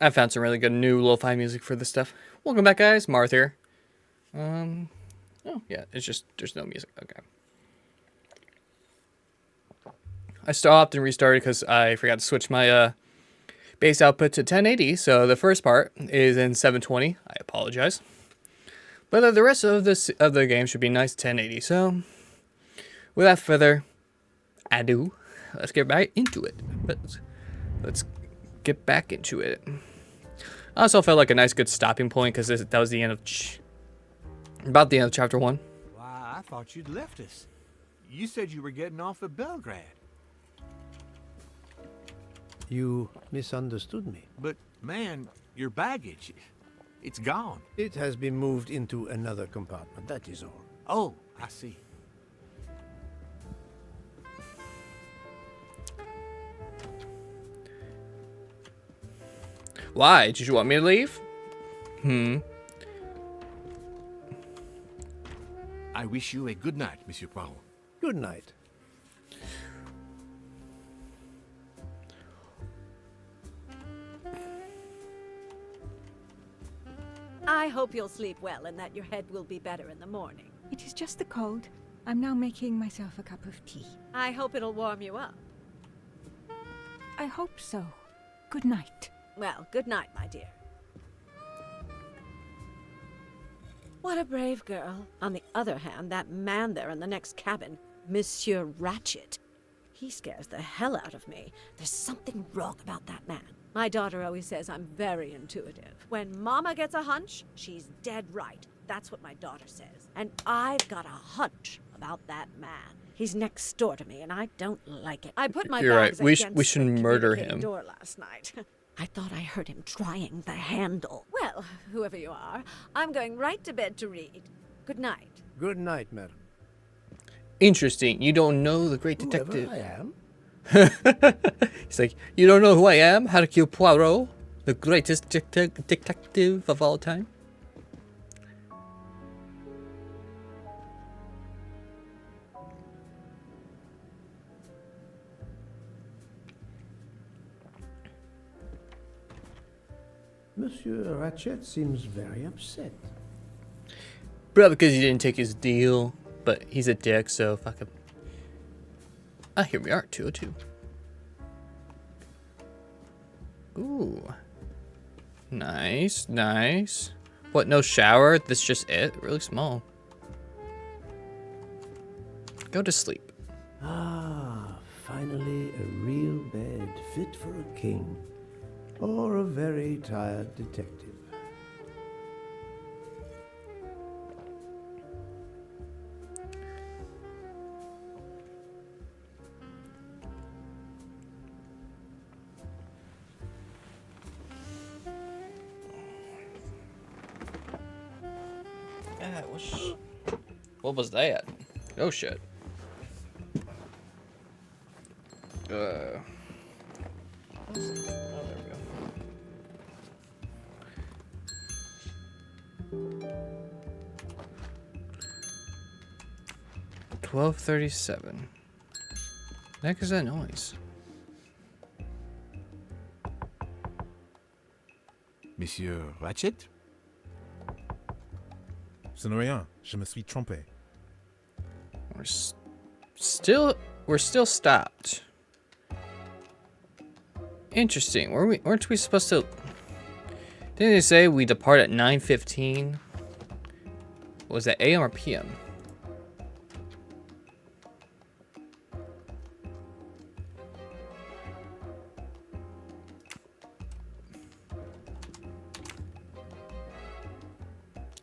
I found some really good new lo-fi music for this stuff. Welcome back, guys. Marth here. Oh yeah, it's just there's no music. Okay. I stopped and restarted because I forgot to switch my base output to 1080. So the first part is in 720. I apologize, but the rest of the game should be nice 1080. So without further ado, let's get back into it. Let's get back into it. I also felt like a nice good stopping point because that was the end of about the end of chapter 1. Why, I thought you'd left us. You said you were getting off at Belgrade. You misunderstood me. But, man, your baggage, it's gone. It has been moved into another compartment, that is all. Oh, I see. Why? Did you want me to leave? I wish you a good night, Monsieur Poirot. Good night. I hope you'll sleep well and that your head will be better in the morning. It is just the cold. I'm now making myself a cup of tea. I hope it'll warm you up. I hope so. Good night. Well, good night, my dear. What a brave girl. On the other hand, that man there in the next cabin, Monsieur Ratchet, he scares the hell out of me. There's something wrong about that man. My daughter always says I'm very intuitive. When Mama gets a hunch, she's dead right. That's what my daughter says. And I've got a hunch about that man. He's next door to me, and I don't like it. I put my You're right. bags We against should the murder communicating him. door last night. I thought I heard him trying the handle. Well, whoever you are, I'm going right to bed to read. Good night. Good night, madam. Interesting. You don't know the great detective. Whoever I am. He's like, you don't know who I am? Hercule Poirot, the greatest detective of all time. Monsieur Ratchet seems very upset. Probably because he didn't take his deal, but he's a dick, so fuck him. Ah, here we are, 202. Ooh. Nice, nice. What, no shower? This just it? Really small. Go to sleep. Ah, finally a real bed fit for a king. Or a very tired detective. What was that? Oh shit. Oh, there we go. 12:37. The heck is that noise? Monsieur Ratchet? Ce n'est rien, je me suis trompé. We're still stopped. Interesting. Weren't we supposed to? Didn't they say we depart at 9:15? Was that AM or PM?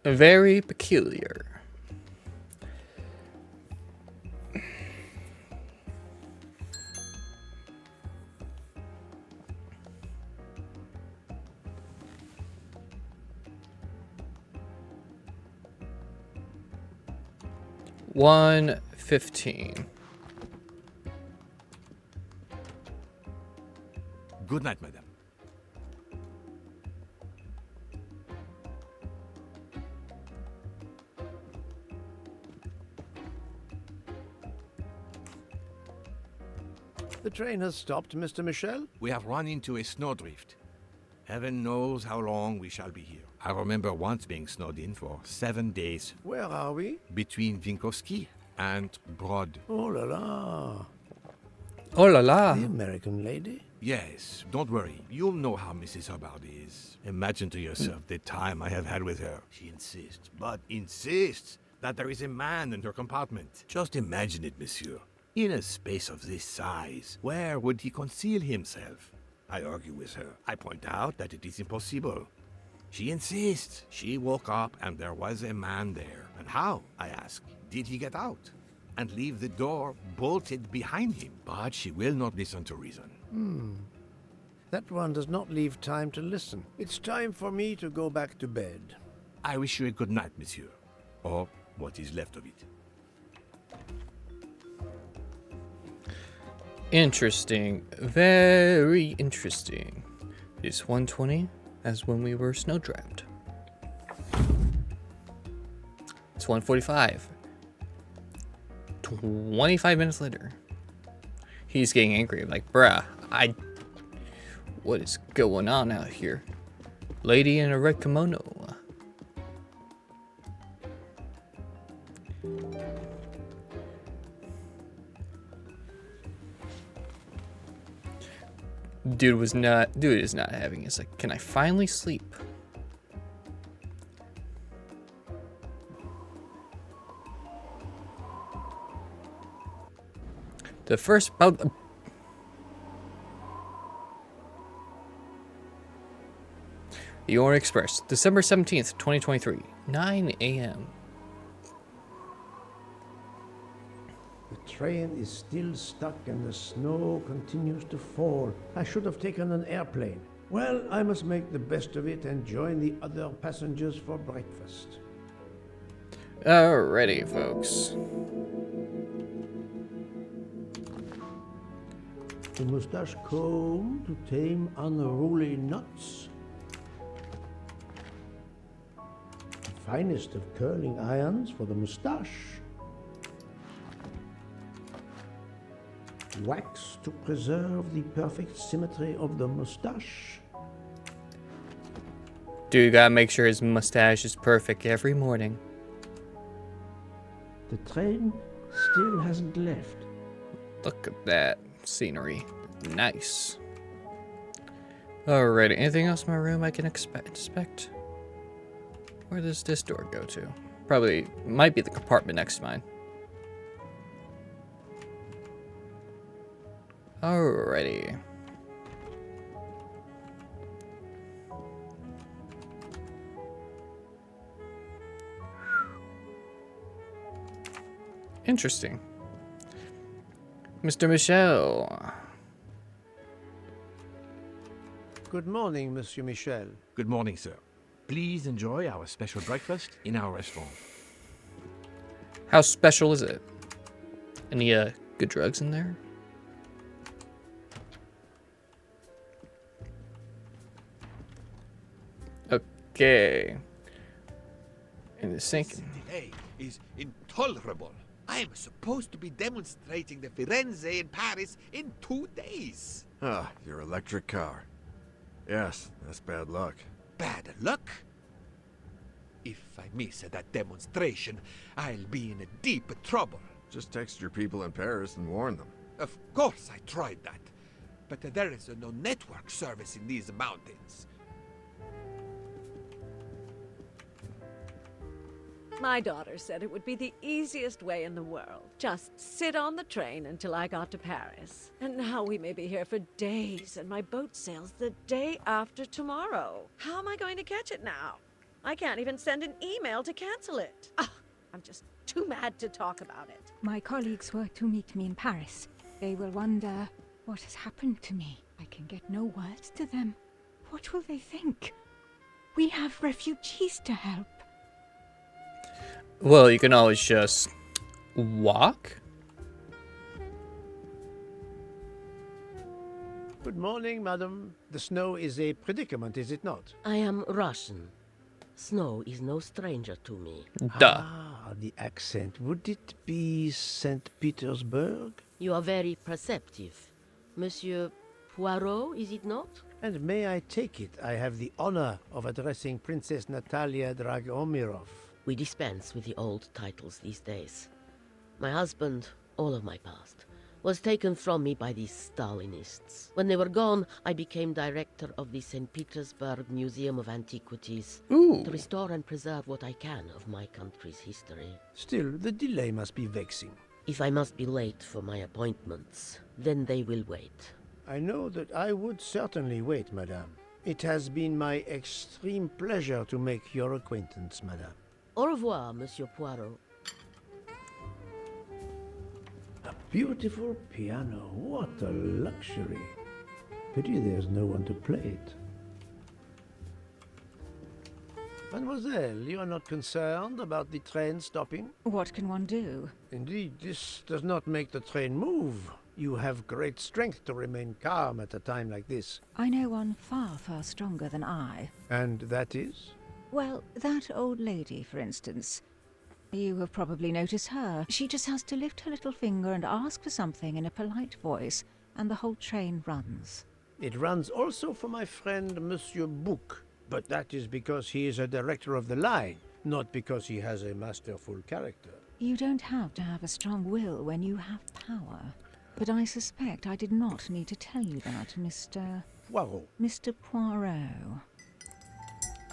Very peculiar. $1:15. Good night, madame. The train has stopped, Mr. Michel. We have run into a snowdrift. Heaven knows how long we shall be here. I remember once being snowed in for 7 days Where are we? between Vinkovsky and Brod. Oh la la. Oh la la. The American lady? Yes, don't worry. You'll know how Mrs. Hubbard is. Imagine to yourself the time I have had with her. She insists, but insists, that there is a man in her compartment. Just imagine it, monsieur. In a space of this size, where would he conceal himself? I argue with her. I point out that it is impossible. She insists. She woke up and there was a man there. And how, I ask, did he get out? And leave the door bolted behind him? But she will not listen to reason. That one does not leave time to listen. It's time for me to go back to bed. I wish you a good night, monsieur. Or what is left of it. Interesting. Very interesting. It's 1:20 as when we were snow trapped. It's 1:45. 25 minutes later. He's getting angry. I'm like, bruh, what is going on out here? Lady in a red kimono. Dude is not having it. It's like, can I finally sleep? The first The Orient Express, December 17th, 2023, 9 a.m. The train is still stuck and the snow continues to fall. I should have taken an airplane. Well, I must make the best of it and join the other passengers for breakfast. Alrighty, folks. The mustache comb to tame unruly nuts. The finest of curling irons for the mustache. Wax to preserve the perfect symmetry of the mustache. Dude, gotta make sure his mustache is perfect every morning. The train still hasn't left. Look at that scenery. Nice. Alrighty, anything else in my room I can inspect? Where does this door go to? Probably might be the compartment next to mine. Alrighty. Interesting. Mr. Michel. Good morning, Monsieur Michel. Good morning, sir. Please enjoy our special breakfast in our restaurant. How special is it? Any good drugs in there? Okay. In the sink. This delay is intolerable. I am supposed to be demonstrating the Firenze in Paris in 2 days. Ah, your electric car. Yes, that's bad luck. Bad luck. If I miss that demonstration, I'll be in deep trouble. Just text your people in Paris and warn them. Of course I tried that, but there is no network service in these mountains. My daughter said it would be the easiest way in the world. Just sit on the train until I got to Paris. And now we may be here for days, and my boat sails the day after tomorrow. How am I going to catch it now? I can't even send an email to cancel it. I'm just too mad to talk about it. My colleagues were to meet me in Paris. They will wonder what has happened to me. I can get no words to them. What will they think? We have refugees to help. Well, you can always just walk. Good morning, madam. The snow is a predicament, is it not? I am Russian. Snow is no stranger to me. Duh. Ah, the accent. Would it be St. Petersburg? You are very perceptive. Monsieur Poirot, is it not? And may I take it I have the honor of addressing Princess Natalia Dragomirov? We dispense with the old titles these days. My husband, all of my past, was taken from me by these Stalinists. When they were gone, I became director of the St. Petersburg Museum of Antiquities Ooh. to restore and preserve what I can of my country's history. Still, the delay must be vexing. If I must be late for my appointments, then they will wait. I know that I would certainly wait, madame. It has been my extreme pleasure to make your acquaintance, madame. Au revoir, Monsieur Poirot. A beautiful piano. What a luxury. Pity there's no one to play it. Mademoiselle, you are not concerned about the train stopping? What can one do? Indeed, this does not make the train move. You have great strength to remain calm at a time like this. I know one far, far stronger than I. And that is? Well, that old lady, for instance. You have probably noticed her. She just has to lift her little finger and ask for something in a polite voice, and the whole train runs. It runs also for my friend Monsieur Bouc, but that is because he is a director of the line, not because he has a masterful character. You don't have to have a strong will when you have power. But I suspect I did not need to tell you that, Mr. Poirot.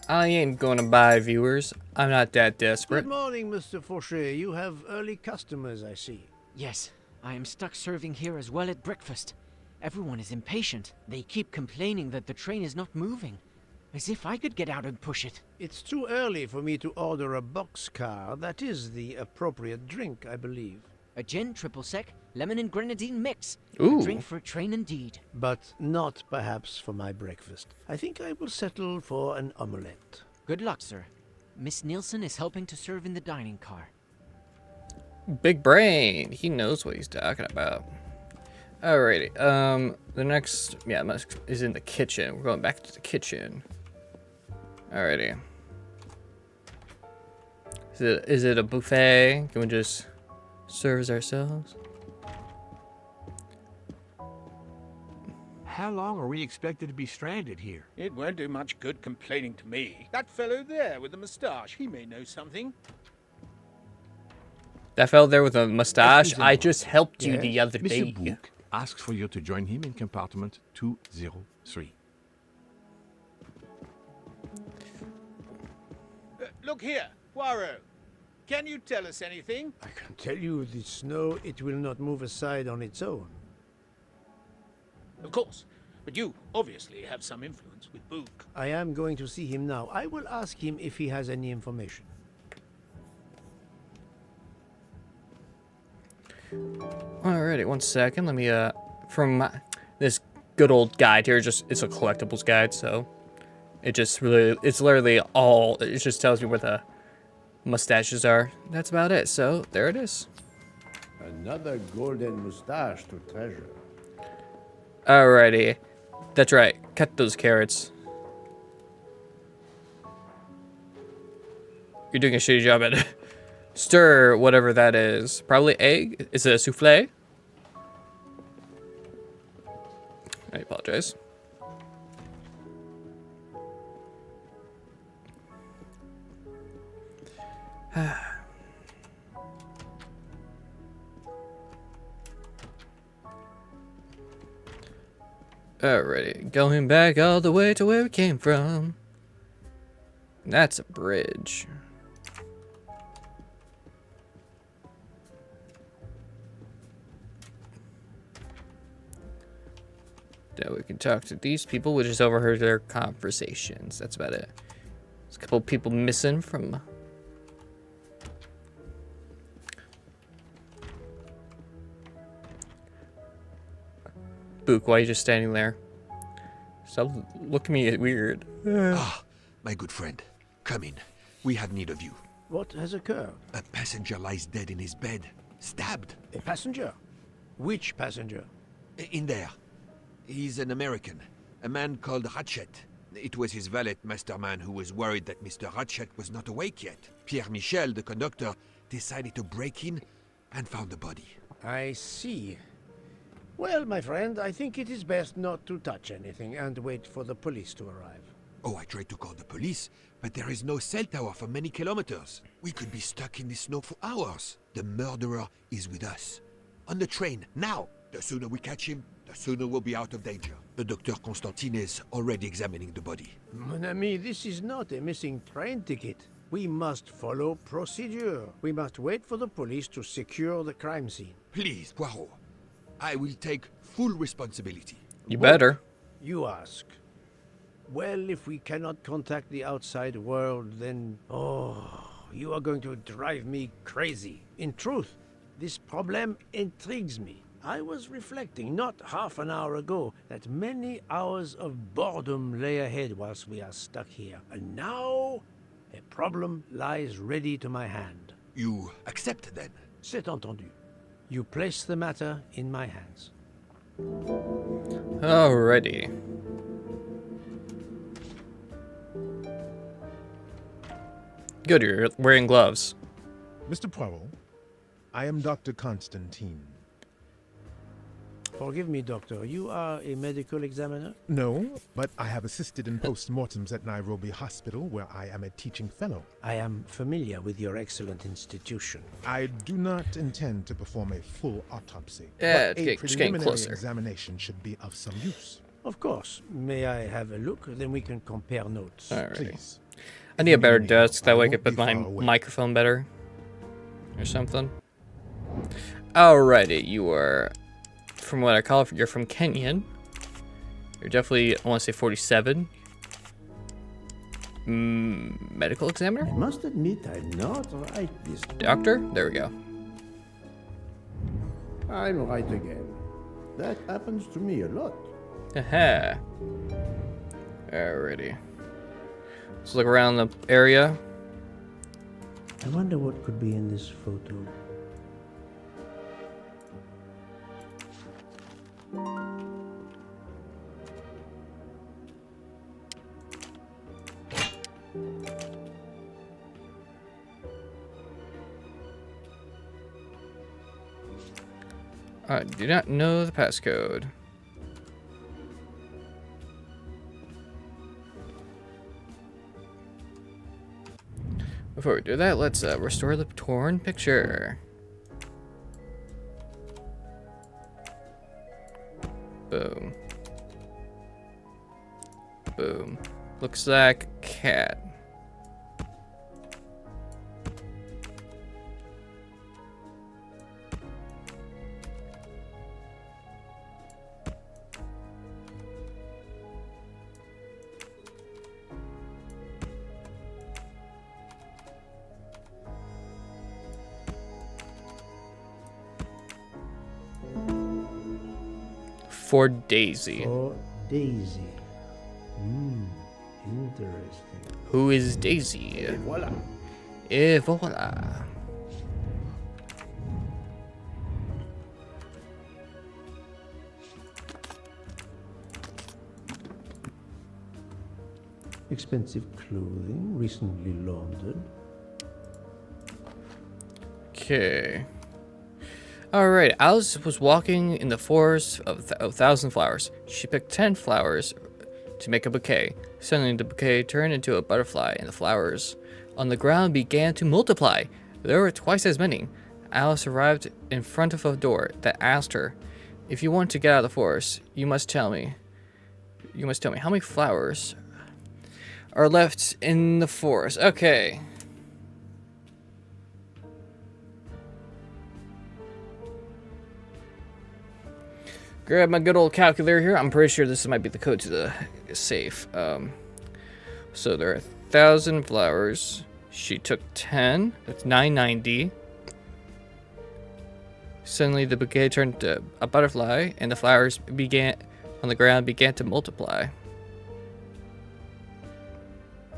I ain't gonna buy, viewers. I'm not that desperate. Good morning, Mr. Fauché. You have early customers, I see. Yes, I am stuck serving here as well at breakfast. Everyone is impatient. They keep complaining that the train is not moving. As if I could get out and push it. It's too early for me to order a boxcar. That is the appropriate drink, I believe. A gin, triple sec, lemon and grenadine mix. Ooh. A drink for a train indeed. But not perhaps for my breakfast. I think I will settle for an omelette. Good luck, sir. Miss Nielsen is helping to serve in the dining car. Big brain. He knows what he's talking about. Alrighty. The next, is in the kitchen. We're going back to the kitchen. Alrighty. Is it a buffet? Can we just serve ourselves? How long are we expected to be stranded here? It won't do much good complaining to me. That fellow there with the moustache, he may know something. That fellow there with a mustache, I Excusez-moi. just helped you Yes. the other Monsieur day. Bouc asks for you to join him in compartment 203. Look here, Poirot. Can you tell us anything? I can tell you the snow, it will not move aside on its own. Of course. But you obviously have some influence with Bouc. I am going to see him now. I will ask him if he has any information. Alrighty, 1 second. Let me, from this good old guide here, it's a collectibles guide, so it just really, it's literally all, it just tells you where the mustaches are. That's about it, so there it is. Another golden mustache to treasure. Alrighty. That's right. Cut those carrots. You're doing a shitty job at it. Stir whatever that is. Probably egg? Is it a souffle? I apologize. Alrighty, going back all the way to where we came from. That's a bridge. Now we can talk to these people. We just overheard their conversations. That's about it. There's a couple people missing from... Bouc, why are you just standing there? Stop looking at me weird. Ah, my good friend. Come in. We have need of you. What has occurred? A passenger lies dead in his bed. Stabbed. A passenger? Which passenger? In there. He's an American. A man called Ratchet. It was his valet, Masterman, who was worried that Mr. Ratchet was not awake yet. Pierre Michel, the conductor, decided to break in and found the body. I see. Well, my friend, I think it is best not to touch anything and wait for the police to arrive. Oh, I tried to call the police, but there is no cell tower for many kilometers. We could be stuck in the snow for hours. The murderer is with us. On the train, now! The sooner we catch him, the sooner we'll be out of danger. The Dr. Constantine is already examining the body. Mon ami, this is not a missing train ticket. We must follow procedure. We must wait for the police to secure the crime scene. Please, Poirot. I will take full responsibility. You better. You ask. Well, if we cannot contact the outside world, then... Oh, you are going to drive me crazy. In truth, this problem intrigues me. I was reflecting not half an hour ago that many hours of boredom lay ahead whilst we are stuck here. And now, a problem lies ready to my hand. You accept, then? C'est entendu. You place the matter in my hands. Alrighty. Good, you're wearing gloves. Mr. Poirot, I am Dr. Constantine. Forgive me, Doctor. You are a medical examiner? No, but I have assisted in post-mortems at Nairobi Hospital, where I am a teaching fellow. I am familiar with your excellent institution. I do not intend to perform a full autopsy, Yeah, but it's a just getting preliminary closer. examination should be of some use. Of course. May I have a look? Then we can compare notes. Alrighty. Please. I need a better desk, that way I won't can put be my far away. microphone better. Or something. Alrighty, you are, from what I call, you're from Kenyan. You're definitely, I want to say 47. Medical examiner? I must admit I'm not right this time. Doctor? There we go. I'm right again. That happens to me a lot. Aha. Alrighty. Let's look around the area. I wonder what could be in this photo. I do not know the passcode. Before we do that, let's restore the torn picture. Boom. Boom. Looks like a cat. For Daisy. For Daisy. Interesting. Who is Daisy? Et voila. Et voilà. Expensive clothing, recently laundered. Okay. Alright, Alice was walking in the forest of a thousand flowers. She picked 10 flowers to make a bouquet. Suddenly, the bouquet turned into a butterfly, and the flowers on the ground began to multiply. There were twice as many. Alice arrived in front of a door that asked her, "If you want to get out of the forest, you must tell me. You must tell me how many flowers are left in the forest." Okay. Grab my good old calculator here. I'm pretty sure this might be the code to the safe. So there are 1,000 flowers. She took 10. That's 990. Suddenly the bouquet turned to a butterfly, and the flowers on the ground began to multiply.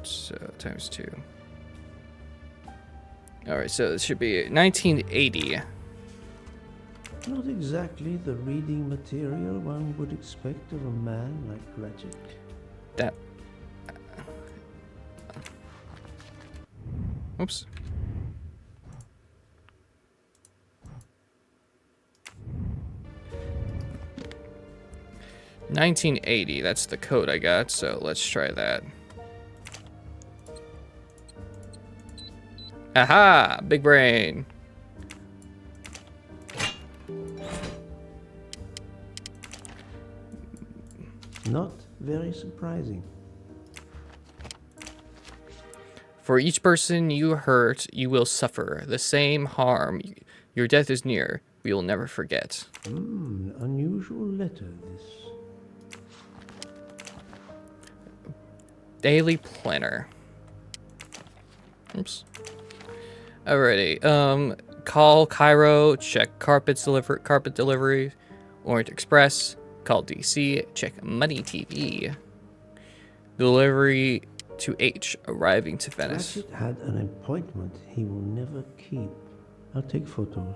So times 2. Alright, so this should be 1980. Not exactly the reading material one would expect of a man like Ratchet. That. Oops. 1980, that's the code I got, so let's try that. Aha! Big brain. Not very surprising. For each person you hurt, you will suffer the same harm. Your death is near. We will never forget. Unusual letter, this. Daily planner. Oops. Alrighty. Call Cairo. Check carpet delivery. Orient Express. Call DC. Check Money TV. Delivery to H. Arriving to Venice. Ratchet had an appointment he will never keep. I'll take photos.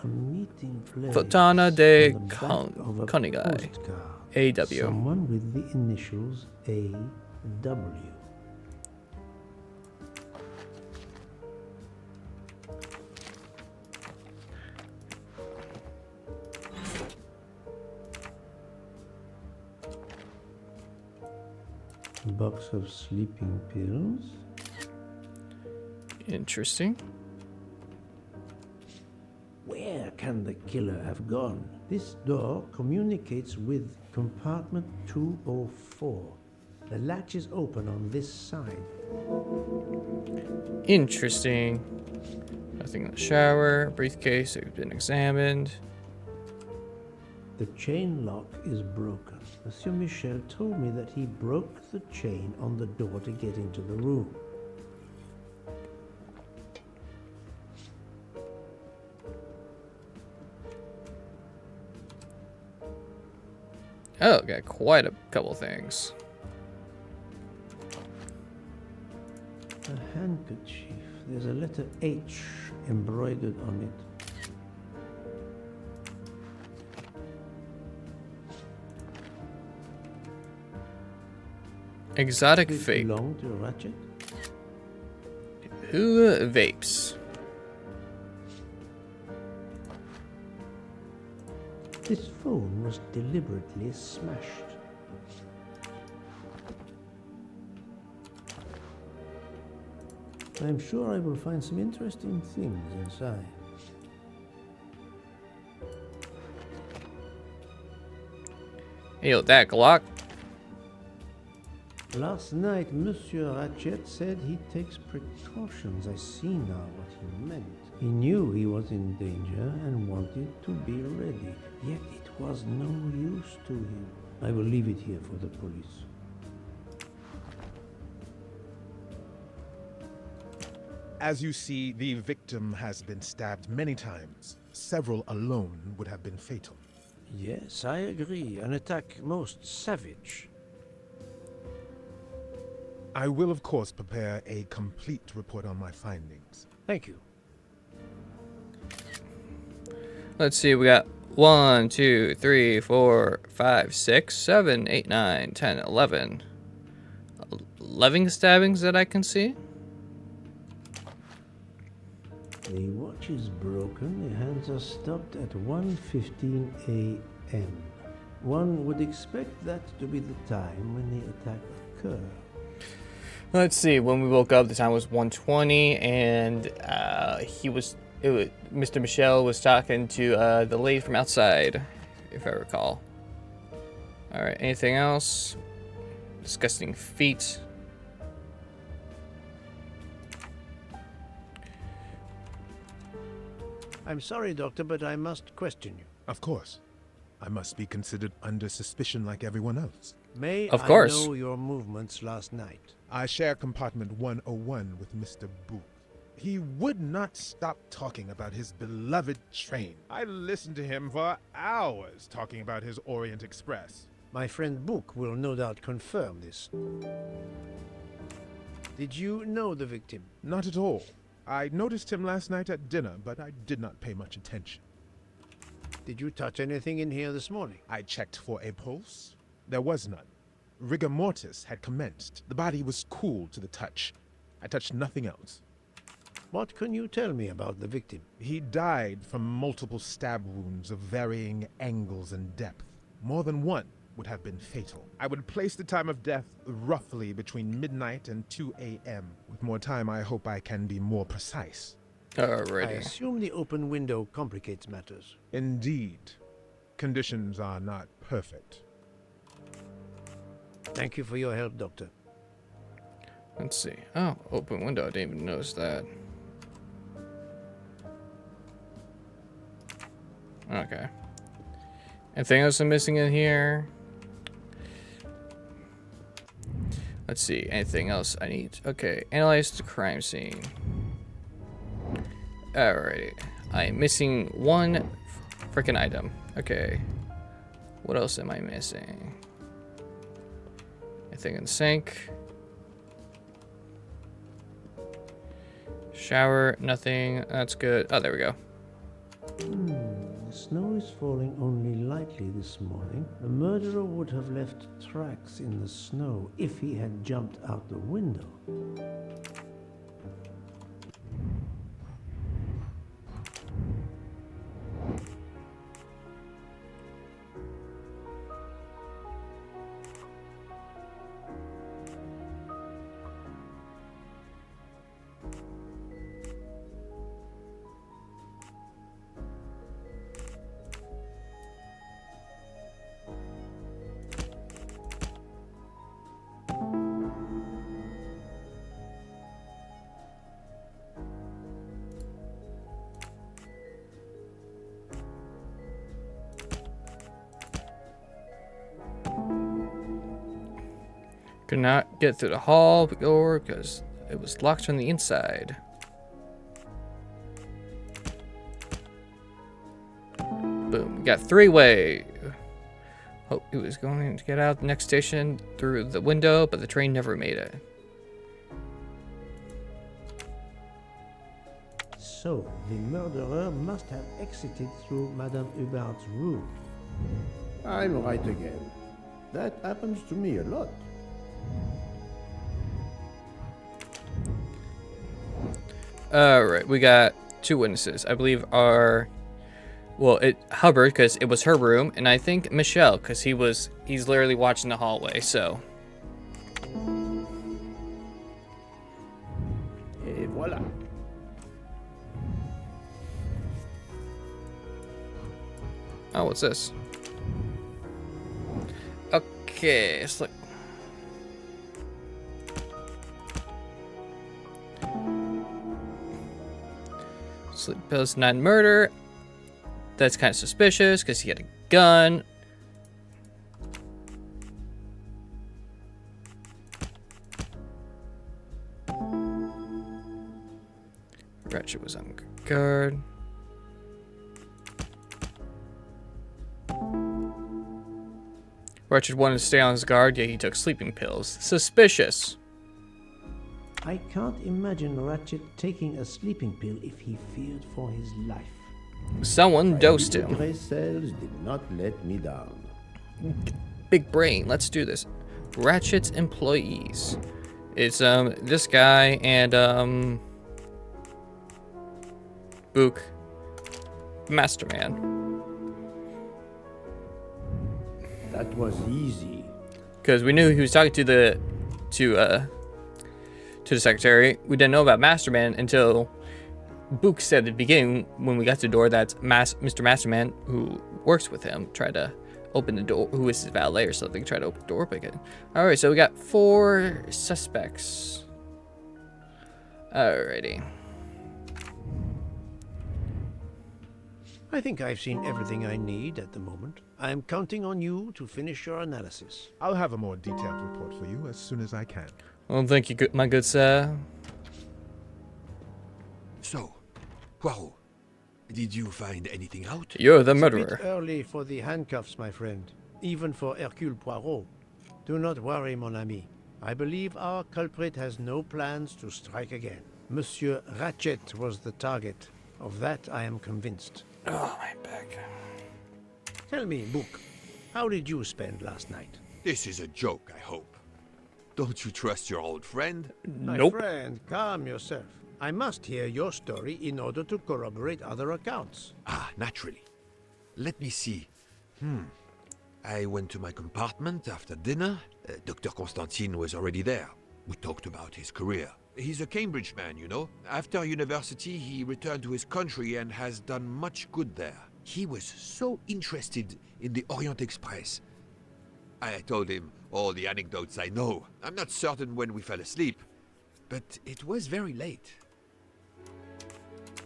A meeting place. Fontana de on the back of a Conigai. postcard. AW. Someone with the initials AW. A box of sleeping pills. Interesting. Where can the killer have gone? This door communicates with compartment 204. The latch is open on this side. Interesting. Nothing in the shower. Briefcase has been examined. The chain lock is broken. Monsieur Michel told me that he broke the chain on the door to get into the room. Oh, got quite a couple things. A handkerchief. There's a letter H embroidered on it. Exotic Did it vape. belong to Ratchet? Who vapes? This phone was deliberately smashed. I'm sure I will find some interesting things inside. Yo, that Glock. Last night, Monsieur Ratchet said he takes precautions. I see now what he meant. He knew he was in danger and wanted to be ready. Yet it was no use to him. I will leave it here for the police. As you see, the victim has been stabbed many times. Several alone would have been fatal. Yes, I agree. An attack most savage. I will, of course, prepare a complete report on my findings. Thank you. Let's see, we got 1, 2, 3, 4, 5, 6, 7, 8, 9, 10, 11. 11 stabbings that I can see. The watch is broken. The hands are stopped at 1:15 a.m. One would expect that to be the time when the attack occurred. Let's see, when we woke up, the time was 1:20, and Mr. Michel was talking to the lady from outside, if I recall. All right, anything else? Disgusting feet. I'm sorry, Doctor, but I must question you. Of course. I must be considered under suspicion like everyone else. May Of course. I know your movements last night? I share compartment 101 with Mr. Booth. He would not stop talking about his beloved train. I listened to him for hours talking about his Orient Express. My friend Book will no doubt confirm this. Did you know the victim? Not at all. I noticed him last night at dinner, but I did not pay much attention. Did you touch anything in here this morning? I checked for a pulse. There was none. Rigor mortis had commenced. The body was cool to the touch. I touched nothing else. What can you tell me about the victim? He died from multiple stab wounds of varying angles and depth. More than one would have been fatal. I would place the time of death roughly between midnight and 2 a.m. With more time, I hope I can be more precise. I Alrighty. assume the open window complicates matters. Indeed. Conditions are not perfect. Thank you for your help, Doctor. Let's see. Oh, open window. I didn't even notice that. Okay. Anything else I'm missing in here? Let's see. Anything else I need? Okay. Analyze the crime scene. Alrighty. I'm missing one freaking item. Okay. What else am I missing? Anything in the sink? Shower, nothing. That's good. Oh, there we go. The snow is falling only lightly this morning. The murderer would have left tracks in the snow if he had jumped out the window. Could not get through the hall door because it was locked from the inside. Boom. We got three-way. Hope he was going to get out the next station through the window, but the train never made it. So, the murderer must have exited through Madame Hubbard's room. I'm right again. That happens to me a lot. Alright, we got two witnesses. I believe are... Well, Hubbard, because it was her room, and I think Michelle, because he's literally watching the hallway, so... Et voilà. Oh, what's this? Okay, it's like... Sleep pills, not murder. That's kind of suspicious because he had a gun. Ratchet was on guard. Ratchet wanted to stay on his guard, yet he took sleeping pills. Suspicious. I can't imagine Ratchet taking a sleeping pill if he feared for his life. Someone dosed him. Gray cells did not let me down. Big brain. Let's do this. Ratchet's employees. It's this guy and Book, Masterman. That was easy. Because we knew he was talking to the secretary. We didn't know about Masterman until Book said at the beginning when we got to the door that Mr. Masterman, who works with him, tried to open the door, who is his valet or something, tried to open the door again. Alright, so we got 4 suspects. Alrighty. I think I've seen everything I need at the moment. I am counting on you to finish your analysis. I'll have a more detailed report for you as soon as I can. Well, thank you, my good sir. So, Poirot, did you find anything out? You're the It's murderer. a bit early for the handcuffs, my friend. Even for Hercule Poirot. Do not worry, mon ami. I believe our culprit has no plans to strike again. Monsieur Ratchet was the target. Of that I am convinced. Oh, my back. Tell me, Book, how did you spend last night? This is a joke, I hope. Don't you trust your old friend? My Nope. friend, calm yourself. I must hear your story in order to corroborate other accounts. Ah, naturally. Let me see. I went to my compartment after dinner. Dr. Constantine was already there. We talked about his career. He's a Cambridge man, you know. After university, he returned to his country and has done much good there. He was so interested in the Orient Express. I told him all the anecdotes I know. I'm not certain when we fell asleep, but it was very late.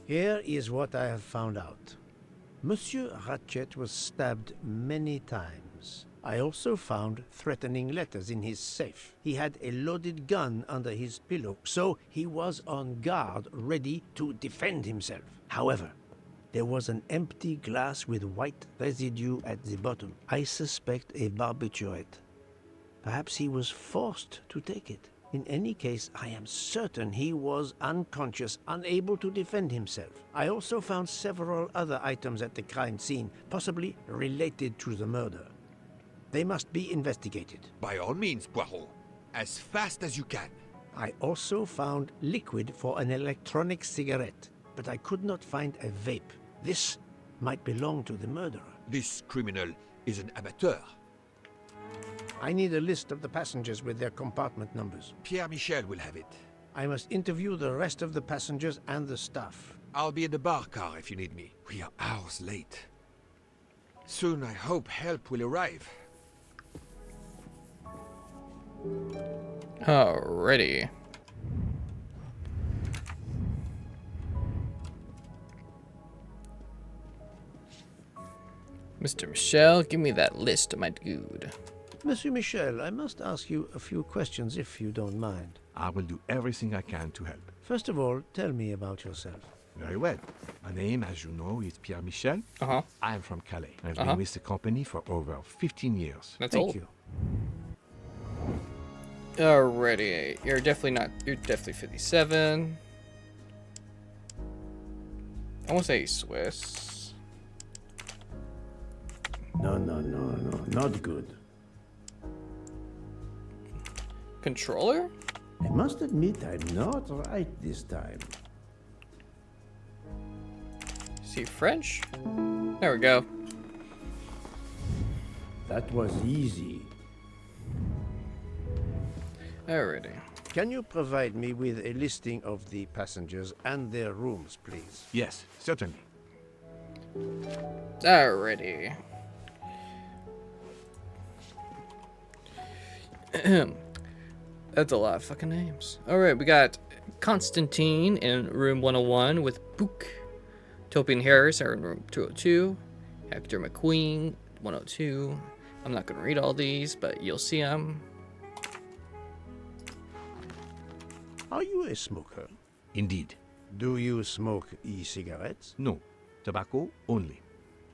Here is what I have found out. Monsieur Ratchet was stabbed many times. I also found threatening letters in his safe. He had a loaded gun under his pillow, so he was on guard, ready to defend himself. However, there was an empty glass with white residue at the bottom. I suspect a barbiturate. Perhaps he was forced to take it. In any case, I am certain he was unconscious, unable to defend himself. I also found several other items at the crime scene, possibly related to the murder. They must be investigated. By all means, Poirot. As fast as you can. I also found liquid for an electronic cigarette, but I could not find a vape. This might belong to the murderer. This criminal is an amateur. I need a list of the passengers with their compartment numbers. Pierre Michel will have it. I must interview the rest of the passengers and the staff. I'll be in the bar car if you need me. We are hours late. Soon I hope help will arrive. Alrighty. Mr. Michel, give me that list, my dude. Monsieur Michel, I must ask you a few questions if you don't mind. I will do everything I can to help. First of all, tell me about yourself. Very well. My name, as you know, is Pierre Michel. Uh-huh. I am from Calais. I've been with the company for over 15 years. That's Thank old. you. Alrighty. You're definitely 57. I want to say Swiss. No, not good. Controller? I must admit I'm not right this time. See French? There we go. That was easy. Alrighty. Can you provide me with a listing of the passengers and their rooms, please? Yes, certainly. Alrighty. That's a lot of fucking names. Alright, we got Constantine in room 101 with Book. Topian Harris are in room 202. Hector McQueen, 102. I'm not going to read all these, but you'll see them. Are you a smoker? Indeed. Do you smoke e-cigarettes? No. Tobacco only.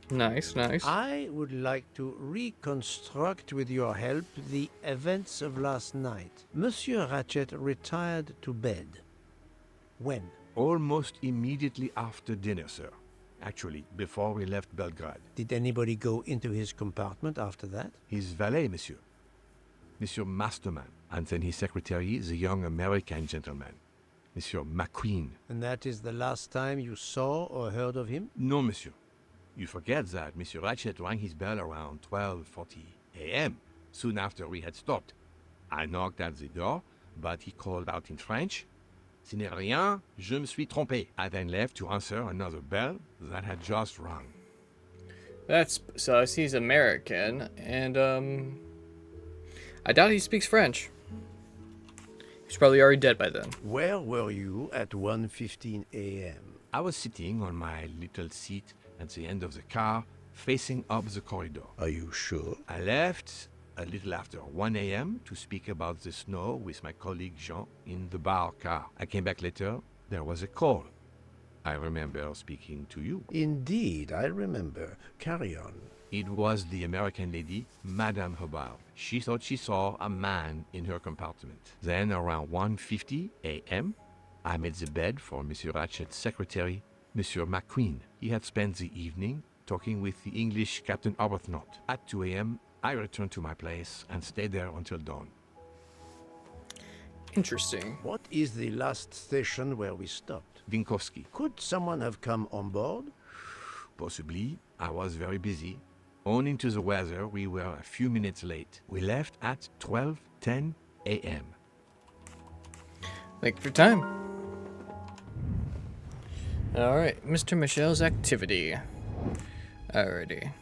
Nice, nice. I would like to reconstruct with your help the events of last night. Monsieur Ratchet retired to bed. When? Almost immediately after dinner, sir. Actually, before we left Belgrade. Did anybody go into his compartment after that? His valet, monsieur. Monsieur Masterman. And then his secretary, the young American gentleman. Monsieur McQueen. And that is the last time you saw or heard of him? No, monsieur. You forget that Monsieur Ratchet rang his bell around 12:40 a.m., soon after we had stopped. I knocked at the door, but he called out in French, "Ce n'est rien, je me suis trompé." I then left to answer another bell that had just rung. That's sus. He's American, and I doubt he speaks French. He's probably already dead by then. Where were you at 1:15 a.m.? I was sitting on my little seat at the end of the car, facing up the corridor. Are you sure? I left a little after 1 a.m. to speak about the snow with my colleague Jean in the bar car. I came back later. There was a call. I remember speaking to you. Indeed, I remember. Carry on. It was the American lady, Madame Hobart. She thought she saw a man in her compartment. Then, around 1:50 a.m., I made the bed for Monsieur Ratchet's secretary, Monsieur McQueen. He had spent the evening talking with the English Captain Arbuthnot. At 2 a.m., I returned to my place and stayed there until dawn. Interesting. What is the last station where we stopped? Vinkovsky. Could someone have come on board? Possibly. I was very busy. Owing to the weather, we were a few minutes late. We left at 12:10 a.m. Thank you for your time. Alright, Mr. Michel's activity. Alrighty.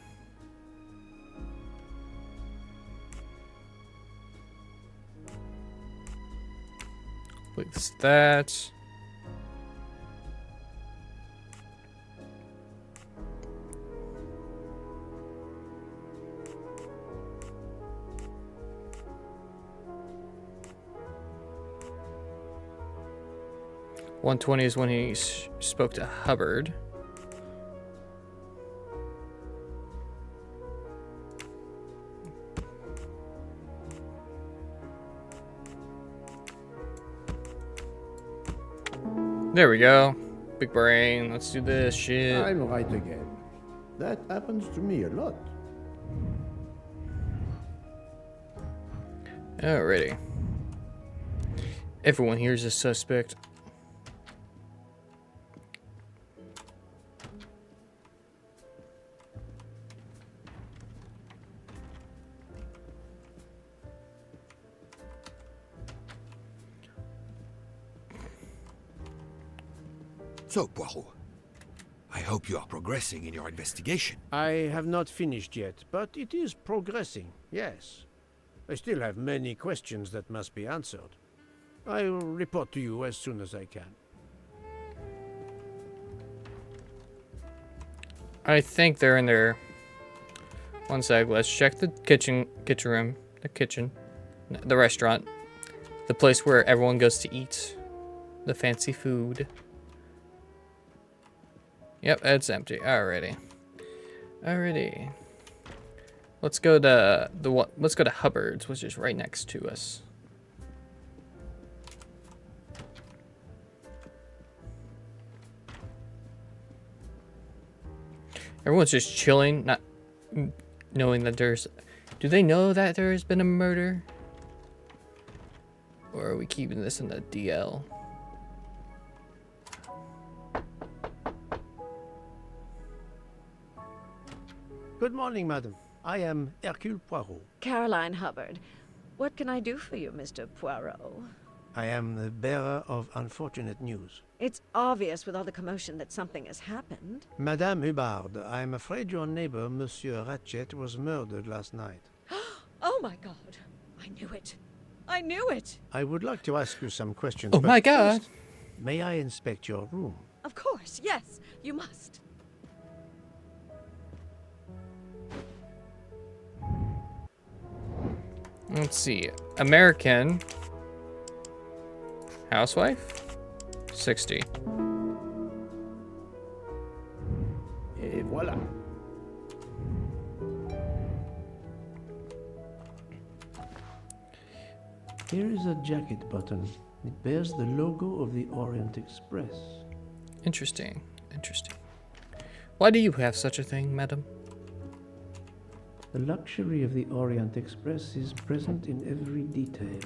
What's that? $120 is when he spoke to Hubbard. There we go. Big brain. Let's do this shit. I'm right again. That happens to me a lot. Alrighty. Everyone here is a suspect. So, Poirot, I hope you are progressing in your investigation. I have not finished yet, but it is progressing, yes. I still have many questions that must be answered. I will report to you as soon as I can. I think they're in there. One sec, let's check the kitchen room. The restaurant. The place where everyone goes to eat. The fancy food. Yep, it's empty. Alrighty. Let's go to let's go to Hubbard's, which is right next to us. Everyone's just chilling, not knowing that there's... Do they know that there has been a murder? Or are we keeping this in the DL? Good morning, madam. I am Hercule Poirot. Caroline Hubbard. What can I do for you, Mr. Poirot? I am the bearer of unfortunate news. It's obvious with all the commotion that something has happened. Madame Hubbard, I am afraid your neighbor, Monsieur Ratchet, was murdered last night. Oh my god. I knew it. I knew it. I would like to ask you some questions. Oh but my god. first, may I inspect your room? Of course, yes. You must. Let's see. American housewife? 60. Et voilà. Here is a jacket button. It bears the logo of the Orient Express. Interesting. Why do you have such a thing, madam? The luxury of the Orient Express is present in every detail.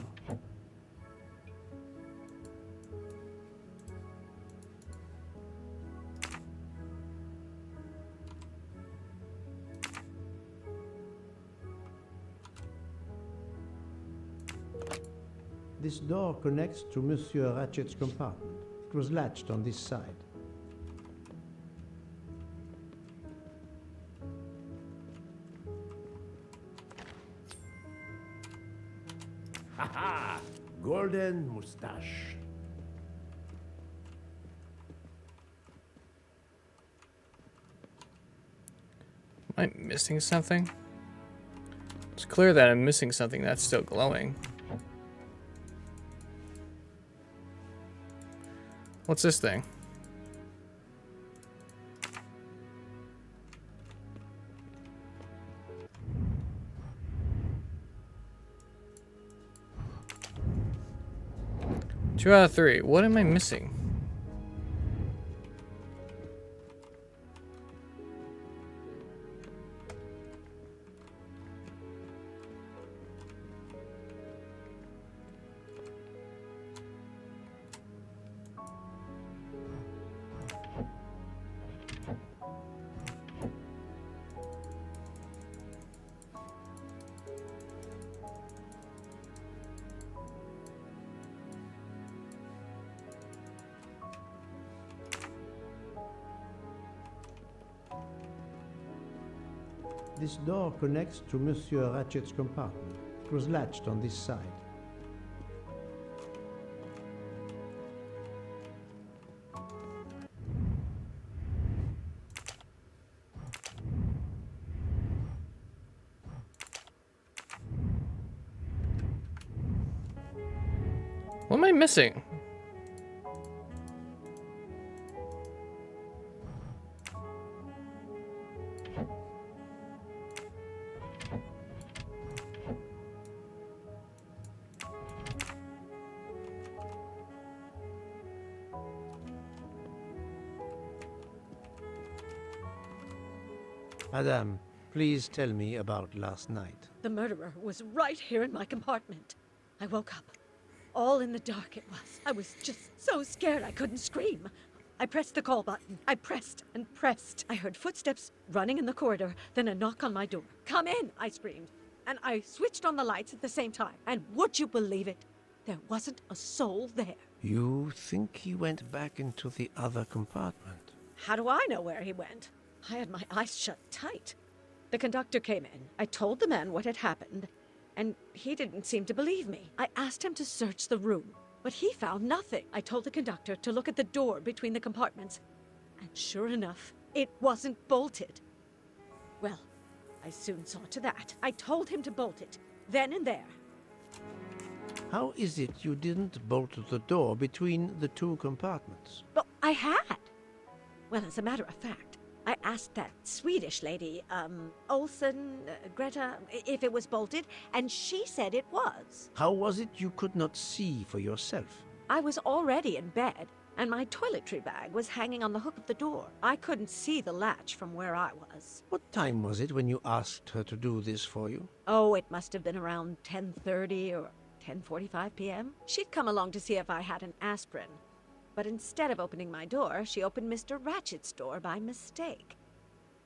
This door connects to Monsieur Ratchet's compartment. It was latched on this side. Haha! Golden moustache. Am I missing something? It's clear that I'm missing something that's still glowing. What's this thing? Two out of three. What am I missing? This door connects to Monsieur Ratchet's compartment. It was latched on this side. What am I missing? Madame, please tell me about last night. The murderer was right here in my compartment. I woke up. All in the dark it was. I was just so scared I couldn't scream. I pressed the call button. I pressed and pressed. I heard footsteps running in the corridor, then a knock on my door. "Come in," I screamed. And I switched on the lights at the same time. And would you believe it? There wasn't a soul there. You think he went back into the other compartment? How do I know where he went? I had my eyes shut tight. The conductor came in. I told the man what had happened, and he didn't seem to believe me. I asked him to search the room, but he found nothing. I told the conductor to look at the door between the compartments, and sure enough, it wasn't bolted. Well, I soon saw to that. I told him to bolt it, then and there. How is it you didn't bolt the door between the two compartments? But I had. Well, as a matter of fact, I asked that Swedish lady, Olsen, Greta, if it was bolted, and she said it was. How was it you could not see for yourself? I was already in bed, and my toiletry bag was hanging on the hook of the door. I couldn't see the latch from where I was. What time was it when you asked her to do this for you? Oh, it must have been around 10:30 or 10:45 p.m. She'd come along to see if I had an aspirin. But instead of opening my door, she opened Mr. Ratchet's door by mistake.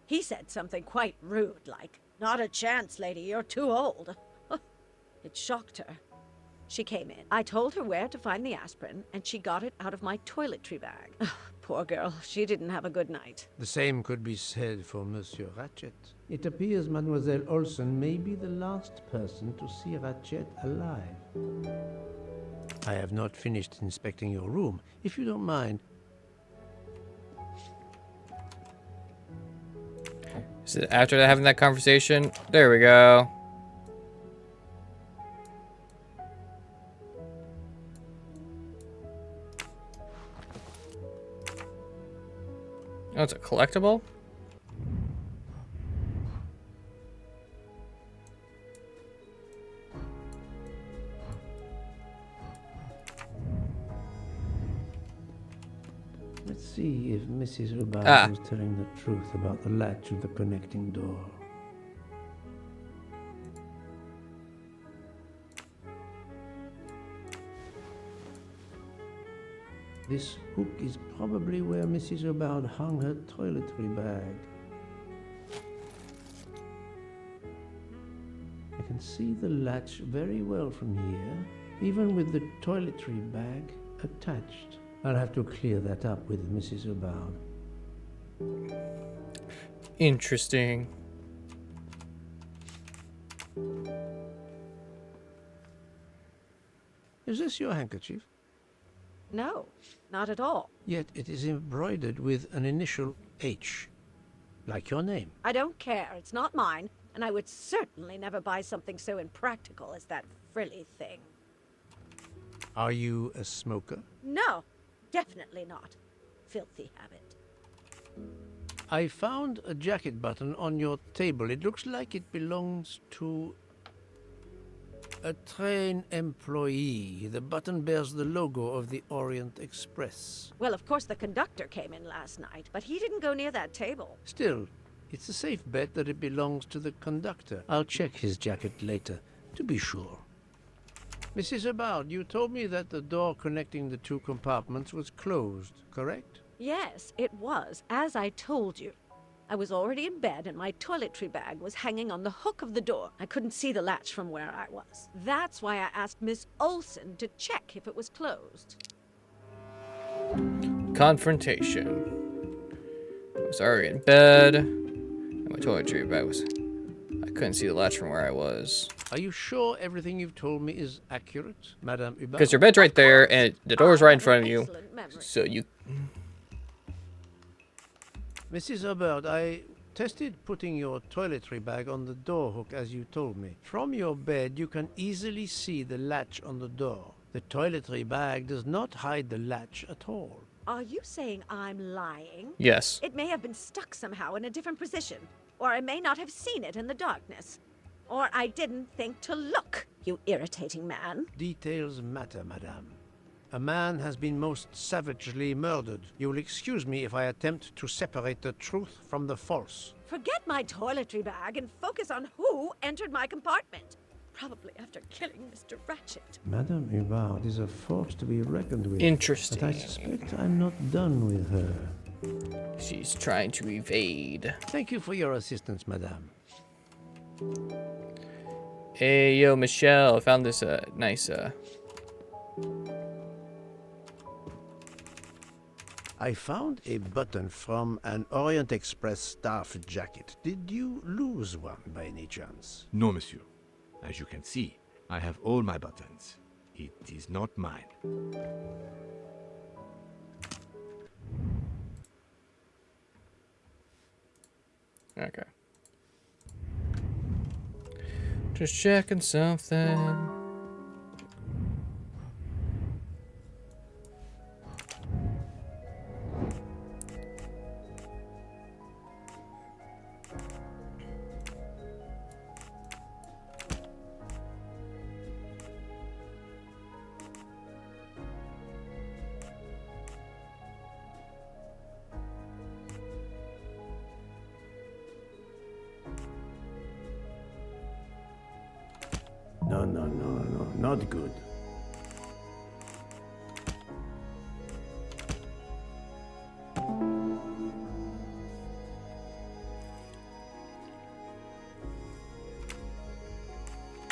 He said something quite rude, like, "Not a chance, lady, you're too old." It shocked her. She came in. I told her where to find the aspirin, and she got it out of my toiletry bag. Poor girl, she didn't have a good night. The same could be said for Monsieur Ratchet. It appears Mademoiselle Olsen may be the last person to see Ratchet alive. I have not finished inspecting your room. If you don't mind. Is it after having that conversation? There we go. Oh, it's a collectible? Let's see if Mrs. Hubbard was telling the truth about the latch of the connecting door. This hook is probably where Mrs. Hubbard hung her toiletry bag. I can see the latch very well from here, even with the toiletry bag attached. I'll have to clear that up with Mrs. Hubbard. Interesting. Is this your handkerchief? No, not at all. Yet it is embroidered with an initial H, like your name. I don't care. It's not mine, and I would certainly never buy something so impractical as that frilly thing. Are you a smoker? No, definitely not. Filthy habit. I found a jacket button on your table. It looks like it belongs to a train employee. The button bears the logo of the Orient Express. Well, of course the conductor came in last night, but he didn't go near that table. Still, it's a safe bet that it belongs to the conductor. I'll check his jacket later, to be sure. Mrs. Hubbard, you told me that the door connecting the two compartments was closed, correct? Yes, it was, as I told you. I was already in bed and my toiletry bag was hanging on the hook of the door. I couldn't see the latch from where I was. That's why I asked Miss Olsen to check if it was closed. Confrontation. I was already in bed, and my toiletry bag was I couldn't see the latch from where I was. Are you sure everything you've told me is accurate, Madame Hubert? Because your bed's right there, and the door's right in front of you. So you... Mrs. Hubbard, I tested putting your toiletry bag on the door hook as you told me. From your bed, you can easily see the latch on the door. The toiletry bag does not hide the latch at all. Are you saying I'm lying? Yes. It may have been stuck somehow in a different position, or I may not have seen it in the darkness. Or I didn't think to look, you irritating man. Details matter, madame. A man has been most savagely murdered. You will excuse me if I attempt to separate the truth from the false. Forget my toiletry bag and focus on who entered my compartment. Probably after killing Mr. Ratchet. Madame Hubert is a force to be reckoned with. Interesting. But I suspect I'm not done with her. She's trying to evade. Thank you for your assistance, madame. Hey, yo, Michelle. I found this nice... I found a button from an Orient Express staff jacket. Did you lose one by any chance? No, monsieur. As you can see, I have all my buttons. It is not mine. Okay. Just checking something. No, not good.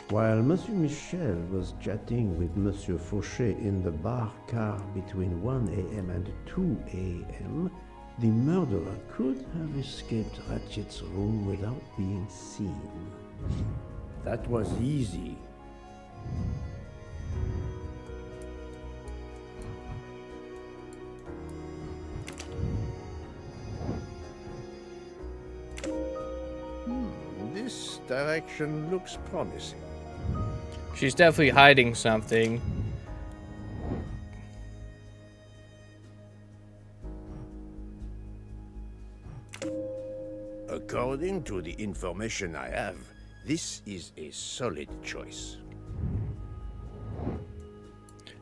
While Monsieur Michel was chatting with Monsieur Fauché in the bar car between 1 a.m. and 2 a.m., the murderer could have escaped Ratchet's room without being seen. That was easy. This direction looks promising. She's definitely hiding something. According to the information I have, this is a solid choice.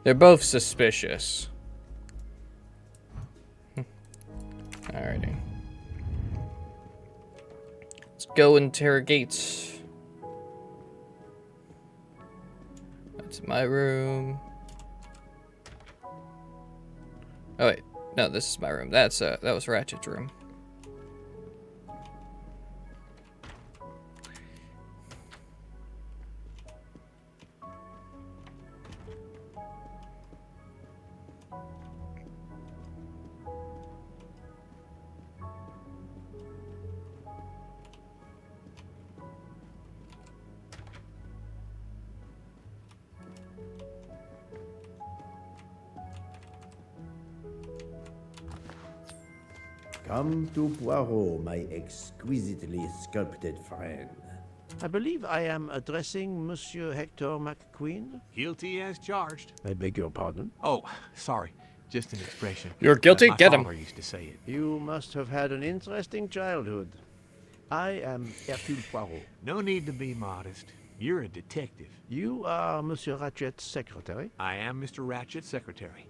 They're both suspicious. Alrighty. Let's go interrogate. That's my room. Oh wait, no, this is my room. That was Ratchet's room. Come to Poirot, my exquisitely sculpted friend. I believe I am addressing Monsieur Hector McQueen. Guilty as charged. I beg your pardon. Oh, sorry. Just an expression. You're guilty? My Get him. father used to say it. You must have had an interesting childhood. I am Hercule Poirot. No need to be modest. You're a detective. You are Monsieur Ratchet's secretary? I am Mr. Ratchet's secretary.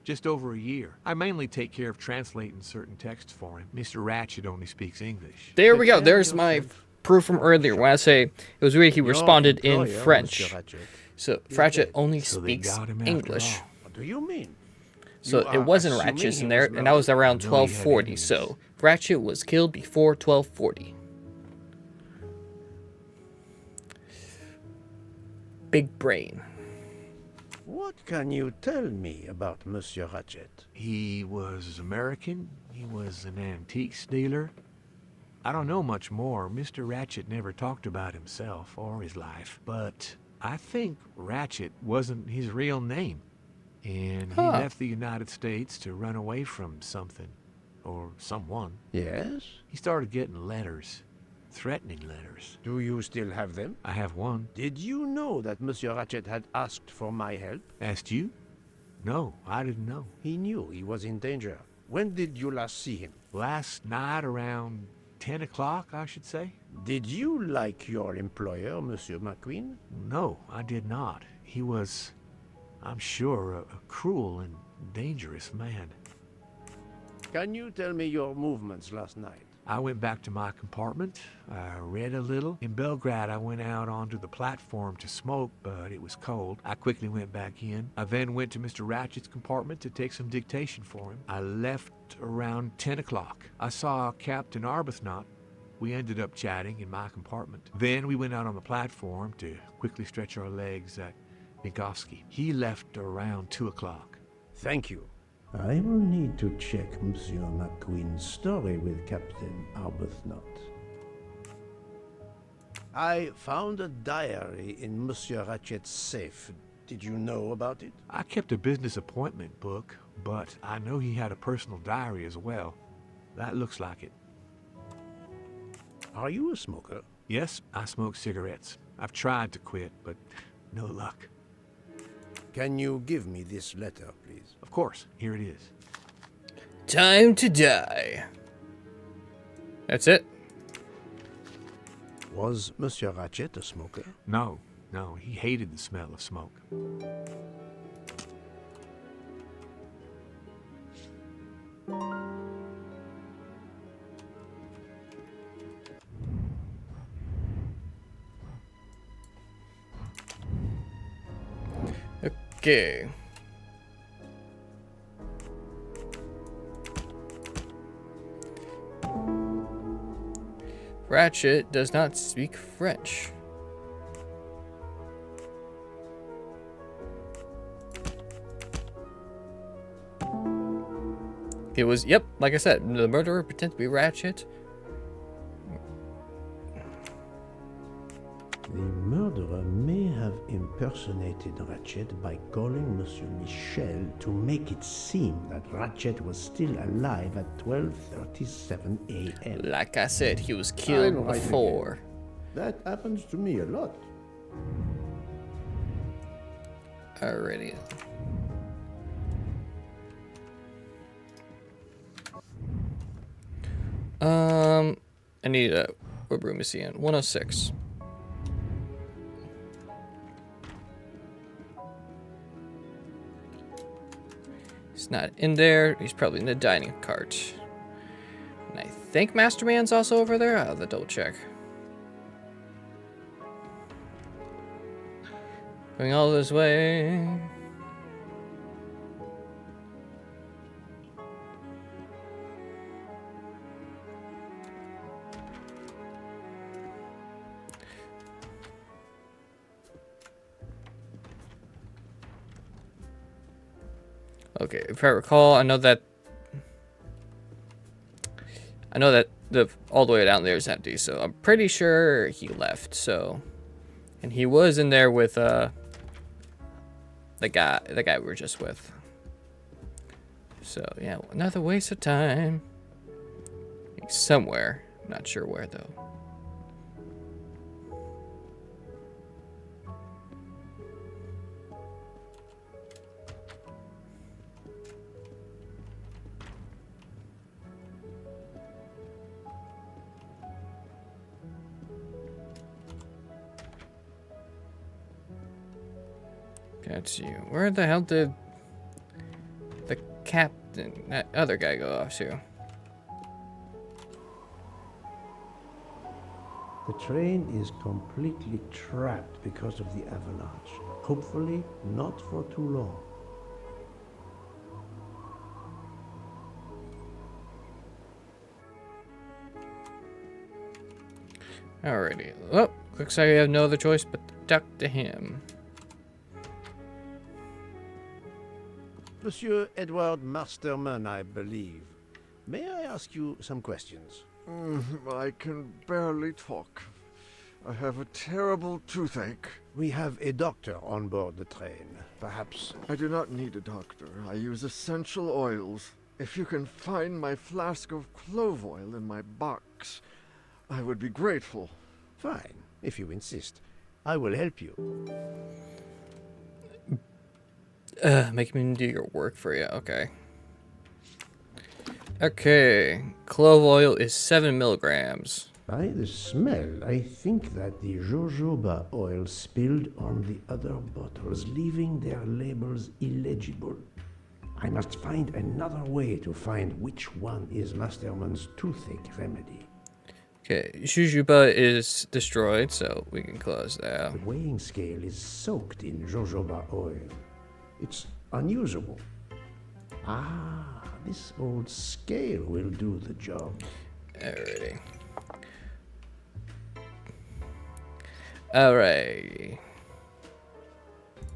Just over a year. I mainly take care of translating certain texts for him. Mr. Ratchet only speaks English. There we go. There's my proof from earlier when I say it was weird he responded in French. So Ratchet only speaks English. What do you mean? So it wasn't Ratchet in there, and that was around 1240. So Ratchet was killed before 1240. Big brain. What can you tell me about Monsieur Ratchet? He was American. He was an antiques dealer. I don't know much more. Mr. Ratchet never talked about himself or his life, but I think Ratchet wasn't his real name. And he left the United States to run away from something. Or someone. Yes? He started getting letters. Threatening letters. Do you still have them? I have one. Did you know that Monsieur Ratchet had asked for my help? Asked you? No, I didn't know. He knew he was in danger. When did you last see him? Last night around 10 o'clock, I should say. Did you like your employer, Monsieur McQueen? No, I did not. He was, I'm sure, a cruel and dangerous man. Can you tell me your movements last night? I went back to my compartment. I read a little. In Belgrade, I went out onto the platform to smoke, but it was cold. I quickly went back in. I then went to Mr. Ratchet's compartment to take some dictation for him. I left around 10 o'clock. I saw Captain Arbuthnot. We ended up chatting in my compartment. Then we went out on the platform to quickly stretch our legs at Minkowski. He left around 2 o'clock. Thank you. I will need to check Monsieur McQueen's story with Captain Arbuthnot. I found a diary in Monsieur Ratchet's safe. Did you know about it? I kept a business appointment book, but I know he had a personal diary as well. That looks like it. Are you a smoker? Yes, I smoke cigarettes. I've tried to quit, but no luck. Can you give me this letter, please? Of course. Here it is. Time to die. That's it? Was Monsieur Ratchet a smoker? No, he hated the smell of smoke. Okay. Ratchet does not speak French. It was, yep, like I said, the murderer pretends to be Ratchet. The murderer may have impersonated Ratchet by calling Monsieur Michel to make it seem that Ratchet was still alive at 12:37 a.m. Like I said, he was killed I'm right before. again. That happens to me a lot. Alrighty. I need a, what room is he in? 106. He's not in there. He's probably in the dining cart. And I think Masterman's also over there. I'll have to double check. Going all this way. Okay, if I recall, I know that the all the way down there is empty, so I'm pretty sure he left. So, and he was in there with the guy we were just with. So yeah, another waste of time. He's somewhere, not sure where though. Got you. Where the hell did the captain, that other guy, go off to? The train is completely trapped because of the avalanche. Hopefully, not for too long. Alrighty. Oh, looks like I have no other choice but to duck to him. Monsieur Edward Masterman, I believe. May I ask you some questions? I can barely talk. I have a terrible toothache. We have a doctor on board the train. Perhaps. I do not need a doctor. I use essential oils. If you can find my flask of clove oil in my box, I would be grateful. Fine, if you insist. I will help you. Make me do your work for you. Okay. Okay. Clove oil is 7 milligrams. By the smell, I think that the jojoba oil spilled on the other bottles, leaving their labels illegible. I must find another way to find which one is Masterman's toothache remedy. Okay, Jujuba is destroyed, so we can close that. The weighing scale is soaked in jojoba oil. It's unusable. Ah, this old scale will do the job. Alrighty. Alright.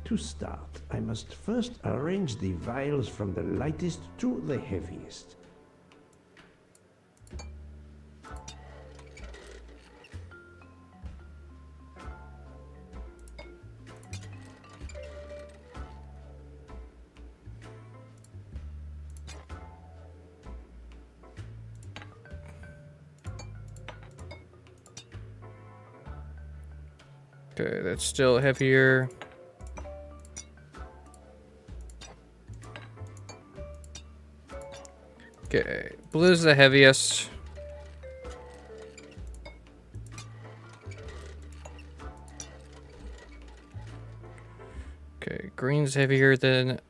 To start, I must first arrange the vials from the lightest to the heaviest. Okay, that's still heavier. Okay, blue's the heaviest. Okay, green's heavier than...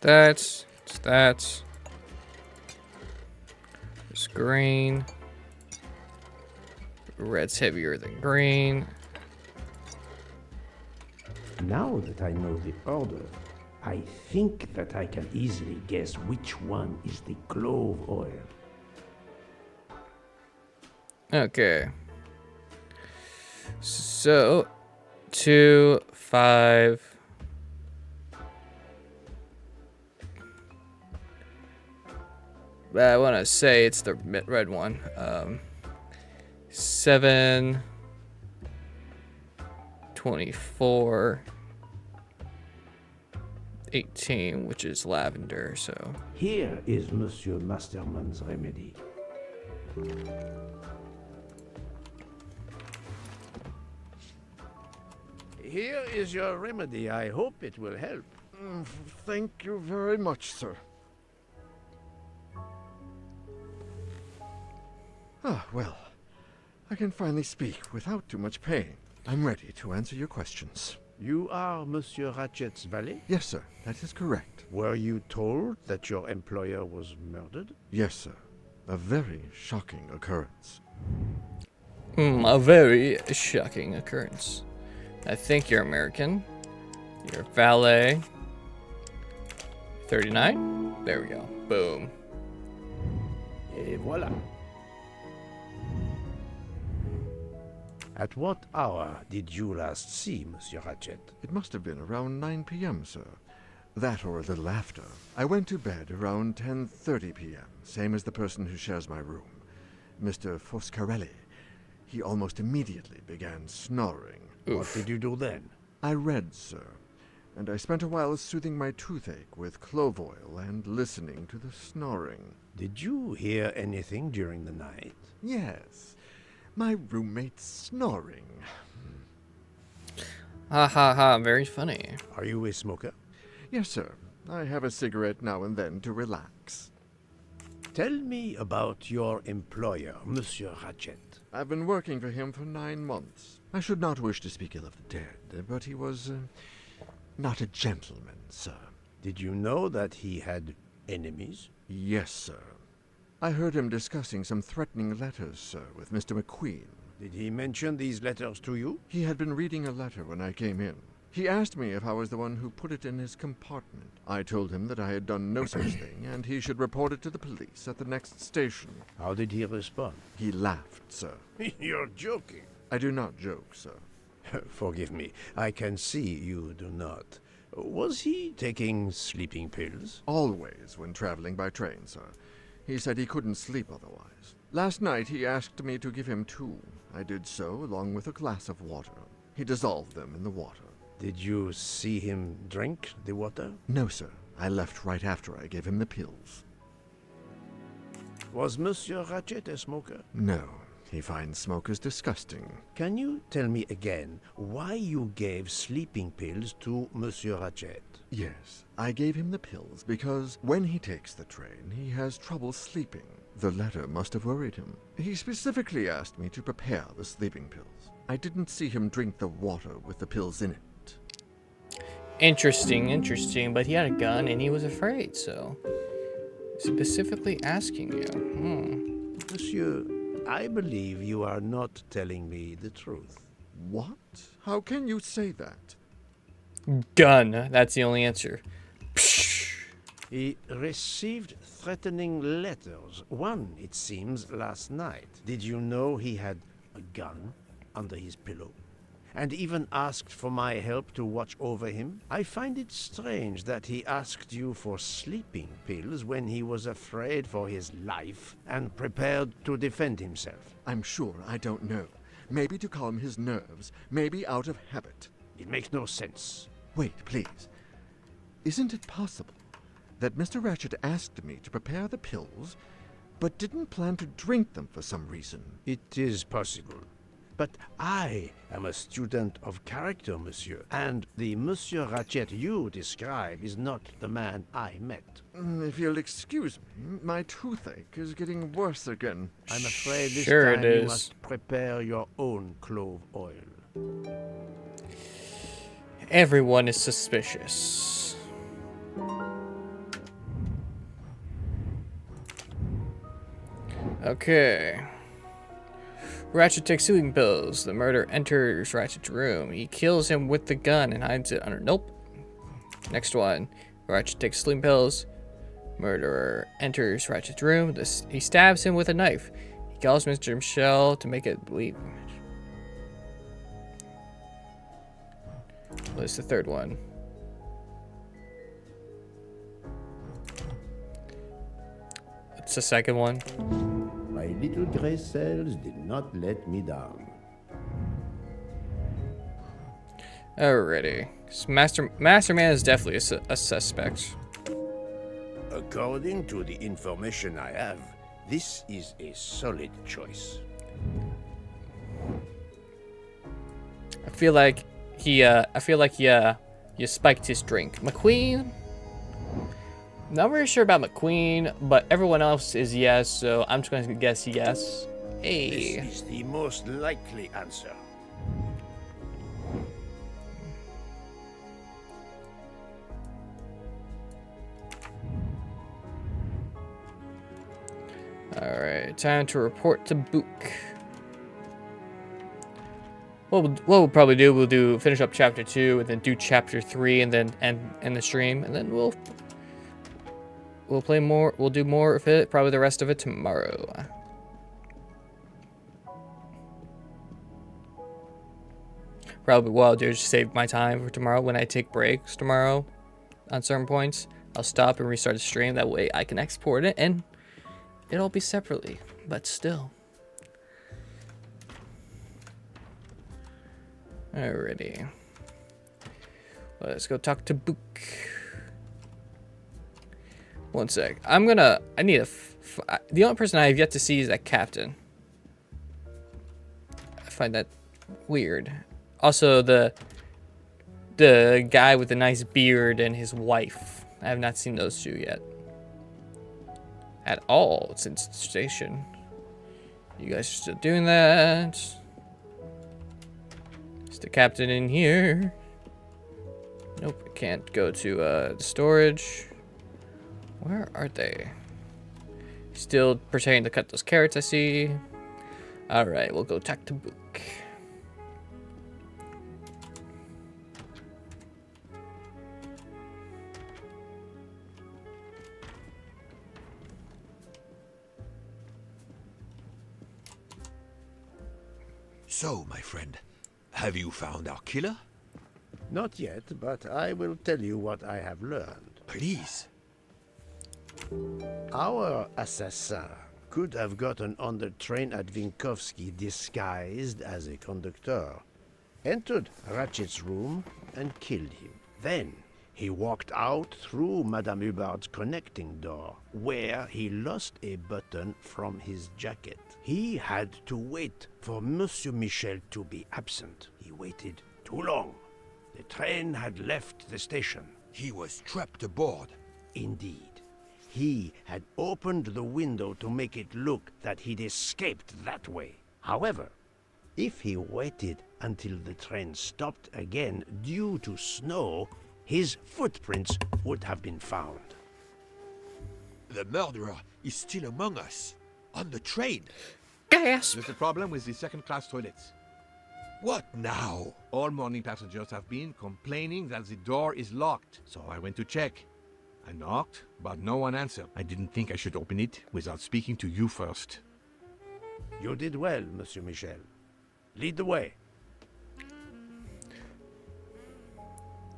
It's that. It's green. Red's heavier than green. Now that I know the order, I think that I can easily guess which one is the clove oil. Okay. So, 2, 5. I want to say it's the red one. 7, 24, 18, which is lavender, so. Here is Monsieur Masterman's remedy. Here is your remedy. I hope it will help. Thank you very much, sir. Ah, well, I can finally speak without too much pain. I'm ready to answer your questions. You are Monsieur Ratchet's valet? Yes, sir, that is correct. Were you told that your employer was murdered? Yes, sir. A very shocking occurrence. A very shocking occurrence. I think you're American. You're valet. 39? There we go. Boom. Et voilà. At what hour did you last see Monsieur Ratchet? It must have been around 9 p.m., sir. That or a little after. I went to bed around 10:30 p.m., same as the person who shares my room, Mr. Foscarelli. He almost immediately began snoring. Oof. What did you do then? I read, sir, and I spent a while soothing my toothache with clove oil and listening to the snoring. Did you hear anything during the night? Yes. My roommate's snoring. Ha ha ha, very funny. Are you a smoker? Yes, sir. I have a cigarette now and then to relax. Tell me about your employer, Monsieur Ratchet. I've been working for him for 9 months. I should not wish to speak ill of the dead, but he was not a gentleman, sir. Did you know that he had enemies? Yes, sir. I heard him discussing some threatening letters, sir, with Mr. McQueen. Did he mention these letters to you? He had been reading a letter when I came in. He asked me if I was the one who put it in his compartment. I told him that I had done no such thing, and he should report it to the police at the next station. How did he respond? He laughed, sir. You're joking. I do not joke, sir. Forgive me, I can see you do not. Was he taking sleeping pills? Always when traveling by train, sir. He said he couldn't sleep otherwise. Last night he asked me to give him 2. I did so, along with a glass of water. He dissolved them in the water. Did you see him drink the water? No, sir. I left right after I gave him the pills. Was Monsieur Ratchet a smoker? No. He finds smokers disgusting. Can you tell me again why you gave sleeping pills to Monsieur Ratchet? Yes, I gave him the pills because when he takes the train, he has trouble sleeping. The letter must have worried him. He specifically asked me to prepare the sleeping pills. I didn't see him drink the water with the pills in it. Interesting, but he had a gun and he was afraid, so... Specifically asking you. Monsieur, I believe you are not telling me the truth. What? How can you say that? Gun. That's the only answer. He received threatening letters. One, it seems, last night. Did you know he had a gun under his pillow? And even asked for my help to watch over him? I find it strange that he asked you for sleeping pills when he was afraid for his life and prepared to defend himself. I'm sure I don't know. Maybe to calm his nerves, maybe out of habit. It makes no sense. Wait, please. Isn't it possible that Mr. Ratchet asked me to prepare the pills, but didn't plan to drink them for some reason? It is possible. But I am a student of character, monsieur, and the Monsieur Ratchet you describe is not the man I met. If you'll excuse me, my toothache is getting worse again. I'm afraid this Sure time it you is. must prepare your own clove oil. Everyone is suspicious. Okay. Ratchet takes sleeping pills. The murderer enters Ratchet's room. He kills him with the gun and hides it under... Nope. Next one. Ratchet takes sleeping pills. Murderer enters Ratchet's room. He stabs him with a knife. He calls Mr. Michelle to make it bleed. What's the third one? It's the second one. My little gray cells did not let me down. Alrighty. So Master Man is definitely a suspect. According to the information I have, this is a solid choice. I feel like you spiked his drink. McQueen? Not very sure about McQueen, but everyone else is yes, so I'm just going to guess yes. Hey. This is the most likely answer. Alright, time to report to Book. What we'll probably do, we'll finish up chapter 2 and then do chapter 3 and then end the stream, and then we'll play more. We'll do more of it, probably the rest of it tomorrow. Probably what I'll do is just save my time for tomorrow when I take breaks tomorrow on certain points. I'll stop and restart the stream. That way I can export it and it'll be separately, but still. Alrighty. Let's go talk to Book. One sec. I need the only person I have yet to see is that captain. I find that weird. Also, the guy with the nice beard and his wife. I have not seen those two yet. At all since the station. You guys are still doing that. Is the captain in here? Nope, I can't go to the storage. Where are they? Still pretending to cut those carrots, I see. Alright, we'll go talk to Book. So, my friend, have you found our killer? Not yet, but I will tell you what I have learned. Please. Our assassin could have gotten on the train at Vinkovsky disguised as a conductor, entered Ratchet's room and killed him. Then he walked out through Madame Hubbard's connecting door, where he lost a button from his jacket. He had to wait for Monsieur Michel to be absent. He waited too long. The train had left the station. He was trapped aboard. Indeed. He had opened the window to make it look that he'd escaped that way. However, if he waited until the train stopped again due to snow, his footprints would have been found. The murderer is still among us. On the train. Gasp! There's a problem with the second-class toilets. What now? All morning passengers have been complaining that the door is locked, so I went to check. I knocked, but no one answered. I didn't think I should open it without speaking to you first. You did well, Monsieur Michel. Lead the way.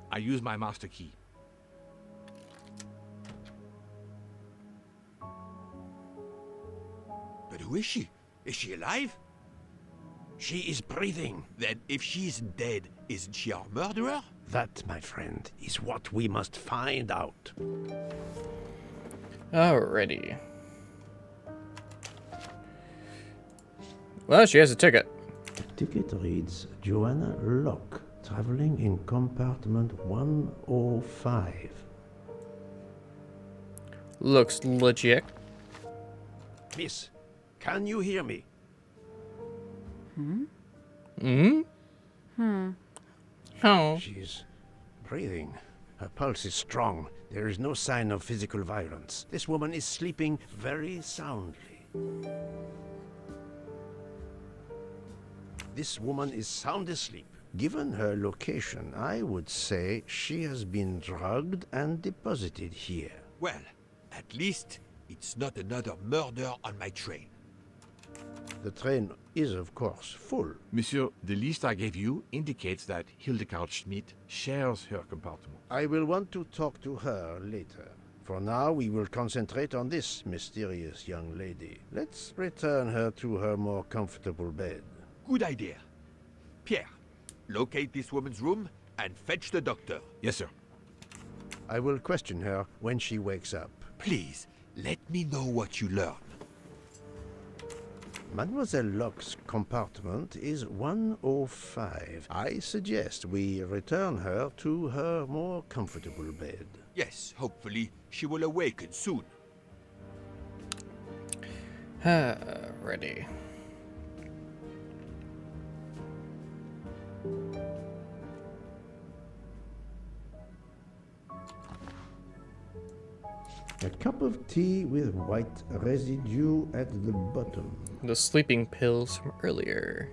I used my master key. But who is she? Is she alive? She is breathing. Then if she's dead, isn't she our murderer? That, my friend, is what we must find out. Alrighty. Well, she has a ticket. The ticket reads Joanna Locke, traveling in compartment 105. Looks legit. Miss, can you hear me? Oh. She's breathing. Her pulse is strong. There is no sign of physical violence. This woman is sleeping very soundly. This woman is sound asleep. Given her location, I would say she has been drugged and deposited here. Well, at least it's not another murder on my train. The train is, of course, full. Monsieur, the list I gave you indicates that Hildegard Schmidt shares her compartment. I will want to talk to her later. For now, we will concentrate on this mysterious young lady. Let's return her to her more comfortable bed. Good idea. Pierre, locate this woman's room and fetch the doctor. Yes, sir. I will question her when she wakes up. Please, let me know what you learn. Mademoiselle Locke's compartment is 105. I suggest we return her to her more comfortable bed. Yes, hopefully she will awaken soon. Ready. A cup of tea with white residue at the bottom. The sleeping pills from earlier.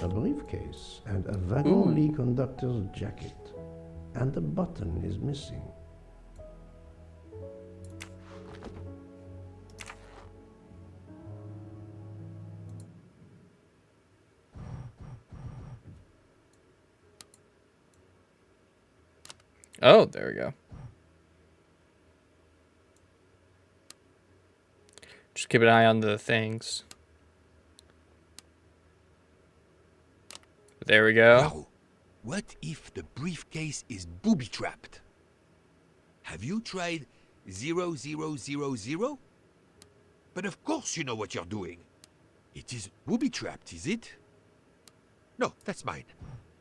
A briefcase and a wagon lit conductor's jacket. And the button is missing. Oh, there we go. Just keep an eye on the things. There we go. Wow. What if the briefcase is booby-trapped? Have you tried 0000? But of course you know what you're doing. It is booby-trapped, is it? No, that's mine.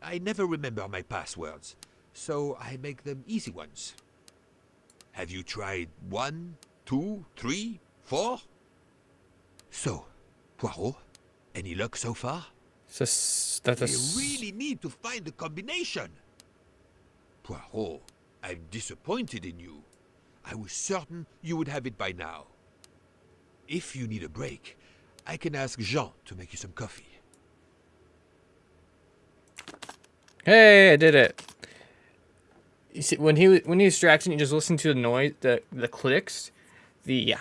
I never remember my passwords. so I make them easy ones. Have you tried 1, 2, 3, 4? So, Poirot, any luck so far? That's We really need to find the combination. Poirot, I'm disappointed in you. I was certain you would have it by now. If you need a break, I can ask Jean to make you some coffee. Hey, I did it. You see, when he distracted, you just listen to the noise, the clicks, the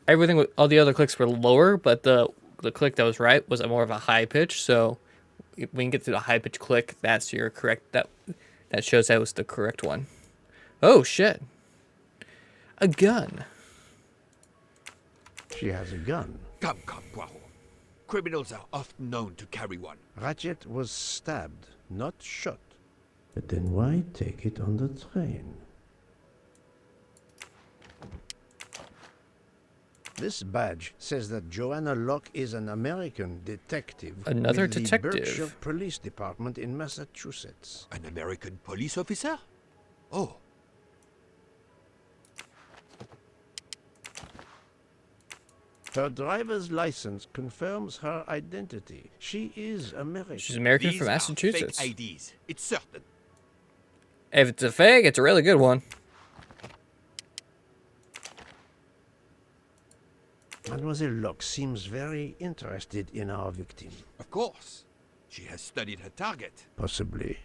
everything with all the other clicks were lower, but the click that was right was more of a high pitch. So when you get to the high pitch click, that's your correct. That shows that was the correct one. Oh shit! A gun. She has a gun. Come, Poirot. Criminals are often known to carry one. Ratchet was stabbed, not shot. But then why take it on the train? This badge says that Joanna Locke is an American detective. Another with detective. The Berkshire Police Department in Massachusetts. An American police officer? Oh. Her driver's license confirms her identity. She is American. She's American These from are Massachusetts. fake IDs. It's certain. If it's a fake, it's a really good one. Mademoiselle Locke seems very interested in our victim. Of course. She has studied her target. Possibly.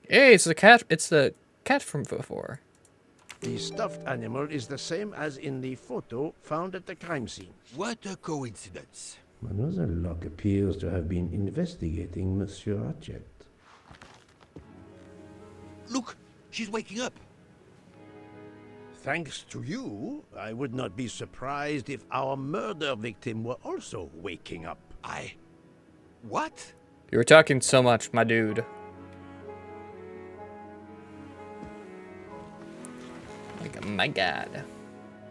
Hey, it's the cat. It's the cat from before. The stuffed animal is the same as in the photo found at the crime scene. What a coincidence. Mademoiselle Locke appears to have been investigating Monsieur Ratchet. Look, she's waking up. Thanks to you, I would not be surprised if our murder victim were also waking up. What? You were talking so much, my dude. Like, my God.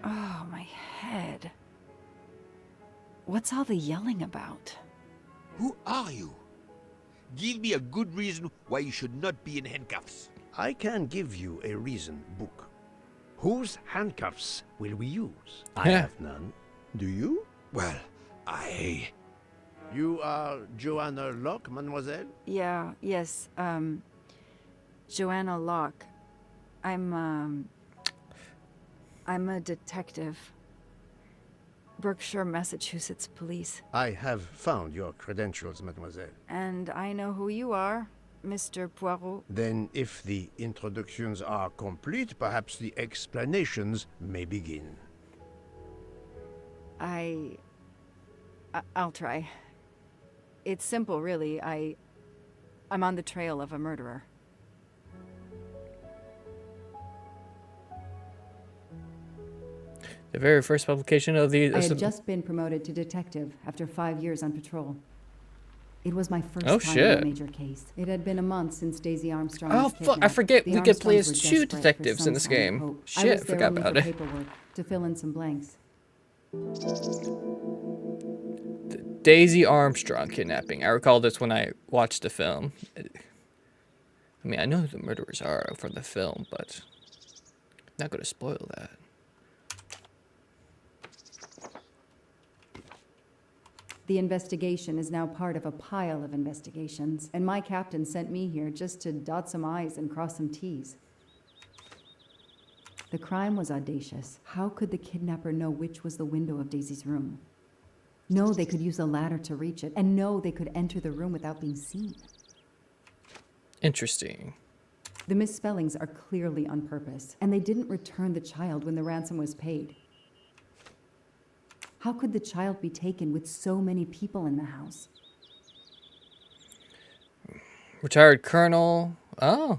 Oh, my head. What's all the yelling about? Who are you? Give me a good reason why you should not be in handcuffs. I can give you a reason, Book. Whose handcuffs will we use? I have none. Do you? Well, You are Joanna Locke, mademoiselle? Yes, Joanna Locke. I'm a detective. Berkshire, Massachusetts Police. I have found your credentials, mademoiselle. And I know who you are, Mr. Poirot. Then, if the introductions are complete, perhaps the explanations may begin. I'll try. It's simple, really. I'm on the trail of a murderer. The very first publication of the... I had just been promoted to detective after 5 years on patrol. It was my first time in a major case. It had been a month since Daisy Armstrong was kidnapped. Oh, fuck, I forget we could play as Armstrongs were two desperate for detectives in some this sign of game. hope. Shit, I was there forgot only about for it. paperwork, to fill in some blanks. The Daisy Armstrong kidnapping. I recall this when I watched the film. I mean, I know who the murderers are from the film, but I'm not going to spoil that. The investigation is now part of a pile of investigations, and my captain sent me here just to dot some I's and cross some T's. The crime was audacious. How could the kidnapper know which was the window of Daisy's room? No, they could use a ladder to reach it, and no, they could enter the room without being seen. Interesting. The misspellings are clearly on purpose, and they didn't return the child when the ransom was paid. How could the child be taken with so many people in the house? Retired colonel. Oh.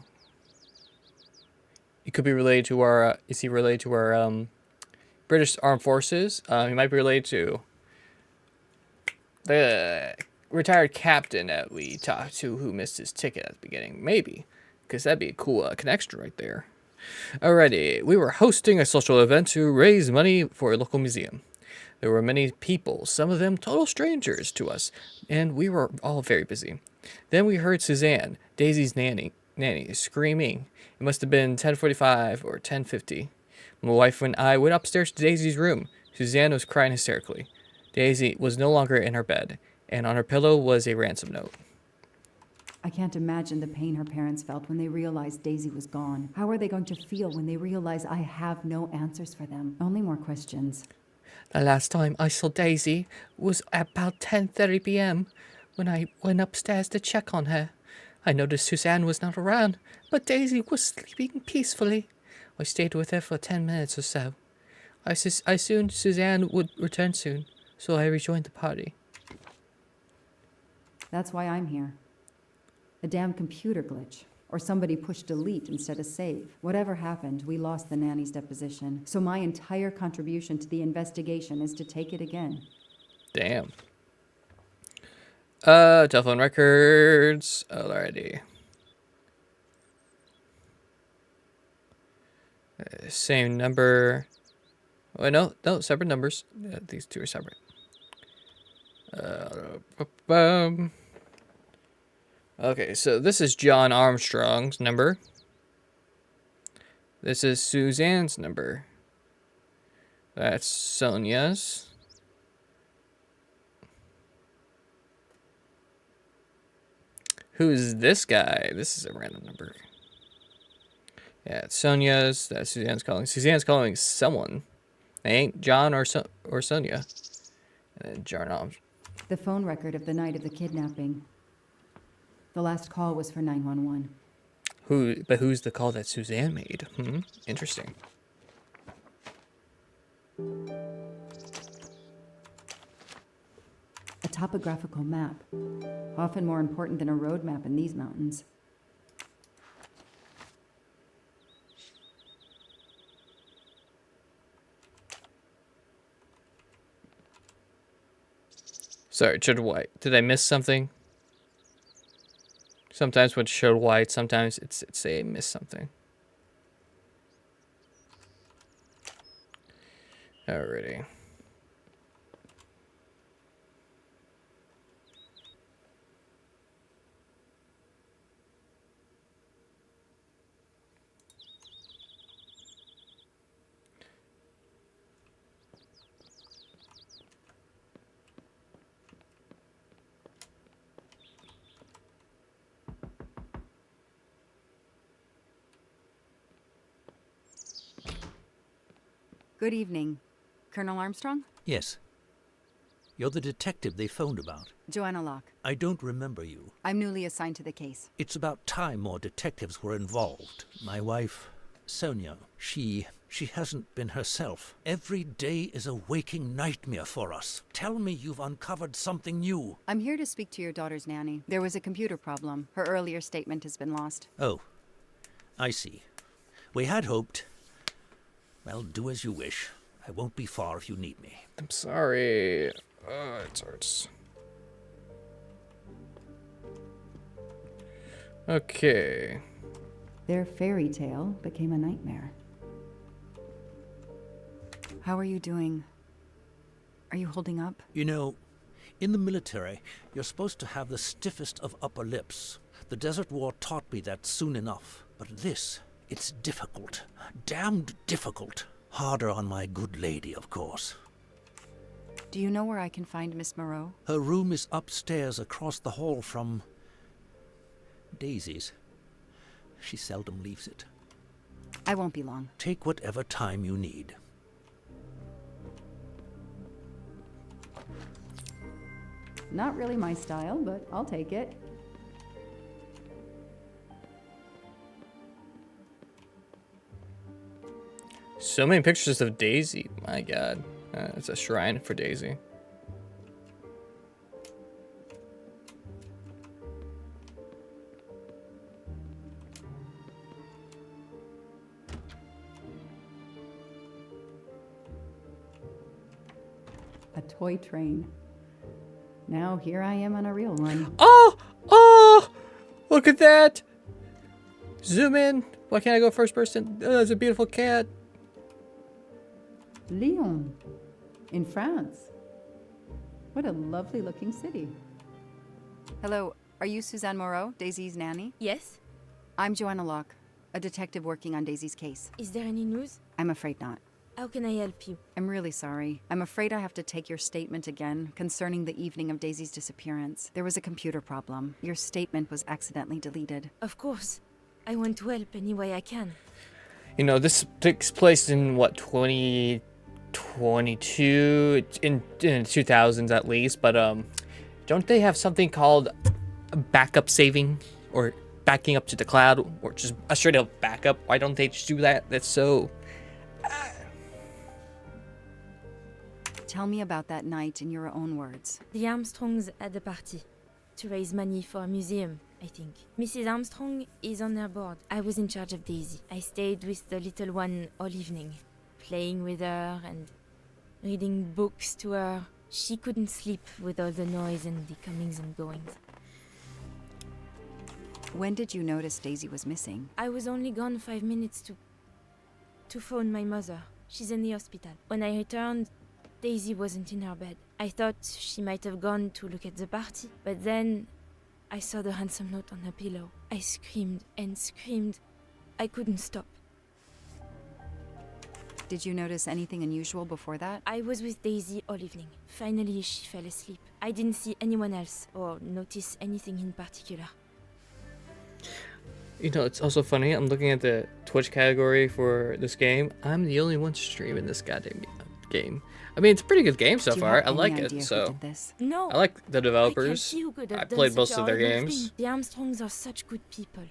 He could be related to our... is he related to our British Armed Forces? He might be related to the retired captain that we talked to who missed his ticket at the beginning. Maybe. Because that'd be a cool connection right there. Alrighty. We were hosting a social event to raise money for a local museum. There were many people, some of them total strangers to us, and we were all very busy. Then we heard Suzanne, Daisy's nanny, screaming. It must have been 10:45 or 10:50. My wife and I went upstairs to Daisy's room. Suzanne was crying hysterically. Daisy was no longer in her bed, and on her pillow was a ransom note. I can't imagine the pain her parents felt when they realized Daisy was gone. How are they going to feel when they realize I have no answers for them? Only more questions. The last time I saw Daisy was about 10:30 p.m. when I went upstairs to check on her. I noticed Suzanne was not around, but Daisy was sleeping peacefully. I stayed with her for 10 minutes or so. I assumed Suzanne would return soon, so I rejoined the party. That's why I'm here. A damn computer glitch. Or somebody pushed delete instead of save. Whatever happened, we lost the nanny's deposition. So my entire contribution to the investigation is to take it again. Damn. Telephone records. Alrighty. Same number. Oh, no, separate numbers. These two are separate. Okay, so this is John Armstrong's number. This is Suzanne's number. That's Sonia's. Who's this guy? This is a random number. Yeah, it's Sonia's. That's Suzanne's calling. Suzanne's calling someone. They ain't John or Sonia. And then John Armstrong. The phone record of the night of the kidnapping. The last call was for 911. But who's the call that Suzanne made? Interesting. A topographical map. Often more important than a road map in these mountains. Sorry, it showed white. Did I miss something? Sometimes when it showed white, sometimes it's say I missed something. Alrighty. Good evening. Colonel Armstrong? Yes. You're the detective they phoned about. Joanna Locke. I don't remember you. I'm newly assigned to the case. It's about time more detectives were involved. My wife, Sonia, she hasn't been herself. Every day is a waking nightmare for us. Tell me you've uncovered something new. I'm here to speak to your daughter's nanny. There was a computer problem. Her earlier statement has been lost. Oh, I see. We had hoped. Well, do as you wish. I won't be far if you need me. I'm sorry. It hurts. Okay. Their fairy tale became a nightmare. How are you doing? Are you holding up? You know, in the military, you're supposed to have the stiffest of upper lips. The Desert War taught me that soon enough. But this, it's difficult. Damned difficult. Harder on my good lady, of course. Do you know where I can find Miss Moreau? Her room is upstairs across the hall from Daisy's. She seldom leaves it. I won't be long. Take whatever time you need. Not really my style, but I'll take it. So many pictures of Daisy. My God. It's a shrine for Daisy. A toy train. Now here I am on a real one. Oh! Look at that! Zoom in. Why can't I go first person? There's a beautiful cat. Leon. In France. What a lovely looking city. Hello, are you Suzanne Moreau, Daisy's nanny? Yes? I'm Joanna Locke, a detective working on Daisy's case. Is there any news? I'm afraid not. How can I help you? I'm really sorry. I'm afraid I have to take your statement again concerning the evening of Daisy's disappearance. There was a computer problem. Your statement was accidentally deleted. Of course. I want to help any way I can. You know, this takes place in what, 2022, in 2000s at least, but don't they have something called backup saving or backing up to the cloud or just a straight up backup? Why don't they just do that? That's so... Tell me about that night in your own words. The Armstrongs had a party to raise money for a museum, I think. Mrs. Armstrong is on their board. I was in charge of Daisy. I stayed with the little one all evening, playing with her and reading books to her. She couldn't sleep with all the noise and the comings and goings. When did you notice Daisy was missing? I was only gone 5 minutes to phone my mother. She's in the hospital. When I returned, Daisy wasn't in her bed. I thought she might have gone to look at the party, but then I saw the handsome note on her pillow. I screamed and screamed. I couldn't stop. Did you notice anything unusual before that? I was with Daisy all evening. Finally, she fell asleep. I didn't see anyone else or notice anything in particular. You know, it's also funny. I'm looking at the Twitch category for this game. I'm the only one streaming this goddamn game. I mean, it's a pretty good game so far. I like it. So No, I like the I developers. can't see who could have I done played such most a of their horrible games. thing. The Armstrongs are such good people.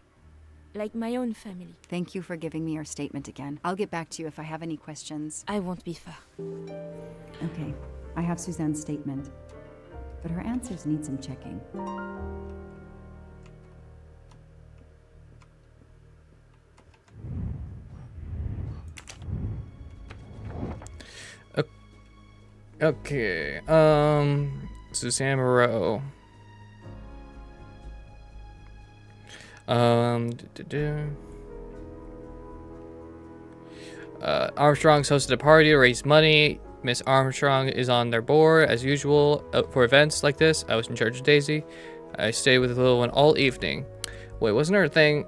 Like my own family. Thank you for giving me your statement again. I'll get back to you if I have any questions. I won't be far. Okay, I have Suzanne's statement, but her answers need some checking. Okay, Suzanne Moreau. Armstrong's hosted a party to raise money. Miss Armstrong is on their board as usual for events like this. I was in charge of Daisy. I stayed with the little one all evening. Wait, wasn't there a thing?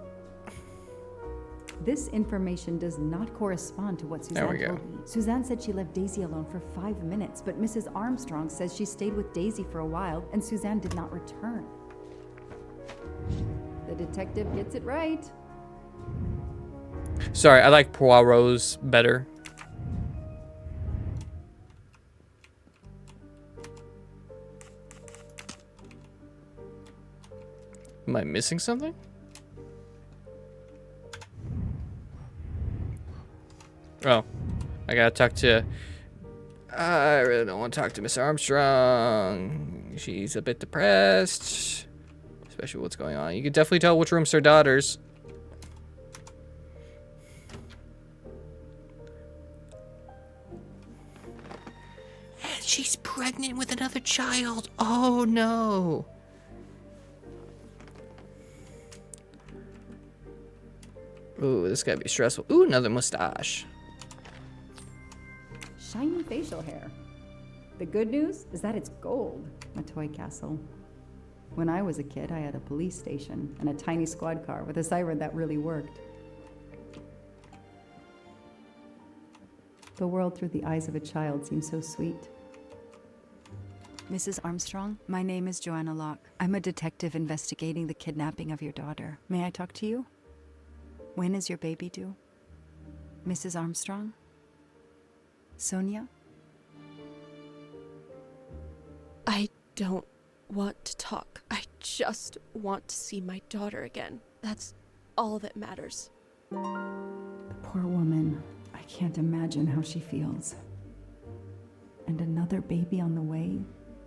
This information does not correspond to what There we Suzanne go. told me. Suzanne said she left Daisy alone for 5 minutes, but Mrs. Armstrong says she stayed with Daisy for a while and Suzanne did not return. The detective gets it right. Sorry, I like Poirot's better. Am I missing something? Oh, I gotta talk to... I really don't want to talk to Miss Armstrong. She's a bit depressed. Especially what's going on. You can definitely tell which room's her daughter's. She's pregnant with another child. Oh no. Ooh, this gotta be stressful. Ooh, another mustache. Shiny facial hair. The good news is that it's gold. A toy castle. When I was a kid, I had a police station and a tiny squad car with a siren that really worked. The world through the eyes of a child seems so sweet. Mrs. Armstrong, my name is Joanna Locke. I'm a detective investigating the kidnapping of your daughter. May I talk to you? When is your baby due? Mrs. Armstrong? Sonia? I don't want to talk. I just want to see my daughter again. That's all that matters. The poor woman. I can't imagine how she feels. And another baby on the way?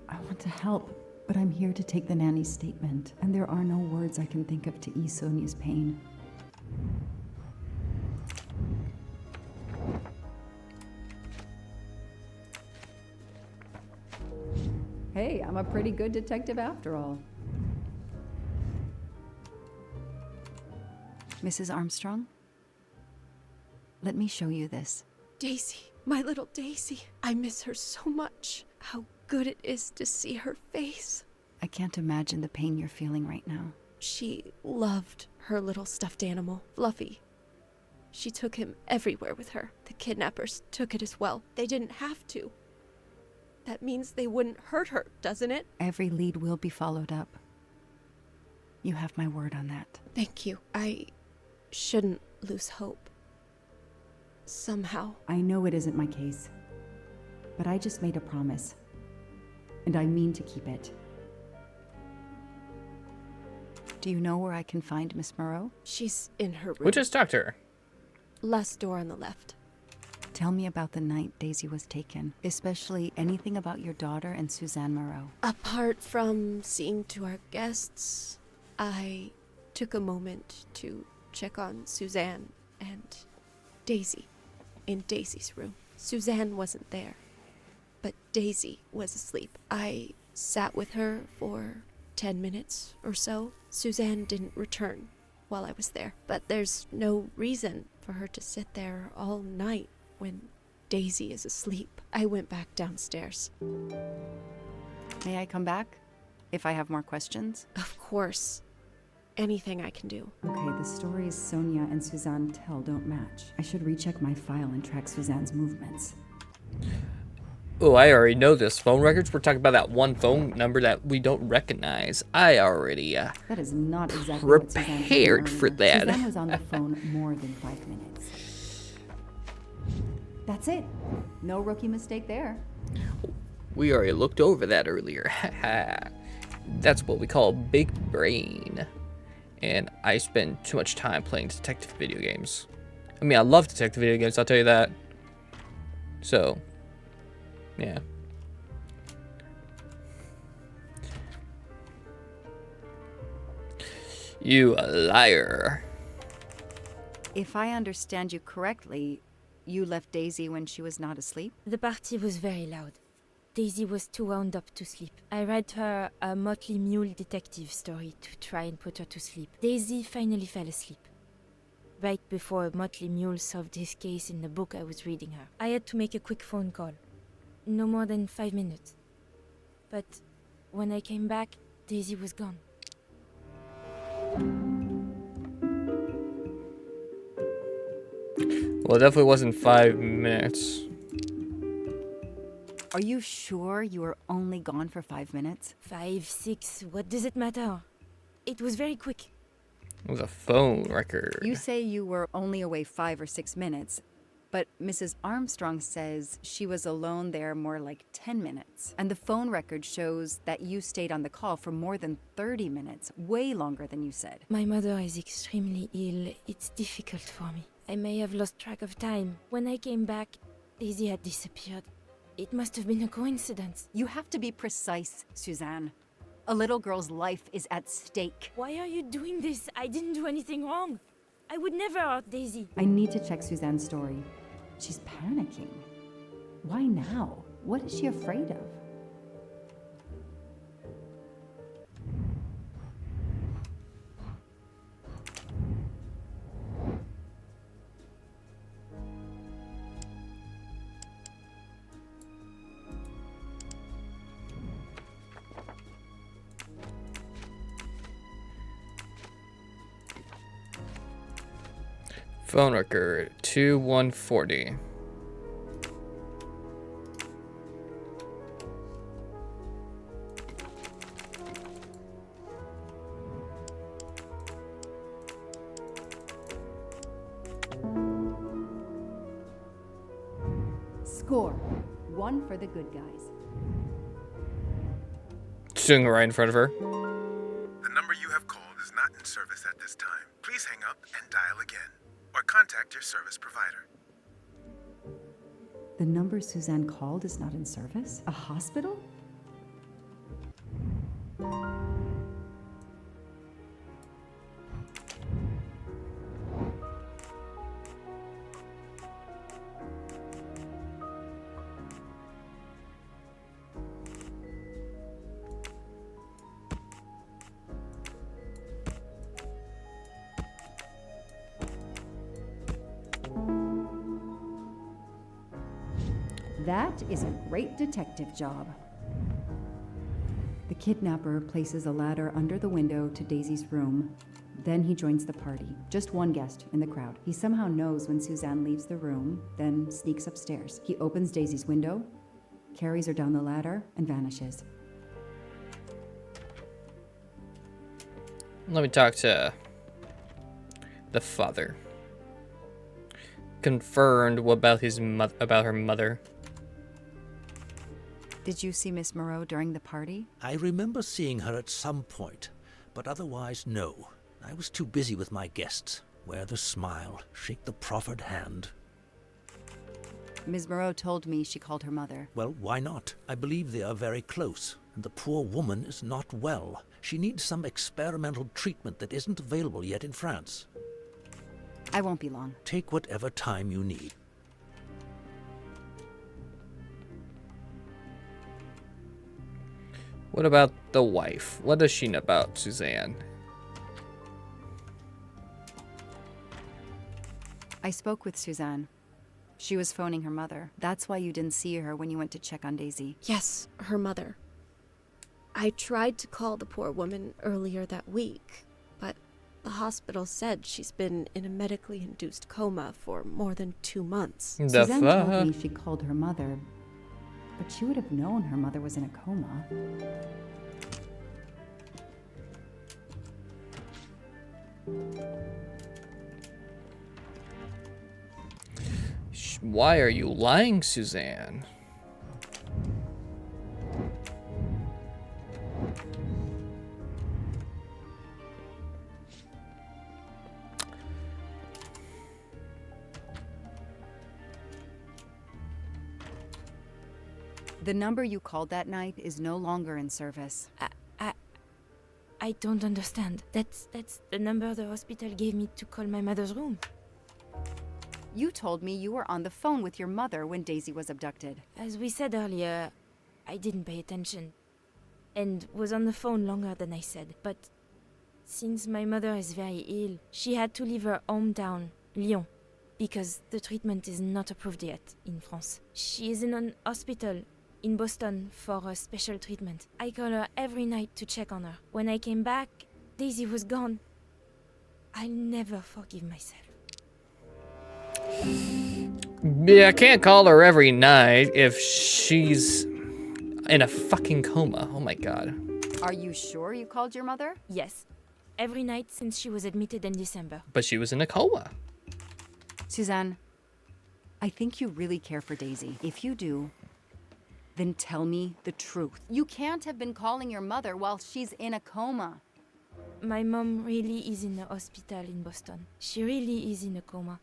I want to help, but I'm here to take the nanny's statement, and there are no words I can think of to ease Sonia's pain. Hey, I'm a pretty good detective after all. Mrs. Armstrong? Let me show you this. Daisy. My little Daisy. I miss her so much. How good it is to see her face. I can't imagine the pain you're feeling right now. She loved her little stuffed animal, Fluffy. She took him everywhere with her. The kidnappers took it as well. They didn't have to. That means they wouldn't hurt her, doesn't it? Every lead will be followed up. You have my word on that. Thank you. I shouldn't lose hope. Somehow. I know it isn't my case, but I just made a promise, and I mean to keep it. Do you know where I can find Miss Moreau? She's in her room. We just talked to her. Last door on the left. Tell me about the night Daisy was taken, especially anything about your daughter and Suzanne Moreau. Apart from seeing to our guests, I took a moment to check on Suzanne and Daisy in Daisy's room. Suzanne wasn't there, but Daisy was asleep. I sat with her for 10 minutes or so. Suzanne didn't return while I was there, but there's no reason for her to sit there all night when Daisy is asleep. I went back downstairs. May I come back if I have more questions? Of course. Anything I can do. Okay, the stories Sonia and Suzanne tell don't match. I should recheck my file and track Suzanne's movements. Oh, I already know this. Phone records? We're talking about that one phone number that we don't recognize. I already that is not exactly prepared for that. Suzanne was on the phone more than 5 minutes. That's it. No rookie mistake there. We already looked over that earlier. That's what we call big brain. And I spend too much time playing detective video games. I mean, I love detective video games, I'll tell you that. So, yeah. You a liar. If I understand you correctly, you left Daisy when she was not asleep? The party was very loud. Daisy was too wound up to sleep. I read her a Motley Mule detective story to try and put her to sleep. Daisy finally fell asleep. Right before Motley Mule solved his case in the book I was reading her. I had to make a quick phone call. No more than 5 minutes. But when I came back, Daisy was gone. Well, it definitely wasn't 5 minutes. Are you sure you were only gone for 5 minutes? 5, 6, what does it matter? It was very quick. It was a phone record. You say you were only away 5 or 6 minutes, but Mrs. Armstrong says she was alone there more like 10 minutes. And the phone record shows that you stayed on the call for more than 30 minutes, way longer than you said. My mother is extremely ill. It's difficult for me. I may have lost track of time. When I came back, Daisy had disappeared. It must have been a coincidence. You have to be precise, Suzanne. A little girl's life is at stake. Why are you doing this? I didn't do anything wrong. I would never hurt Daisy. I need to check Suzanne's story. She's panicking. Why now? What is she afraid of? Phone record 2140. Score. 1 for the good guys. Sitting right in front of her. The number you have called is not in service at this time. Please hang up and dial again, or contact your service provider. The number Suzanne called is not in service? A hospital? That is a great detective job. The kidnapper places a ladder under the window to Daisy's room. Then he joins the party. Just one guest in the crowd. He somehow knows when Suzanne leaves the room, then sneaks upstairs. He opens Daisy's window, carries her down the ladder, and vanishes. Let me talk to the father. Confirmed about about her mother. Did you see Miss Moreau during the party? I remember seeing her at some point, but otherwise no. I was too busy with my guests. Wear the smile, shake the proffered hand. Ms. Moreau told me she called her mother. Well, why not? I believe they are very close, and the poor woman is not well. She needs some experimental treatment that isn't available yet in France. I won't be long. Take whatever time you need. What about the wife? What does she know about Suzanne? I spoke with Suzanne. She was phoning her mother. That's why you didn't see her when you went to check on Daisy. Yes, her mother. I tried to call the poor woman earlier that week, but the hospital said she's been in a medically induced coma for more than 2 months. Suzanne told me she called her mother, but she would have known her mother was in a coma. Why are you lying, Suzanne? The number you called that night is no longer in service. I don't understand. That's the number the hospital gave me to call my mother's room. You told me you were on the phone with your mother when Daisy was abducted. As we said earlier, I didn't pay attention and was on the phone longer than I said. But since my mother is very ill, she had to leave her hometown, Lyon, because the treatment is not approved yet in France. She is in an hospital in Boston for a special treatment. I call her every night to check on her. When I came back, Daisy was gone. I'll never forgive myself. Yeah, I can't call her every night if she's in a fucking coma. Oh my god. Are you sure you called your mother? Yes. Every night since she was admitted in December. But she was in a coma. Suzanne, I think you really care for Daisy. If you do, then tell me the truth. You can't have been calling your mother while she's in a coma. My mom really is in a hospital in Boston. She really is in a coma.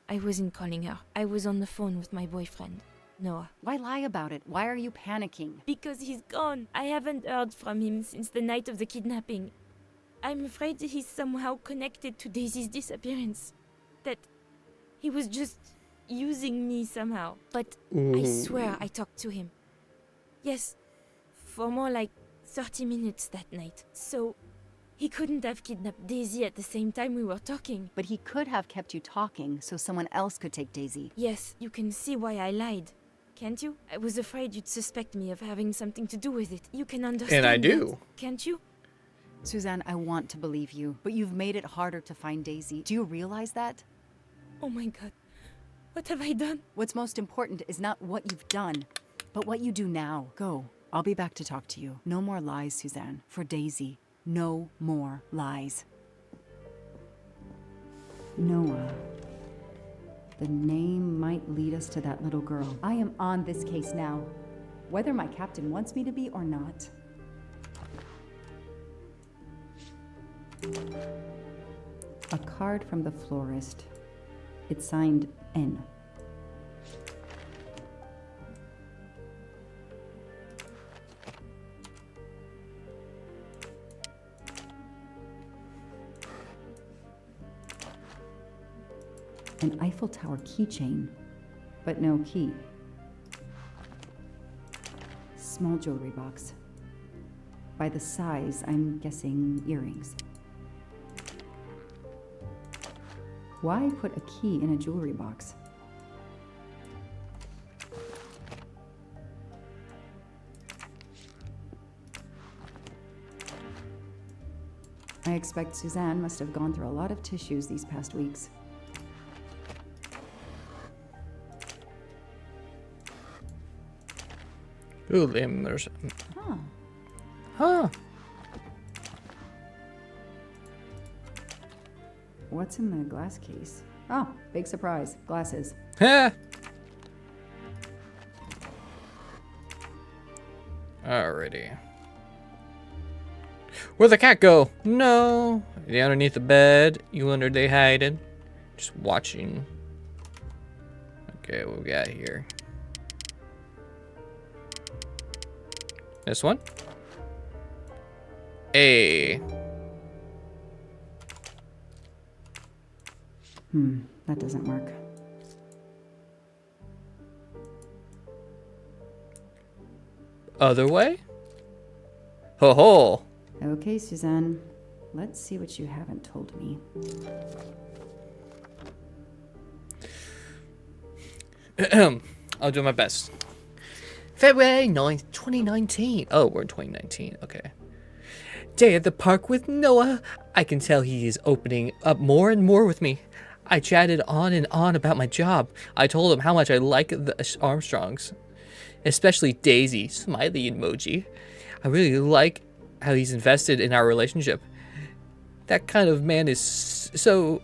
I wasn't calling her. I was on the phone with my boyfriend, Noah. Why lie about it? Why are you panicking? Because he's gone. I haven't heard from him since the night of the kidnapping. I'm afraid he's somehow connected to Daisy's disappearance. That he was just using me somehow. But I swear I talked to him. Yes, for more like 30 minutes that night. So he couldn't have kidnapped Daisy at the same time we were talking. But he could have kept you talking so someone else could take Daisy. Yes, you can see why I lied. Can't you? I was afraid you'd suspect me of having something to do with it. You can understand. And I do. That, can't you? Suzanne, I want to believe you, but you've made it harder to find Daisy. Do you realize that? Oh my god. What have I done? What's most important is not what you've done, but what you do now. Go. I'll be back to talk to you. No more lies, Suzanne. For Daisy. No more lies. Noah. The name might lead us to that little girl. I am on this case now, whether my captain wants me to be or not. A card from the florist. It's signed N. An Eiffel Tower keychain, but no key. Small jewelry box. By the size, I'm guessing earrings. Why put a key in a jewelry box? I expect Suzanne must have gone through a lot of tissues these past weeks. Ooh, there's... Huh. Huh. What's in the glass case? Oh, big surprise. Glasses. Heh. Alrighty. Where'd the cat go? No. The underneath the bed. You wonder they hiding. Just watching. Okay, what we got here? This one? A. That doesn't work. Other way? Ho ho. Okay, Suzanne. Let's see what you haven't told me. I'll do my best. February 9th, 2019. Oh, we're in 2019. Okay. Day at the park with Noah. I can tell he is opening up more and more with me. I chatted on and on about my job. I told him how much I like the Armstrongs. Especially Daisy. Smiley emoji. I really like how he's invested in our relationship. That kind of man is so...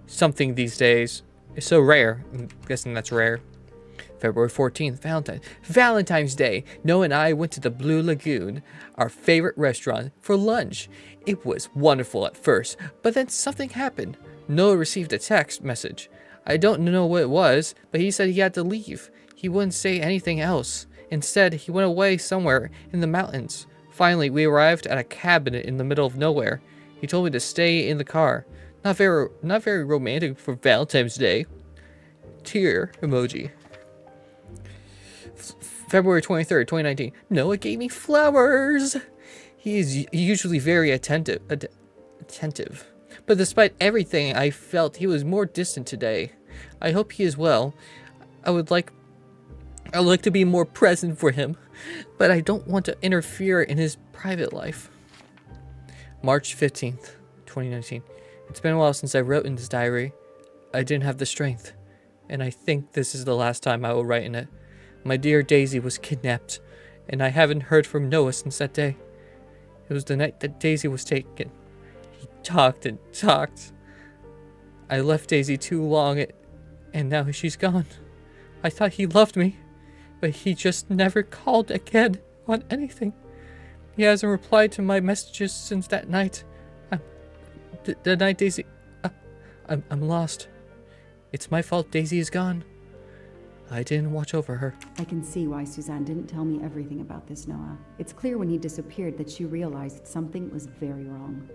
something these days. It's so rare. I'm guessing that's rare. February 14th, Valentine's Day. Noah and I went to the Blue Lagoon, our favorite restaurant, for lunch. It was wonderful at first, but then something happened. Noah received a text message. I don't know what it was, but he said he had to leave. He wouldn't say anything else. Instead, he went away somewhere in the mountains. Finally, we arrived at a cabin in the middle of nowhere. He told me to stay in the car. Not very romantic for Valentine's Day. Tear emoji. February 23rd, 2019. Noah gave me flowers. He is usually very attentive. But despite everything, I felt he was more distant today. I hope he is well. I would like to be more present for him, but I don't want to interfere in his private life. March 15th, 2019. It's been a while since I wrote in this diary. I didn't have the strength, and I think this is the last time I will write in it. My dear Daisy was kidnapped, and I haven't heard from Noah since that day. It was the night that Daisy was taken. He talked and talked. I left Daisy too long, and now she's gone. I thought he loved me, but he just never called again on anything. He hasn't replied to my messages since that night. The night Daisy... I'm lost. It's my fault Daisy is gone. I didn't watch over her. I can see why Suzanne didn't tell me everything about this, Noah. It's clear when he disappeared that she realized something was very wrong.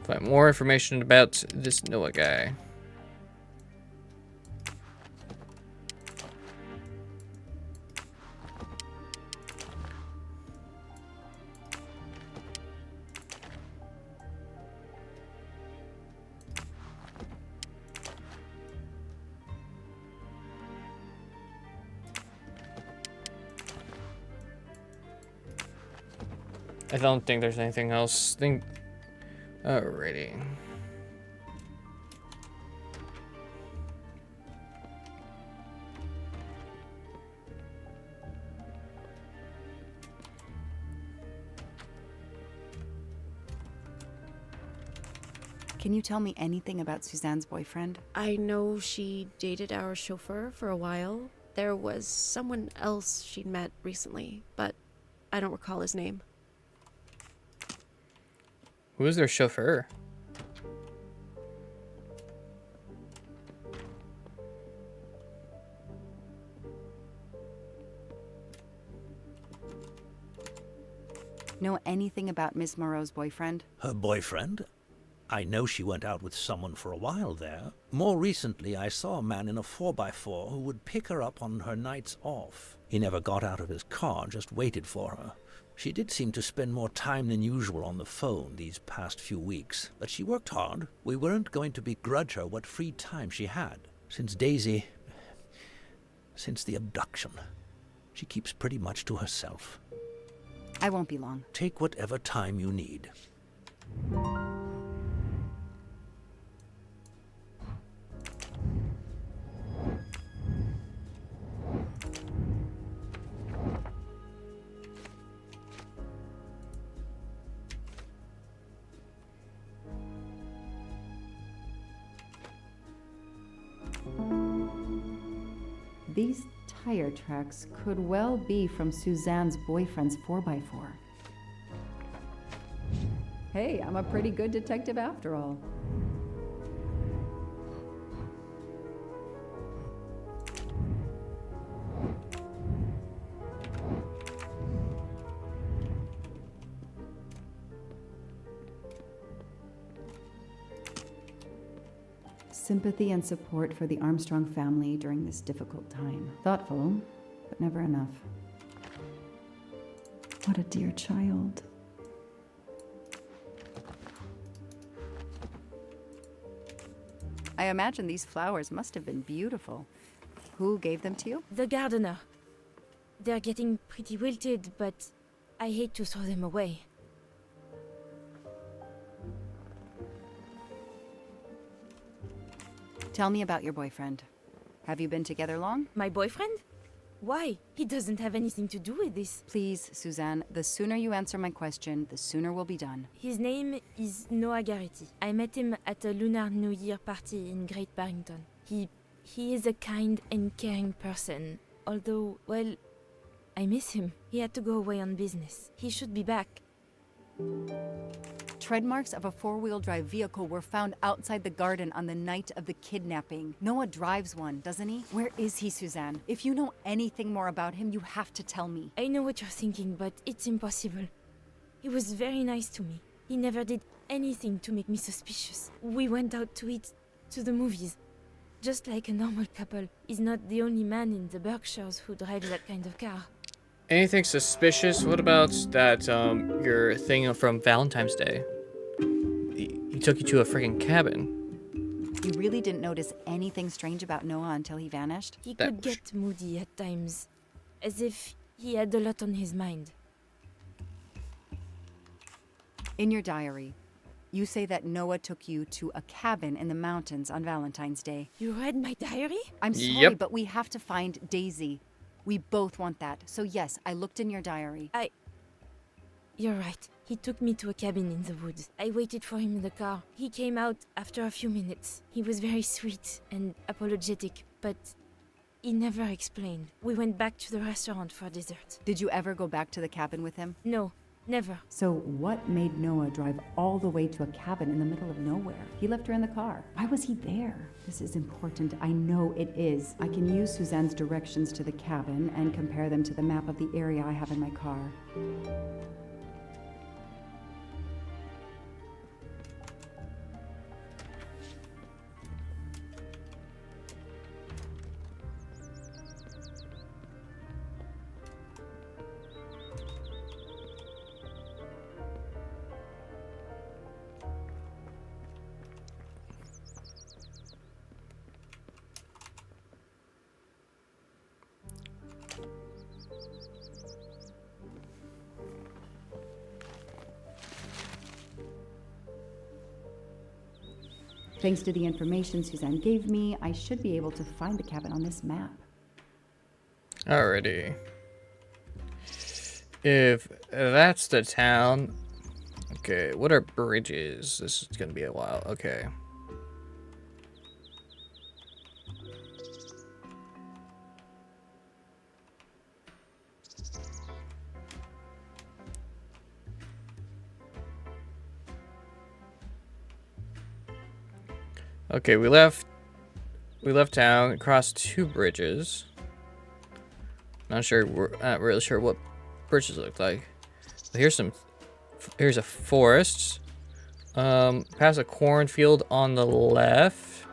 Find more information about this Noah guy. I don't think there's anything else. Alrighty. Can you tell me anything about Suzanne's boyfriend? I know she dated our chauffeur for a while. There was someone else she'd met recently, but I don't recall his name. Who is their chauffeur? Know anything about Miss Moreau's boyfriend? Her boyfriend? I know she went out with someone for a while there. More recently, I saw a man in a 4x4 who would pick her up on her nights off. He never got out of his car, just waited for her. She did seem to spend more time than usual on the phone these past few weeks, but she worked hard. We weren't going to begrudge her what free time she had. Since the abduction, she keeps pretty much to herself. I won't be long. Take whatever time you need. These tire tracks could well be from Suzanne's boyfriend's 4x4. Hey, I'm a pretty good detective after all. Sympathy and support for the Armstrong family during this difficult time. Thoughtful, but never enough. What a dear child. I imagine these flowers must have been beautiful. Who gave them to you? The gardener. They're getting pretty wilted, but I hate to throw them away. Tell me about your boyfriend. Have you been together long? My boyfriend? Why? He doesn't have anything to do with this. Please, Suzanne, the sooner you answer my question, the sooner we'll be done. His name is Noah Garrity. I met him at a Lunar New Year party in Great Barrington. He is a kind and caring person, although, well, I miss him. He had to go away on business. He should be back. Tread marks of a four-wheel drive vehicle were found outside the garden on the night of the kidnapping. Noah drives one, doesn't he? Where is he, Suzanne? If you know anything more about him, you have to tell me. I know what you're thinking, but it's impossible. He was very nice to me. He never did anything to make me suspicious. We went out to eat, to the movies. Just like a normal couple. He's not the only man in the Berkshires who drives that kind of car. Anything suspicious? What about that, your thing from Valentine's Day? He took you to a freaking cabin. You really didn't notice anything strange about Noah until he vanished? He could get moody at times, as if he had a lot on his mind. In your diary, you say that Noah took you to a cabin in the mountains on Valentine's Day. You read my diary? I'm sorry, but we have to find Daisy. We both want that. So yes, I looked in your diary. You're right. He took me to a cabin in the woods. I waited for him in the car. He came out after a few minutes. He was very sweet and apologetic, but he never explained. We went back to the restaurant for dessert. Did you ever go back to the cabin with him? No, never. So what made Noah drive all the way to a cabin in the middle of nowhere? He left her in the car. Why was he there? This is important. I know it is. I can use Suzanne's directions to the cabin and compare them to the map of the area I have in my car. Thanks to the information Suzanne gave me, I should be able to find the cabin on this map. Alrighty. If that's the town... Okay, what are bridges? This is gonna be a while. Okay. Okay, we left town, crossed two bridges. Not really sure what bridges look like. But here's some here's a forest. Past a cornfield on the left.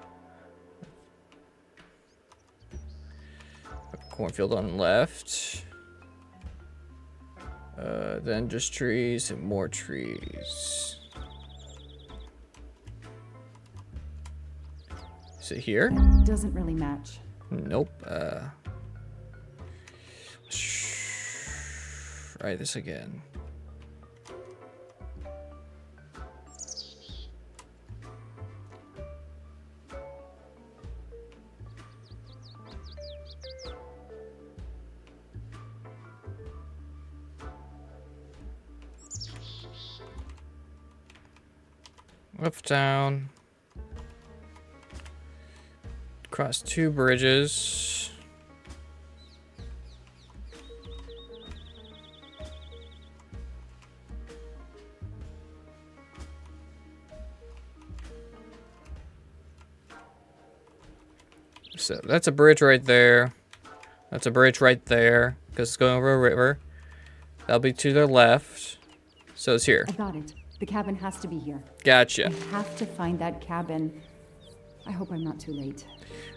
Cornfield on the left. Then just trees and more trees. Is it here? Doesn't really match. Nope. Try this again. Up, down. Cross 2 bridges. So that's a bridge right there. That's a bridge right there, because it's going over a river. That'll be to the left. So it's here. I got it. The cabin has to be here. Gotcha. I have to find that cabin. I hope I'm not too late.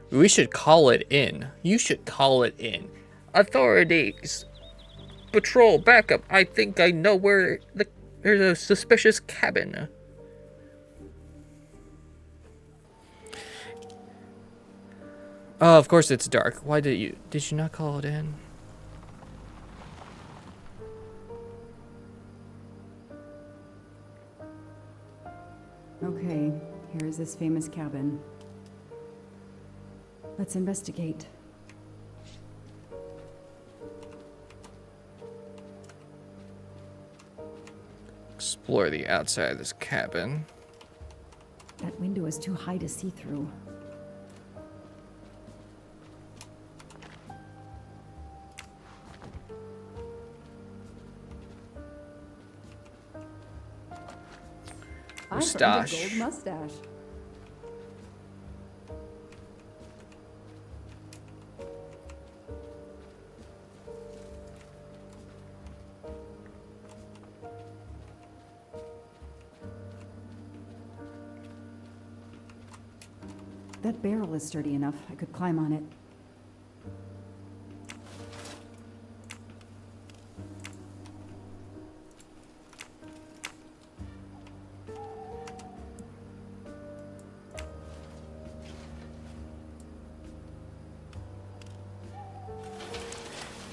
We should call it in. You should call it in. Authorities. Patrol, backup. I think I know where there's a suspicious cabin. Oh, of course it's dark. Why did you not call it in? Okay, here is this famous cabin. Let's investigate. Explore the outside of this cabin. That window is too high to see through. Mustache. I earned a gold mustache. That barrel is sturdy enough. I could climb on it.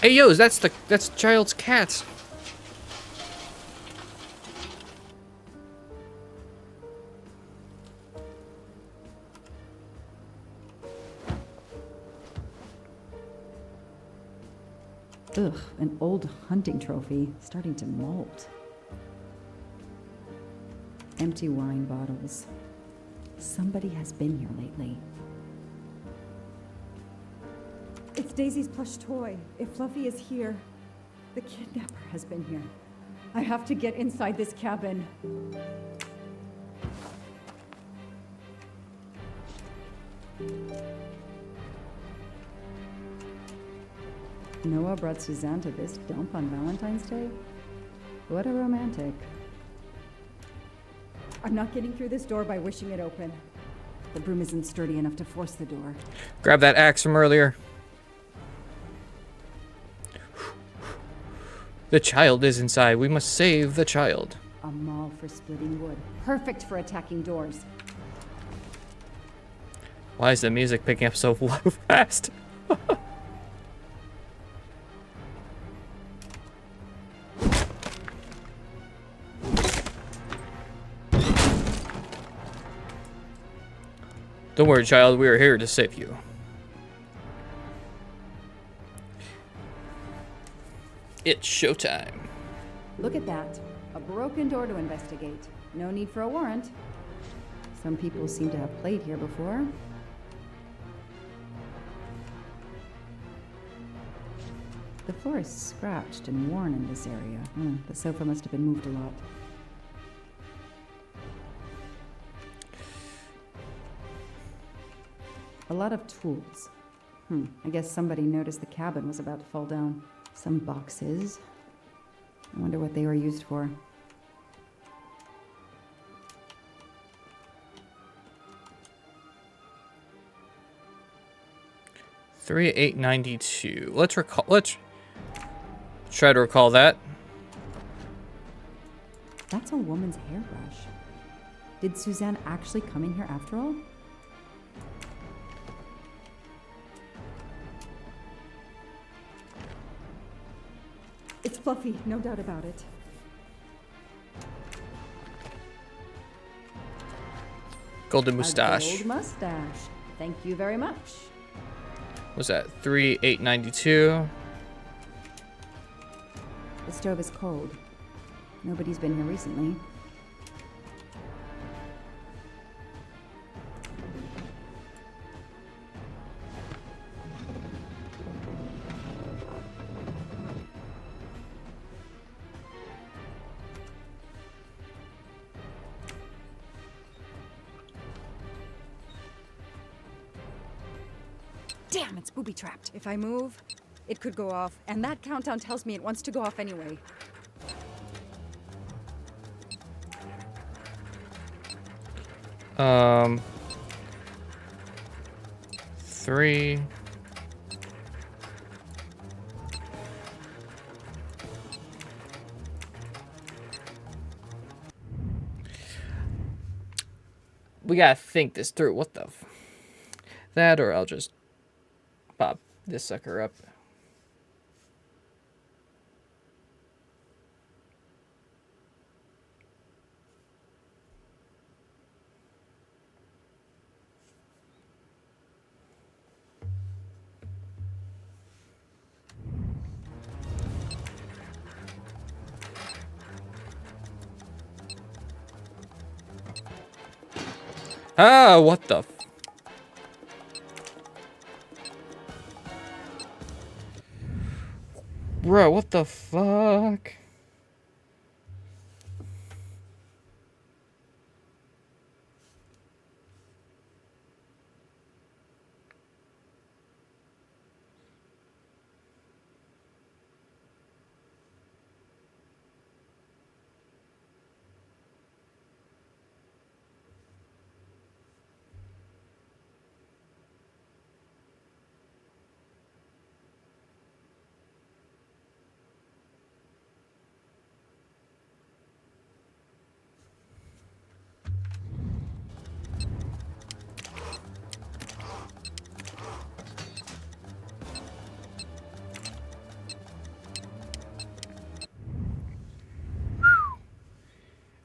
Hey, yo, that's Child's cat. Ugh, an old hunting trophy, starting to molt. Empty wine bottles. Somebody has been here lately. It's Daisy's plush toy. If Fluffy is here, the kidnapper has been here. I have to get inside this cabin. Noah brought Suzanne to this dump on Valentine's Day? What a romantic. I'm not getting through this door by wishing it open. The broom isn't sturdy enough to force the door. Grab that axe from earlier. The child is inside. We must save the child. A maul for splitting wood. Perfect for attacking doors. Why is the music picking up so fast? Don't worry, child. We are here to save you. It's showtime. Look at that. A broken door to investigate. No need for a warrant. Some people seem to have played here before. The floor is scratched and worn in this area. The sofa must have been moved a lot. A lot of tools. I guess somebody noticed the cabin was about to fall down. Some boxes. I wonder what they were used for. 3892. Let's try to recall that. That's a woman's hairbrush. Did Suzanne actually come in here after all? It's fluffy, no doubt about it. Golden mustache. A gold mustache. Thank you very much. Was that 3892? The stove is cold. Nobody's been here recently. Damn, it's booby-trapped. If I move, it could go off, and that countdown tells me it wants to go off anyway. Three. We gotta think this through. What the that, or I'll just pop this sucker up. Ah, what the Bro, what the fuck?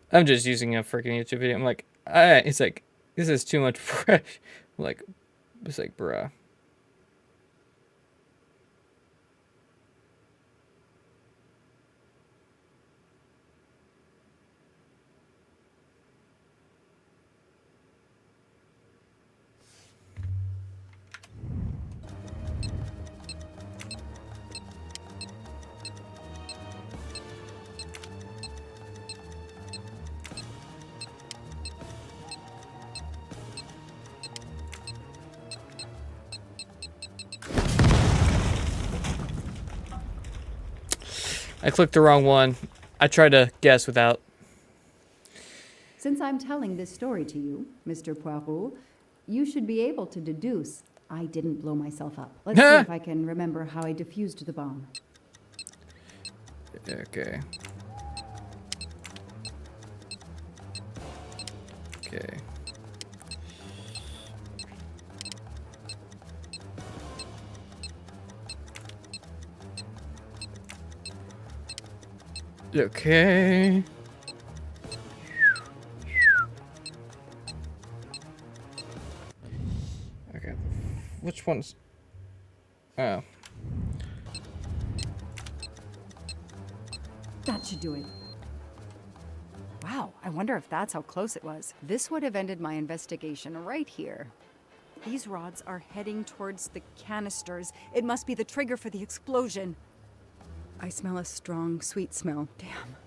I'm just using a freaking YouTube video. I'm like, it's like, this is too much pressure. Like, it's like, bruh. I clicked the wrong one. I tried to guess without. Since I'm telling this story to you, Mr. Poirot, you should be able to deduce I didn't blow myself up. Let's see if I can remember how I defused the bomb. Okay. Okay. Okay. Okay. Which one's... Oh. That should do it. Wow, I wonder if that's how close it was. This would have ended my investigation right here. These rods are heading towards the canisters. It must be the trigger for the explosion. I smell a strong, sweet smell. Damn.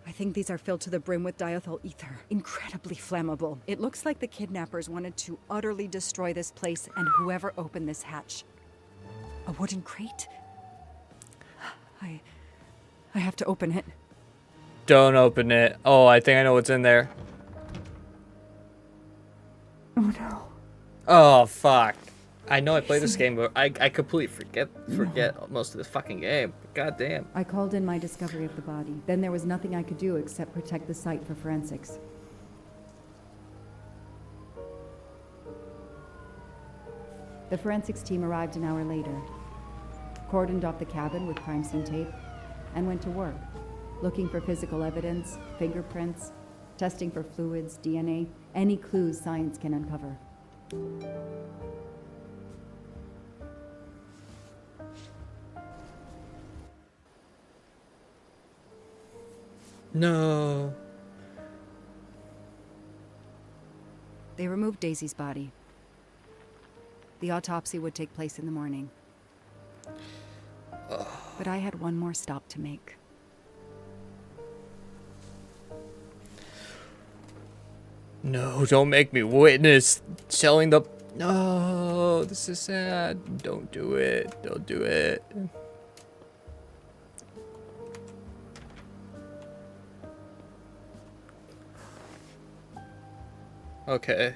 I think these are filled to the brim with diethyl ether. Incredibly flammable. It looks like the kidnappers wanted to utterly destroy this place and whoever opened this hatch. A wooden crate? I have to open it. Don't open it. Oh, I think I know what's in there. Oh no. Oh, fuck. I know I played this game, but I completely forget most of the fucking game. God damn. I called in my discovery of the body. Then there was nothing I could do except protect the site for forensics. The forensics team arrived an hour later, cordoned off the cabin with crime scene tape, and went to work, looking for physical evidence, fingerprints, testing for fluids, DNA, any clues science can uncover. No. They removed Daisy's body. The autopsy would take place in the morning. But I had one more stop to make. No, don't make me witness selling the... No, this is sad. Don't do it. Don't do it. Okay.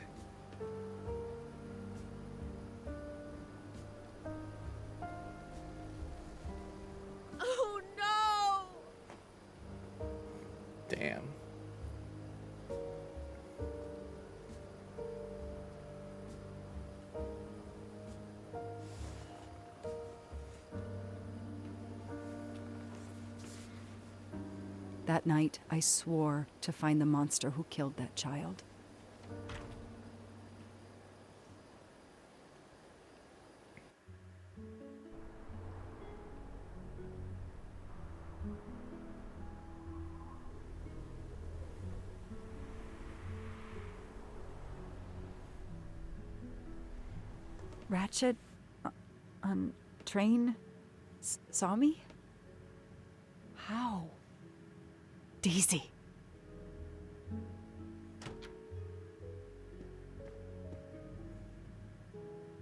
Oh no! Damn. That night, I swore to find the monster who killed that child. Ratchet on train saw me? How? Daisy.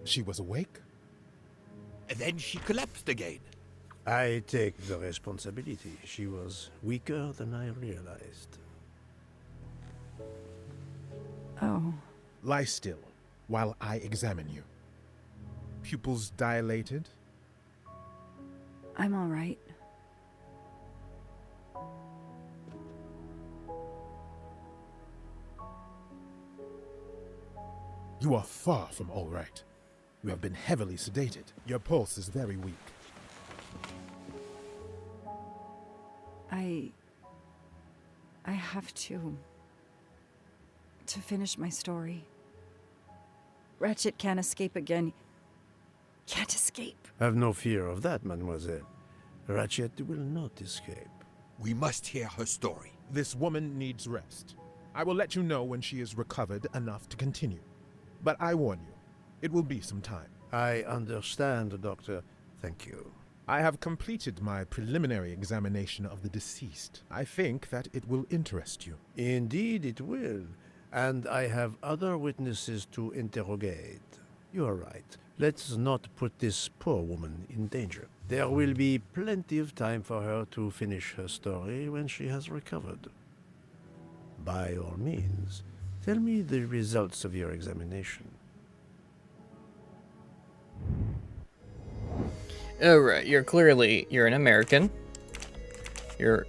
She was awake? And then she collapsed again. I take the responsibility. She was weaker than I realized. Oh. Lie still while I examine you. Pupils dilated? I'm all right. You are far from all right. You have been heavily sedated. Your pulse is very weak. I have to finish my story. Ratchet can't escape again. Can't escape. Have no fear of that, mademoiselle. Ratchet will not escape. We must hear her story. This woman needs rest. I will let you know when she is recovered enough to continue. But I warn you, it will be some time. I understand, Doctor. Thank you. I have completed my preliminary examination of the deceased. I think that it will interest you. Indeed it will. And I have other witnesses to interrogate. You are right. Let's not put this poor woman in danger. There will be plenty of time for her to finish her story when she has recovered. By all means, tell me the results of your examination. Alright, you're an American. You're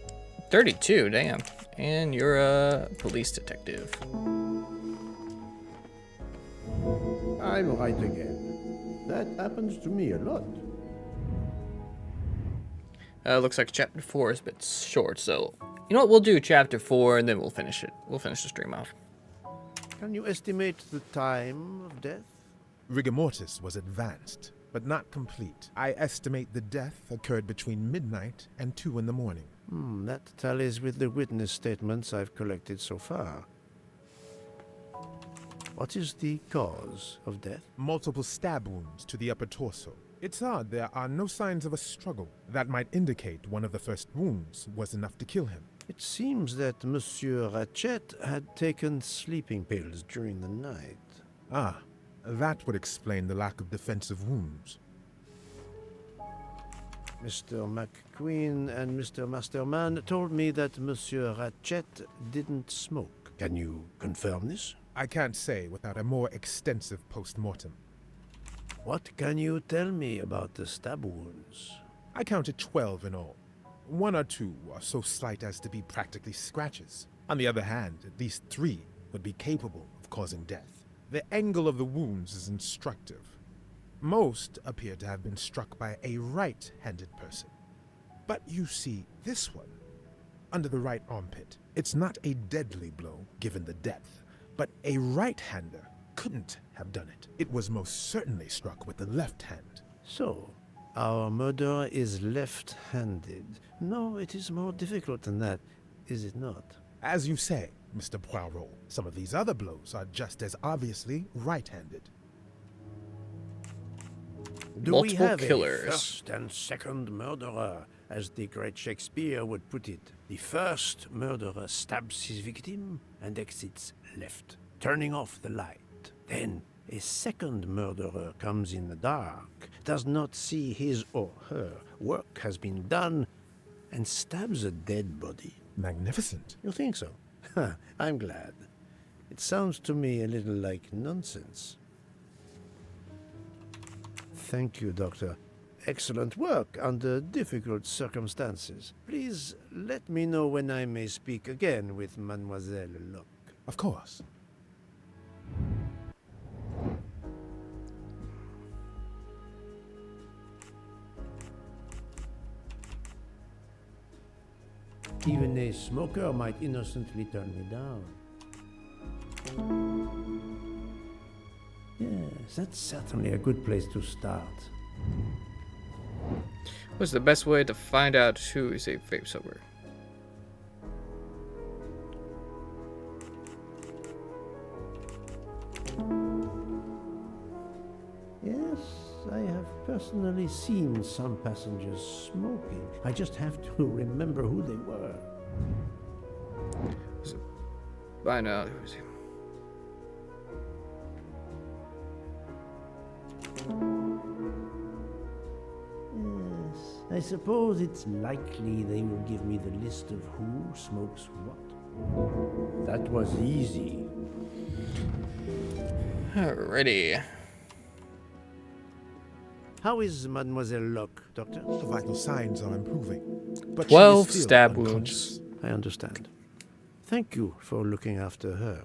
32, damn. And you're a police detective. I'm right again. That happens to me a lot. Looks like chapter 4 is a bit short, so you know what? We'll do chapter 4 and then we'll finish it. We'll finish the stream off. Can you estimate the time of death? Rigor mortis was advanced, but not complete. I estimate the death occurred between midnight and 2 in the morning. That tallies with the witness statements I've collected so far. What is the cause of death? Multiple stab wounds to the upper torso. It's odd there are no signs of a struggle. That might indicate one of the first wounds was enough to kill him. It seems that Monsieur Ratchet had taken sleeping pills during the night. Ah, that would explain the lack of defensive wounds. Mr. McQueen and Mr. Masterman told me that Monsieur Ratchet didn't smoke. Can you confirm this? I can't say without a more extensive post-mortem. What can you tell me about the stab wounds? I counted 12 in all. 1 or 2 are so slight as to be practically scratches. On the other hand, at least 3 would be capable of causing death. The angle of the wounds is instructive. Most appear to have been struck by a right-handed person. But you see, this one, under the right armpit, it's not a deadly blow, given the depth, but a right-hander couldn't have done it. It was most certainly struck with the left hand. So, our murderer is left-handed. No, it is more difficult than that, is it not? As you say, Mr. Poirot, some of these other blows are just as obviously right-handed. Do Multiple we have killers. a first and second murderer, as the great Shakespeare would put it? The first murderer stabs his victim and exits left, turning off the light. Then a second murderer comes in the dark, does not see his or her work has been done, and stabs a dead body. Magnificent. You think so? I'm glad. It sounds to me a little like nonsense. Thank you, Doctor. Excellent work under difficult circumstances. Please let me know when I may speak again with Mademoiselle Locke. Of course. Even a smoker might innocently turn me down. Yes, that's certainly a good place to start. What's the best way to find out who is a vape smoker? Yes, I have personally seen some passengers smoking. I just have to remember who they were. Find out who is he. Yes, I suppose it's likely they will give me the list of who smokes what. That was easy. Alrighty. How is Mademoiselle Locke, Doctor? The vital signs are improving, but 12 she is still stab unconscious. wounds. I understand. Thank you for looking after her.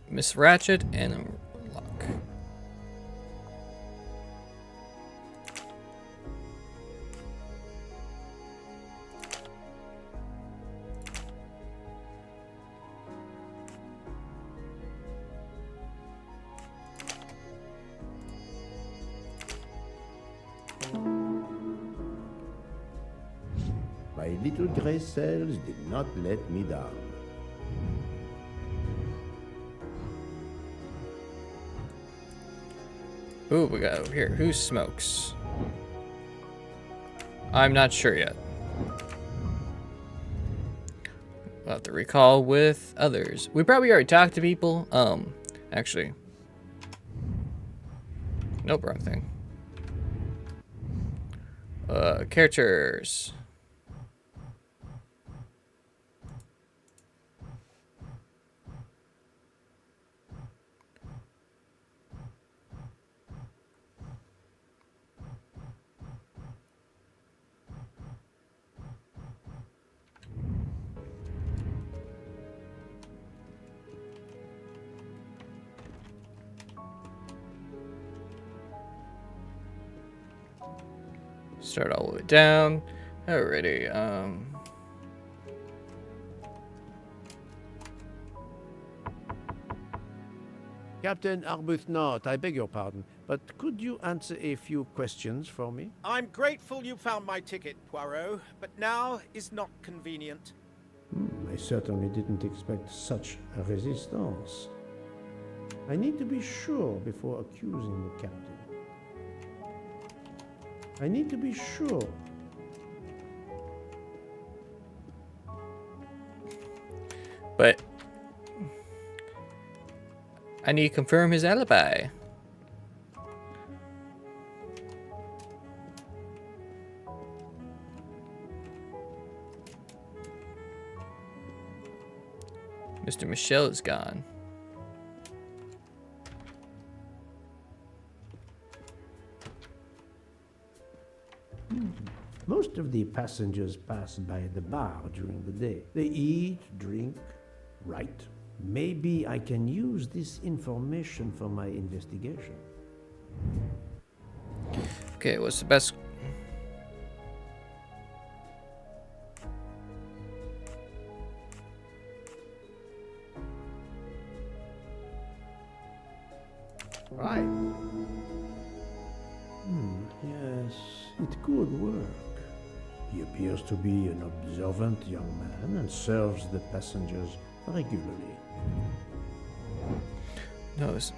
Miss Ratchet and Locke. My little gray cells did not let me down. Ooh, we got over here. Who smokes? I'm not sure yet. We'll have to recall with others. We probably already talked to people. Actually. Nope, wrong thing. Characters. Start all the way down. Alrighty, Captain Arbuthnot, I beg your pardon, but could you answer a few questions for me? I'm grateful you found my ticket, Poirot, but now is not convenient. I certainly didn't expect such a resistance. I need to be sure before accusing the captain. I need to be sure. but I need to confirm his alibi. Mr. Michel is gone. Most of the passengers pass by the bar during the day. They eat, drink, write. Maybe I can use this information for my investigation. Okay, what's the best? Right. Yes, it could work. He appears to be an observant young man and serves the passengers regularly. No, this.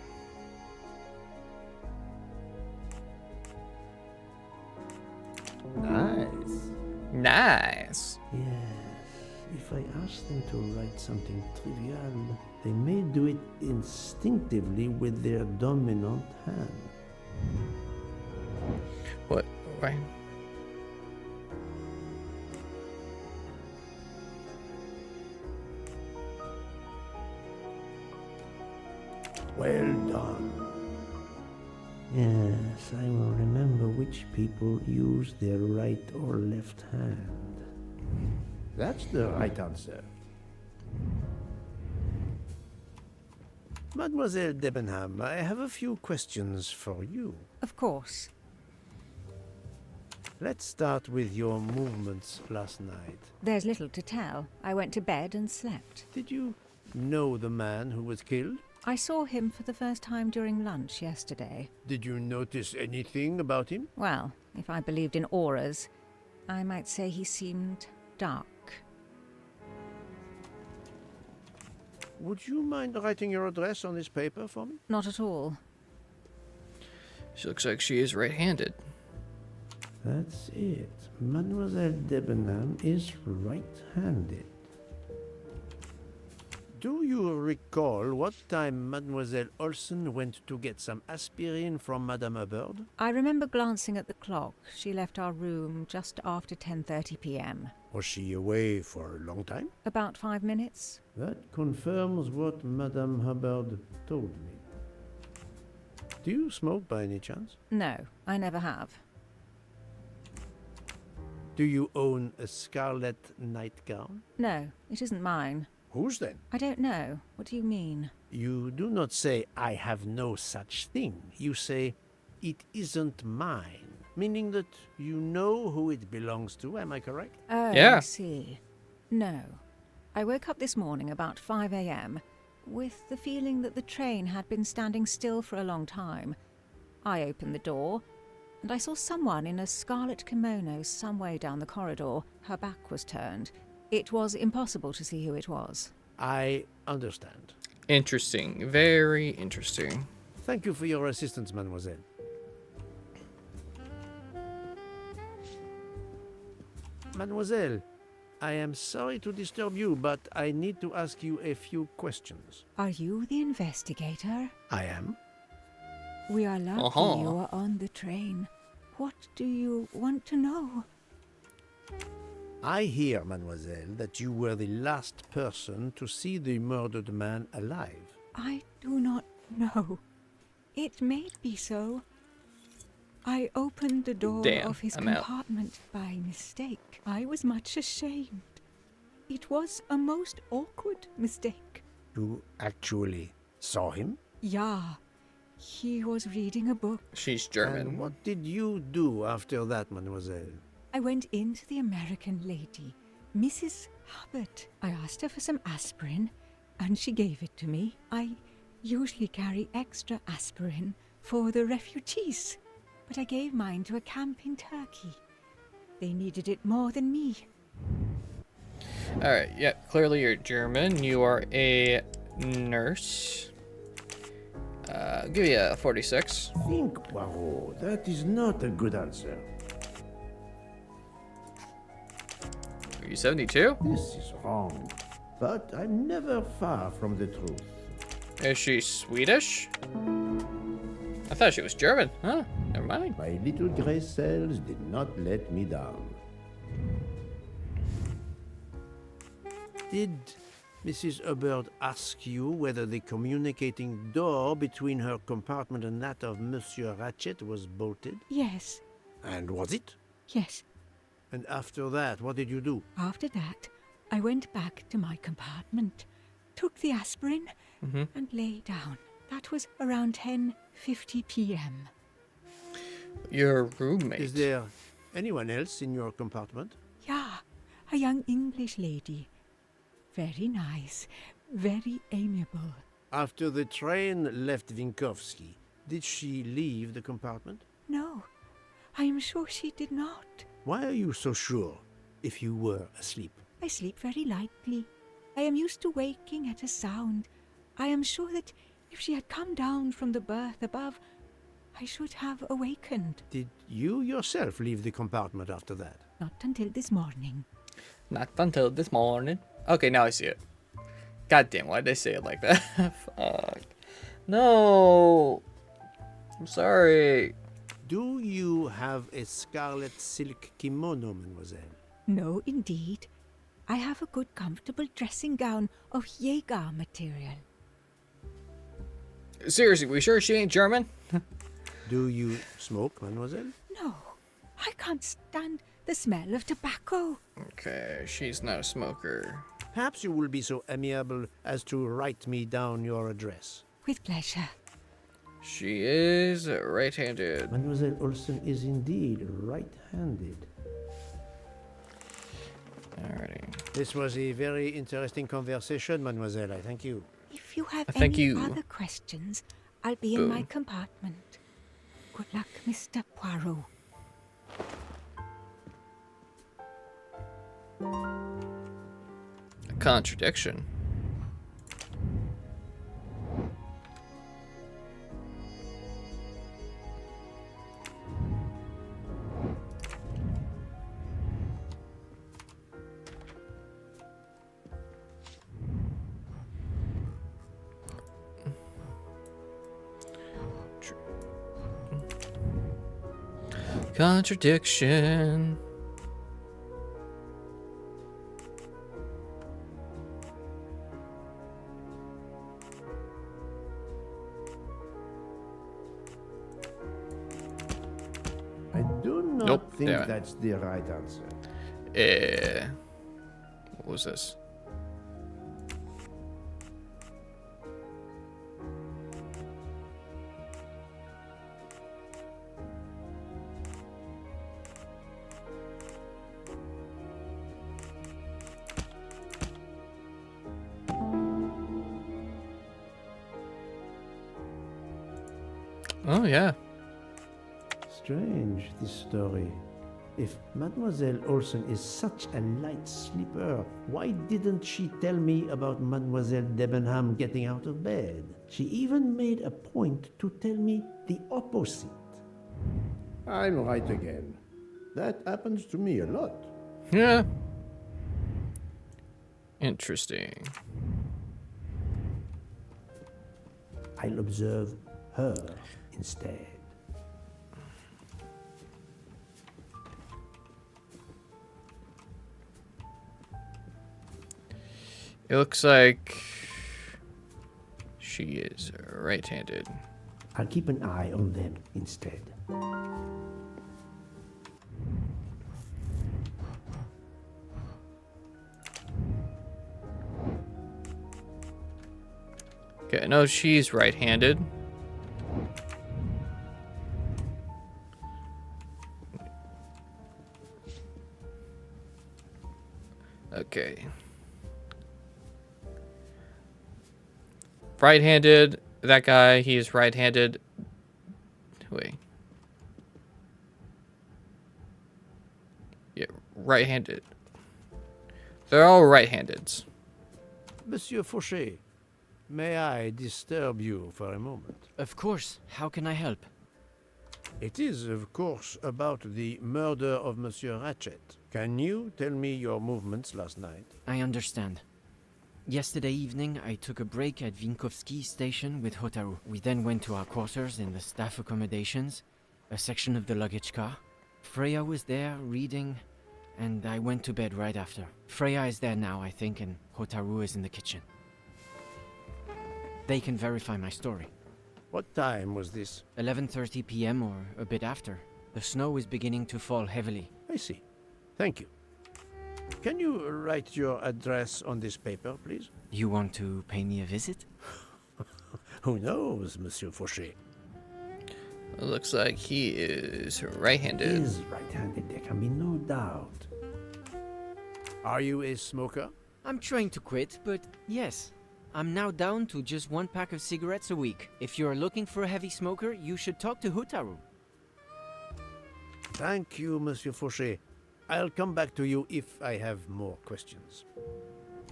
Nice. Nice. Yes, if I ask them to write something trivial, they may do it instinctively with their dominant hand. What? Right. Well done. Yes, I will remember which people use their right or left hand. That's the right answer. Mademoiselle Debenham, I have a few questions for you. Of course. Let's start with your movements last night. There's little to tell. I went to bed and slept. Did you know the man who was killed? I saw him for the first time during lunch yesterday. Did you notice anything about him? Well, if I believed in auras, I might say he seemed dark. Would you mind writing your address on this paper for me? Not at all. She looks like she is right-handed. That's it. Mademoiselle Debenham is right-handed. Do you recall what time Mademoiselle Olsen went to get some aspirin from Madame Hubbard? I remember glancing at the clock. She left our room just after 10:30 p.m. Was she away for a long time? About 5 minutes. That confirms what Madame Hubbard told me. Do you smoke by any chance? No, I never have. Do you own a scarlet nightgown? No, it isn't mine. Whose then? I don't know. What do you mean? You do not say, I have no such thing. You say, it isn't mine. Meaning that you know who it belongs to, am I correct? Oh, Yeah. I see. No. I woke up this morning about 5 a.m. with the feeling that the train had been standing still for a long time. I opened the door, and I saw someone in a scarlet kimono some way down the corridor. Her back was turned. It was impossible to see who it was. I understand. Interesting. Very interesting. Thank you for your assistance, mademoiselle. Mademoiselle, I am sorry to disturb you, but I need to ask you a few questions. Are you the investigator? I am. We are lucky Uh-huh. you are on the train. What do you want to know? I hear, mademoiselle, that you were the last person to see the murdered man alive. I do not know. It may be so. I opened the door Damn, of his I'm out. compartment by mistake. I was much ashamed. It was a most awkward mistake. You actually saw him? Yeah. He was reading a book. She's German. And what did you do after that, mademoiselle? I went in to the American lady, Mrs. Hubbard. I asked her for some aspirin, and she gave it to me. I usually carry extra aspirin for the refugees, but I gave mine to a camp in Turkey. They needed it more than me. Alright, yeah, clearly you're German. You are a nurse. I'll give you a 46. Think, Poirot. That is not a good answer. Are you 72? This is wrong. But I'm never far from the truth. Is she Swedish? I thought she was German. Huh, never mind. My little gray cells did not let me down. Did Mrs. Hubbard ask you whether the communicating door between her compartment and that of Monsieur Ratchet was bolted? Yes. And was it? Yes. And after that, what did you do? After that, I went back to my compartment, took the aspirin, and lay down. That was around 10:50 p.m. Your roommate. Is there anyone else in your compartment? Yeah, a young English lady. Very nice, very amiable. After the train left Vinkovsky, did she leave the compartment? No, I am sure she did not. Why are you so sure if you were asleep? I sleep very lightly. I am used to waking at a sound. I am sure that if she had come down from the berth above, I should have awakened. Did you yourself leave the compartment after that? Not until this morning. Not until this morning. Okay, now I see it. God damn, why'd they say it like that? Fuck. No. I'm sorry. Do you have a scarlet silk kimono, mademoiselle? No, indeed. I have a good comfortable dressing gown of Jaeger material. Seriously, we sure she ain't German? Do you smoke, mademoiselle? No, I can't stand the smell of tobacco. Okay, she's not a smoker. Perhaps you will be so amiable as to write me down your address. With pleasure. She is right-handed. Mademoiselle Olsen is indeed right-handed. Alrighty. This was a very interesting conversation, mademoiselle. I thank you. If you have Thank any you. other questions, I'll be in my compartment. Good luck, Mr. Poirot. A contradiction. Contradiction. I do not Nope, think damn it. that's the right answer. What was this? Oh, yeah. Strange, this story. If Mademoiselle Olsen is such a light sleeper, why didn't she tell me about Mademoiselle Debenham getting out of bed? She even made a point to tell me the opposite. I'm right again. That happens to me a lot. Yeah. Interesting. I'll observe her instead. It looks like she is right-handed. I'll keep an eye on them instead. Okay, I know she's right-handed. Okay. Right-handed. That guy, he is right-handed. Wait. Yeah, right-handed. They're all right-handeds. Monsieur Fauché, may I disturb you for a moment? Of course. How can I help? It is, of course, about the murder of Monsieur Ratchet. Can you tell me your movements last night? I understand. Yesterday evening, I took a break at Vinkovsky station with Hotaru. We then went to our quarters in the staff accommodations, a section of the luggage car. Freya was there, reading, and I went to bed right after. Freya is there now, I think, and Hotaru is in the kitchen. They can verify my story. What time was this? 11:30 p.m. or a bit after. The snow is beginning to fall heavily. I see. Thank you. Can you write your address on this paper, please? You want to pay me a visit? Who knows, Monsieur Fauché? Looks like he is right-handed. He is right-handed, there can be no doubt. Are you a smoker? I'm trying to quit, but yes. I'm now down to just 1 pack of cigarettes a week. If you're looking for a heavy smoker, you should talk to Hotaru. Thank you, Monsieur Fauché. I'll come back to you if I have more questions.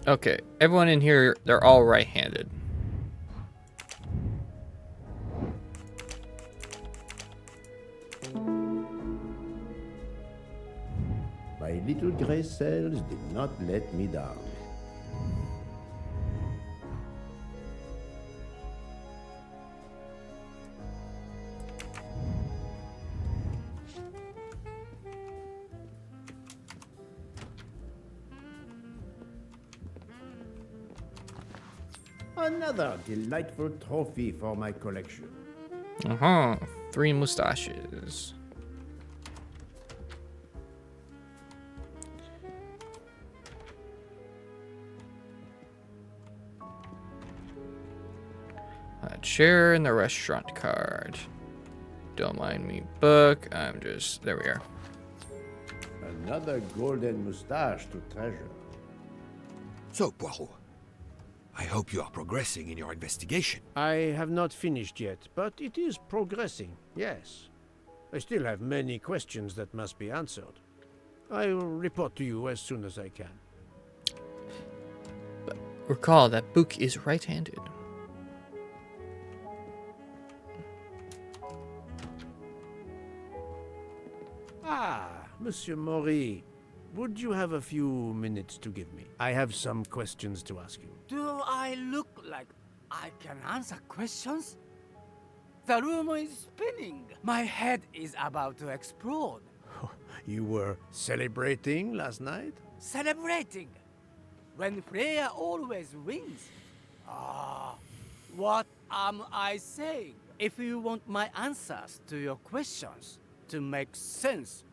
Okay, everyone in here, they're all right-handed. My little gray cells did not let me down. Another delightful trophy for my collection. Uh-huh. 3 mustaches. A chair and the restaurant card. Don't mind me book. I'm just... There we are. Another golden mustache to treasure. So, Poirot, I hope you are progressing in your investigation. I have not finished yet, but it is progressing, yes. I still have many questions that must be answered. I will report to you as soon as I can. But recall that Book is right-handed. Ah, Monsieur Maury, would you have a few minutes to give me? I have some questions to ask you. Do I look like I can answer questions? The room is spinning. My head is about to explode. You were celebrating last night? Celebrating? When Freya always wins. Ah, what am I saying? If you want my answers to your questions to make sense,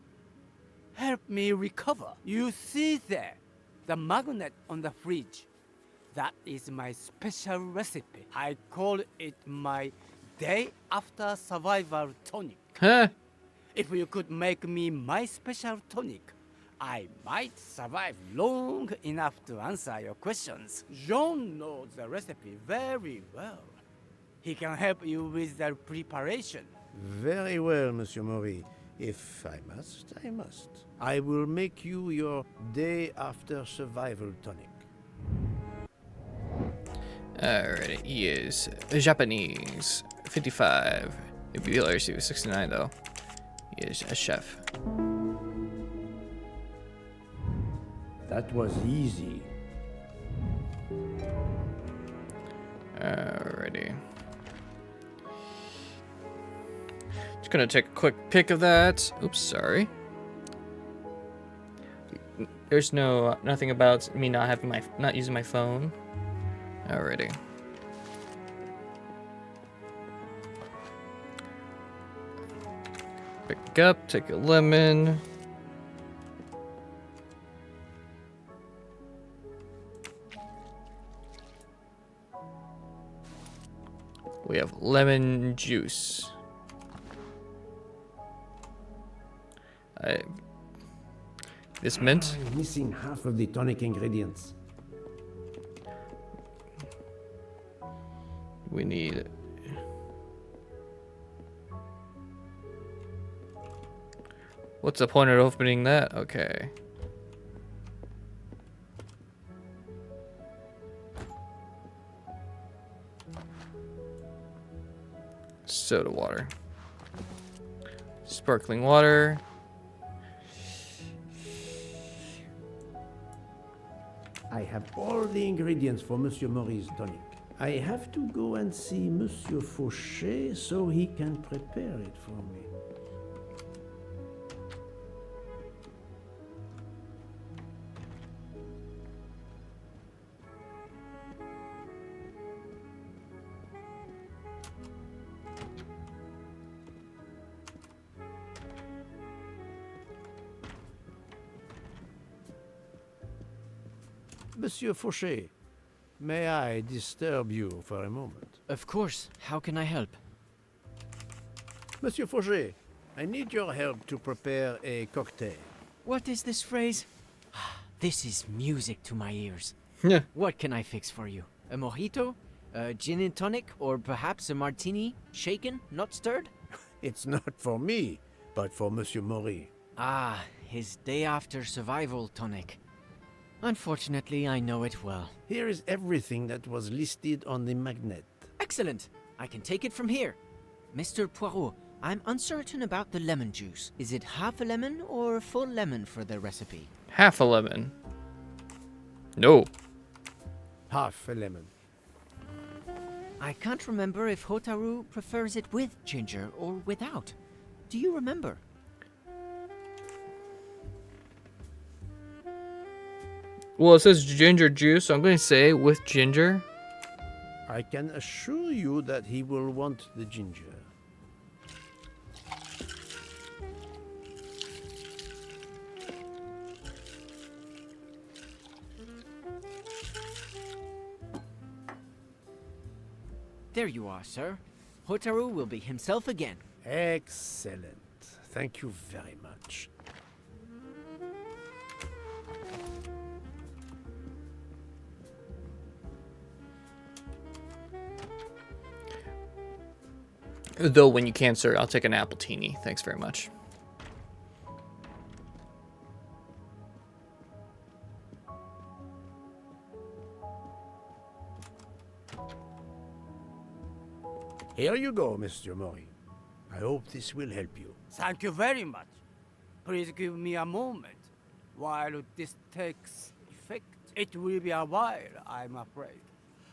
help me recover. You see there, the magnet on the fridge. That is my special recipe. I call it my day after survival tonic. Huh? If you could make me my special tonic, I might survive long enough to answer your questions. Jean knows the recipe very well. He can help you with the preparation. Very well, Monsieur Maury. If I must, I must. I will make you your day after survival tonic. Alright, he is Japanese, 55. It'd be Larcy was 69 though. He is a chef. That was easy. Alrighty. Just gonna take a quick pic of that. Oops, sorry. There's nothing about me not using my phone. Alrighty. Pick up, take a lemon. We have lemon juice. This mint. I'm missing half of the tonic ingredients. We need... What's the point of opening that? Okay. Soda water. Sparkling water. I have all the ingredients for Monsieur Maury's tonic. I have to go and see Monsieur Fauché so he can prepare it for me. Monsieur Fauché, may I disturb you for a moment? Of course. How can I help? Monsieur Fauché, I need your help to prepare a cocktail. What is this phrase? This is music to my ears. Yeah. What can I fix for you? A mojito? A gin and tonic? Or perhaps a martini? Shaken, not stirred? It's not for me, but for Monsieur Maury. Ah, his day after survival tonic. Unfortunately, I know it well. Here is everything that was listed on the magnet. Excellent! I can take it from here. Mr. Poirot, I'm uncertain about the lemon juice. Is it half a lemon or a full lemon for the recipe? Half a lemon. No. Half a lemon. I can't remember if Hotaru prefers it with ginger or without. Do you remember? Well, it says ginger juice, so I'm going to say with ginger. I can assure you that he will want the ginger. There you are, sir. Hotaru will be himself again. Excellent. Thank you very much. Though when you can, sir, I'll take an appletini. Thanks very much. Here you go, Mr. Maury. I hope this will help you. Thank you very much. Please give me a moment. While this takes effect, it will be a while, I'm afraid.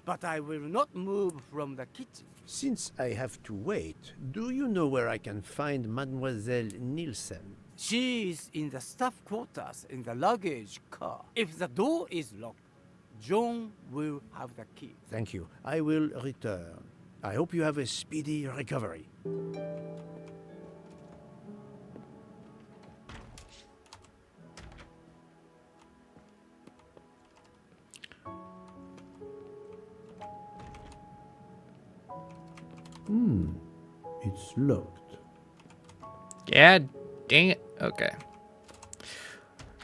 But I will not move from the kitchen. Since I have to wait, do you know where I can find Mademoiselle Nielsen? She is in the staff quarters in the luggage car. If the door is locked, John will have the key. Thank you. I will return. I hope you have a speedy recovery. It's locked. Yeah, dang it. Okay.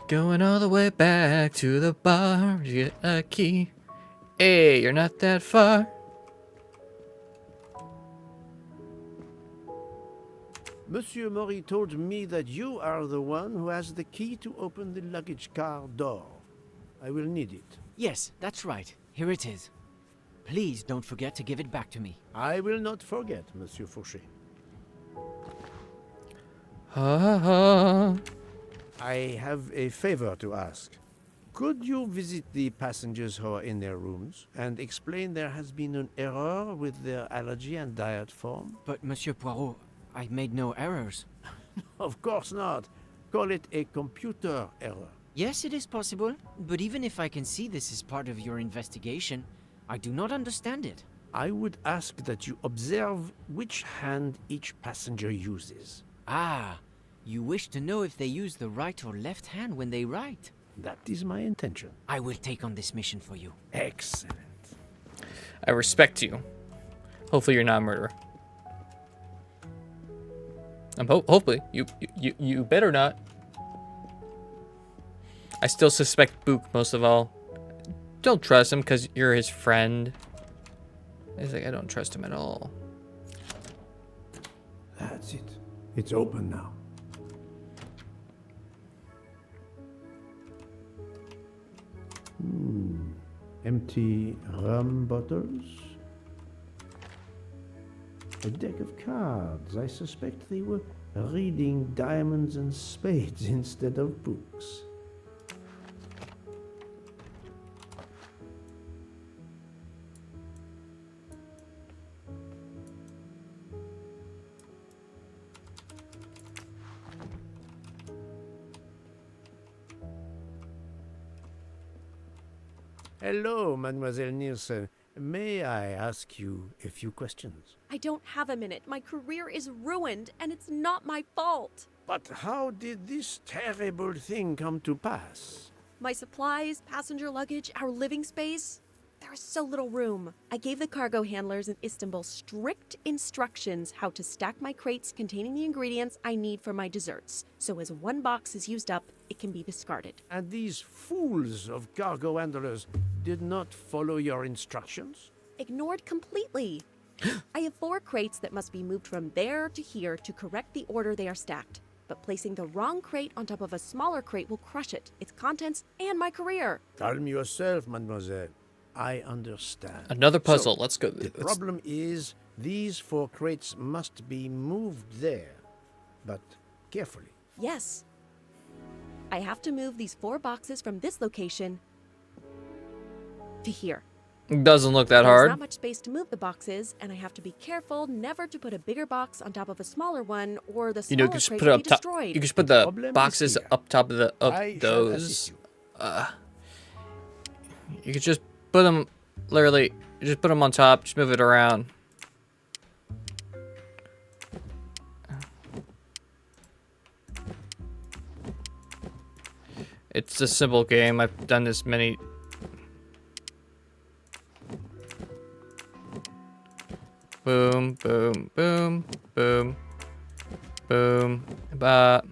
Going all the way back to the bar to get a key. Hey, you're not that far. Monsieur Maury told me that you are the one who has the key to open the luggage car door. I will need it. Yes, that's right. Here it is. Please don't forget to give it back to me. I will not forget, Monsieur Fauché. I have a favor to ask. Could you visit the passengers who are in their rooms and explain there has been an error with their allergy and diet form? But, Monsieur Poirot, I made no errors. Of course not. Call it a computer error. Yes, it is possible, but even if I can see this is part of your investigation, I do not understand it. I would ask that you observe which hand each passenger uses. Ah, you wish to know if they use the right or left hand when they write? That is my intention. I will take on this mission for you. Excellent. I respect you. Hopefully you're not a murderer. Hopefully. You better not. I still suspect Book most of all. Don't trust him because you're his friend. He's like, I don't trust him at all. That's it. It's open now. Empty rum bottles. A deck of cards. I suspect they were reading diamonds and spades instead of books. Hello, Mademoiselle Nielsen. May I ask you a few questions? I don't have a minute. My career is ruined, and it's not my fault. But how did this terrible thing come to pass? My supplies, passenger luggage, our living space. There is so little room. I gave the cargo handlers in Istanbul strict instructions how to stack my crates containing the ingredients I need for my desserts. So as one box is used up, it can be discarded. And these fools of cargo handlers did not follow your instructions? Ignored completely. I have 4 crates that must be moved from there to here to correct the order they are stacked. But placing the wrong crate on top of a smaller crate will crush it, its contents, and my career. Calm yourself, mademoiselle. I understand. Another puzzle. So, Let's go. The problem is these 4 crates must be moved there, but carefully. Yes. I have to move these 4 boxes from this location to here. Doesn't look that There's hard. not much space to move the boxes, and I have to be careful never to put a bigger box on top of a smaller one, or the You smaller know, you could just crate put it will up be top. destroyed. You could just put the boxes up top of the those. You could just put them, literally, you just put them on top. Just move it around. It's a simple game. I've done this many. Boom, boom, boom, boom, boom, bop.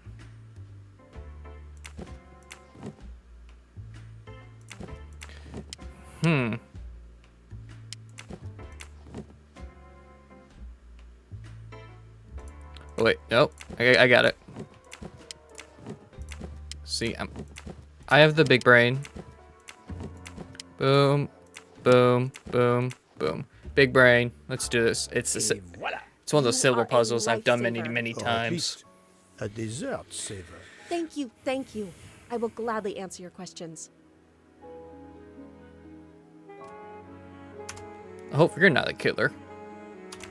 Oh, wait, nope. I got it. See, I have the big brain. Boom, boom, boom, boom. Big brain. Let's do this. It's one of those silver puzzles I've done many, many Or at times. least a dessert saver. Thank you, thank you. I will gladly answer your questions. I hope you're not a killer.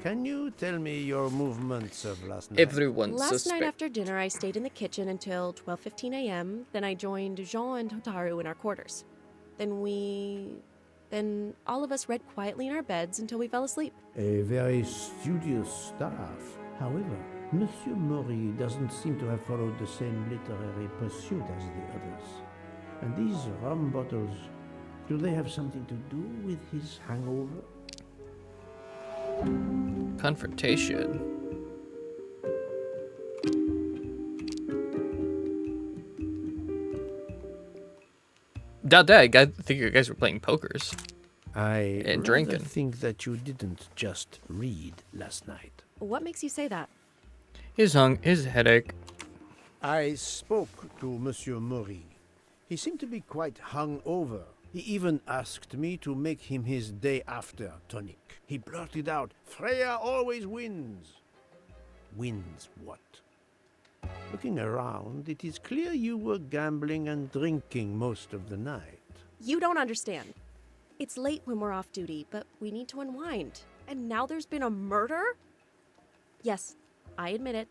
Can you tell me your movements of last night? Everyone's Last suspect. night after dinner, I stayed in the kitchen until 12:15 a.m. Then I joined Jean and Hotaru in our quarters. Then all of us read quietly in our beds until we fell asleep. A very studious staff. However, Monsieur Mori doesn't seem to have followed the same literary pursuit as the others. And these rum bottles, do they have something to do with his hangover? Confrontation. Doubt that. I think you guys were playing pokers. I And drinking. think that you didn't just read last night. What makes you say that? His headache. I spoke to Monsieur Mori. He seemed to be quite hung over. He even asked me to make him his day after tonic. He blurted out, "Freya always wins." Wins what? Looking around, it is clear you were gambling and drinking most of the night. You don't understand. It's late when we're off duty, but we need to unwind. And now there's been a murder? Yes, I admit it.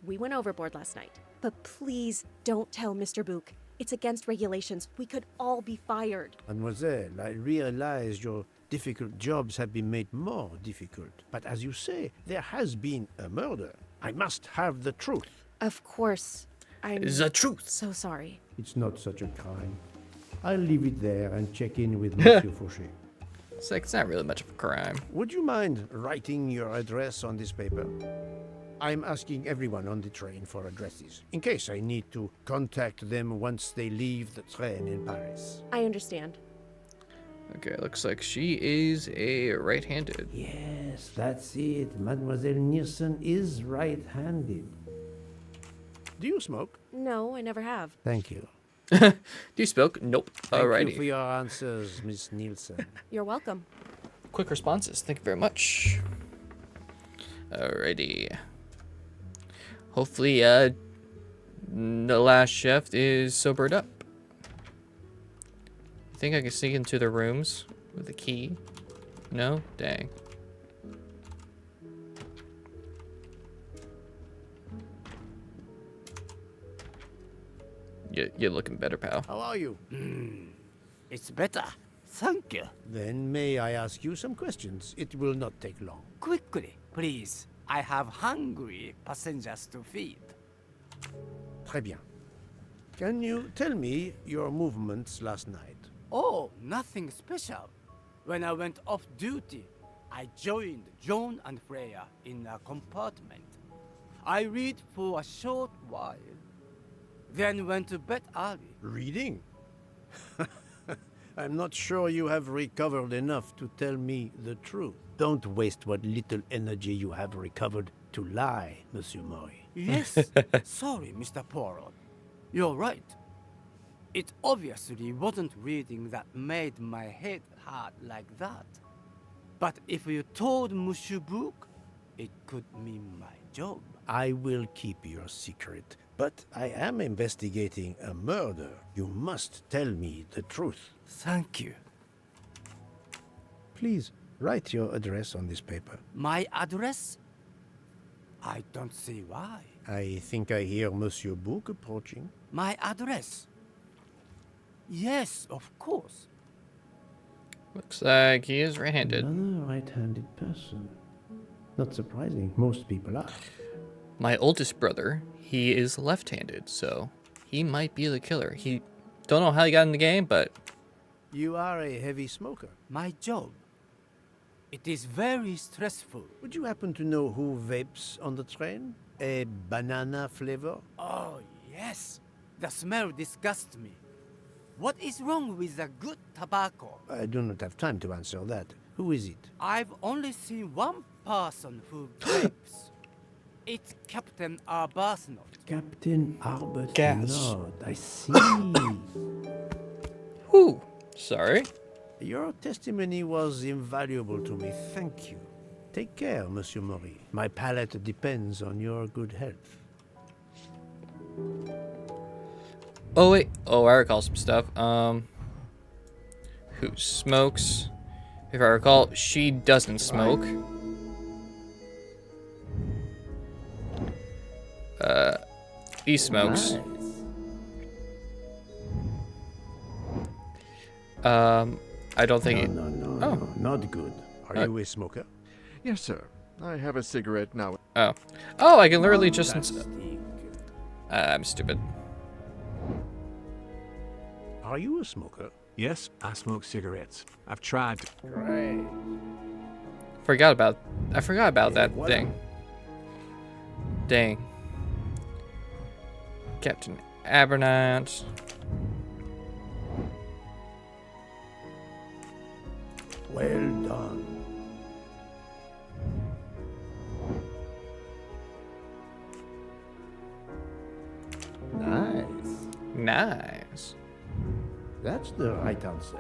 We went overboard last night. But please don't tell Mr. Book. It's against regulations. We could all be fired. Mademoiselle, I realize your difficult jobs have been made more difficult. But as you say, there has been a murder. I must have the truth. Of course. I'm The truth. so sorry. It's not such a crime. I'll leave it there and check in with Monsieur Fauché. It's like, it's not really much of a crime. Would you mind writing your address on this paper? I'm asking everyone on the train for addresses, in case I need to contact them once they leave the train in Paris. I understand. Okay, looks like she is a right-handed. Yes, that's it. Mademoiselle Niersen is right-handed. Do you smoke? No, I never have. Thank you. Do you smoke? Nope. Thank Alrighty. you for your answers, Miss Nielsen. You're welcome. Quick responses. Thank you very much. Alrighty. Hopefully, the last chef is sobered up. You think I can sneak into the rooms with the key? No? Dang. You're looking better, pal. How are you? It's better. Thank you. Then may I ask you some questions? It will not take long. Quickly, please. I have hungry passengers to feed. Très bien. Can you tell me your movements last night? Oh, nothing special. When I went off duty, I joined John and Freya in a compartment. I read for a short while, then went to bed early. Reading? I'm not sure you have recovered enough to tell me the truth. Don't waste what little energy you have recovered to lie, Monsieur Mori. Yes, sorry, Mr. Poirot. You're right. It obviously wasn't reading that made my head hard like that. But if you told Monsieur Bouc, it could mean my job. I will keep your secret, but I am investigating a murder. You must tell me the truth. Thank you. Please, write your address on this paper. My address? I don't see why. I think I hear Monsieur Bouc approaching. My address? Yes, of course. Looks like he is right-handed. Another right-handed person. Not surprising, most people are. My oldest brother, he is left-handed, so he might be the killer. He don't know how he got in the game, but... You are a heavy smoker. My job. It is very stressful. Would you happen to know who vapes on the train? A banana flavor? Oh, yes. The smell disgusts me. What is wrong with the good tobacco? I do not have time to answer that. Who is it? I've only seen one person who vapes. It's Captain Arbuthnot. Captain Arbuthnot. Gas. I see. Whew. Sorry. Your testimony was invaluable to me. Thank you. Take care, Monsieur Mori. My palate depends on your good health. Oh, wait. Oh, I recall some stuff. Who smokes? If I recall, she doesn't smoke. He smokes. I don't think No, not good. Are you a smoker? Yes, sir. I have a cigarette now. Oh. Oh, I can literally just... I'm stupid. Are you a smoker? Yes, I smoke cigarettes. I've tried. Great. I forgot about that thing. Dang. Captain Abernant. Well done. Nice. Nice. That's the right answer.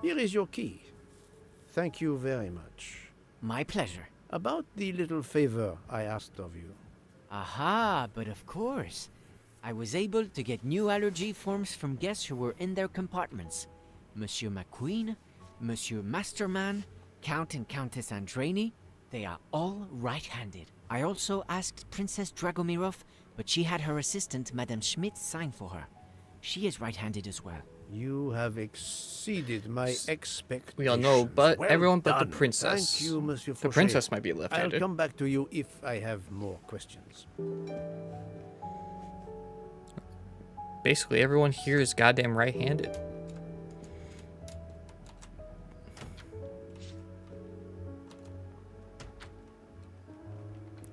Here is your key. Thank you very much. My pleasure. About the little favor I asked of you. Aha, but of course. I was able to get new allergy forms from guests who were in their compartments. Monsieur McQueen, Monsieur Masterman, Count and Countess Andreni, they are all right-handed. I also asked Princess Dragomirov, but she had her assistant, Madame Schmidt, sign for her. She is right-handed as well. You have exceeded my expectations. We all know, but Well everyone but the done. princess. Thank you, Monsieur The Fauché. princess might be I'll left-handed. come back to you if I have more questions. Basically, everyone here is goddamn right-handed.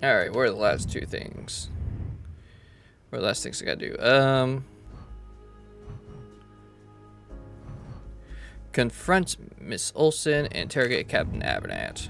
Alright, what are the last two things? What are the last things I gotta do? Confront Miss Olsen and interrogate Captain Abernat.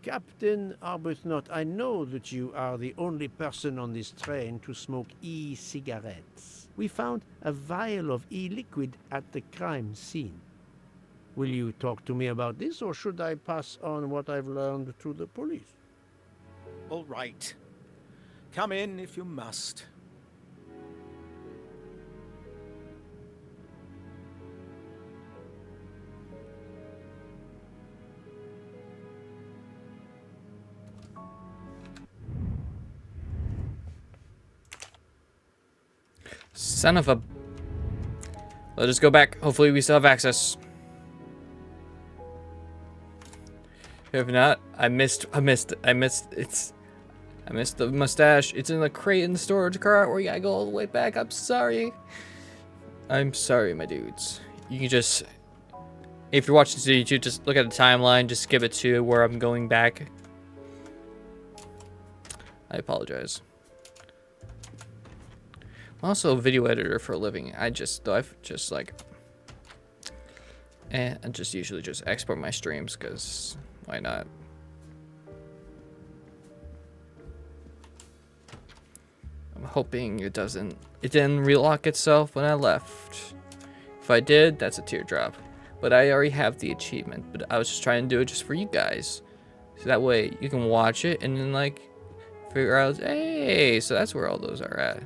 Captain Arbuthnot, I know that you are the only person on this train to smoke e-cigarettes. We found a vial of e-liquid at the crime scene. Will you talk to me about this, or should I pass on what I've learned to the police? All right. Come in if you must. Son of a... Let us go back. Hopefully we still have access. If not, I missed the mustache. It's in the crate in the storage cart where you gotta go all the way back. I'm sorry. I'm sorry, my dudes. You can just... If you're watching this video, just look at the timeline. Just skip it to where I'm going back. I apologize. I'm also a video editor for a living. I just like... I just usually just export my streams, because why not? I'm hoping it didn't relock itself when I left. If I did, that's a teardrop. But I already have the achievement, but I was just trying to do it just for you guys. So that way you can watch it and then like figure out, hey, so that's where all those are at.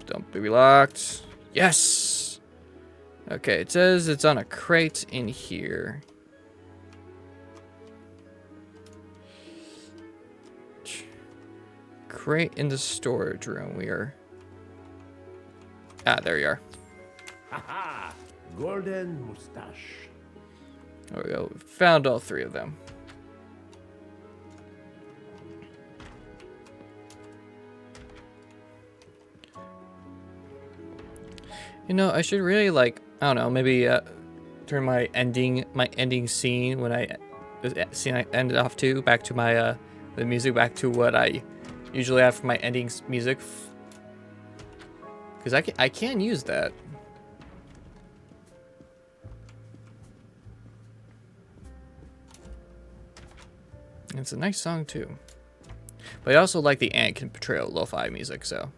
Don't be locked. Yes! Okay, it says it's on a crate in here. Crate in the storage room. We are... Ah, there you are. Haha! Golden mustache. There we go. We found all three of them. You know, I should really like, I don't know, maybe turn my ending scene when the scene I ended off to back to my the music back to what I usually have for my ending music, because I can use that. It's a nice song too, but I also like the Anakin portrayal lo-fi music, so.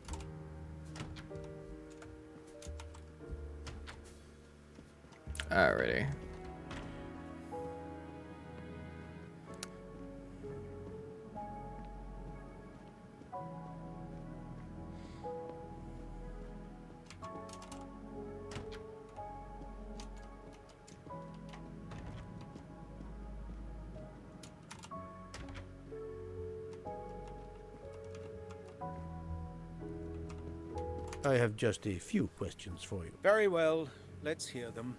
Alrighty. I have just a few questions for you. Very well. Let's hear them.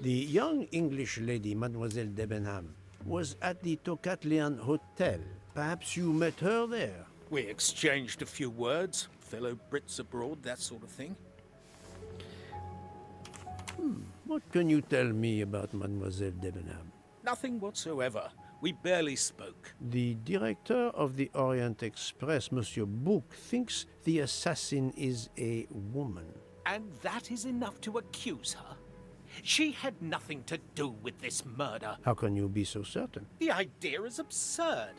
The young English lady, Mademoiselle Debenham, was at the Tocatlian Hotel. Perhaps you met her there? We exchanged a few words. Fellow Brits abroad, that sort of thing. What can you tell me about Mademoiselle Debenham? Nothing whatsoever. We barely spoke. The director of the Orient Express, Monsieur Bouc, thinks the assassin is a woman. And that is enough to accuse her? She had nothing to do with this murder. How can you be so certain? The idea is absurd.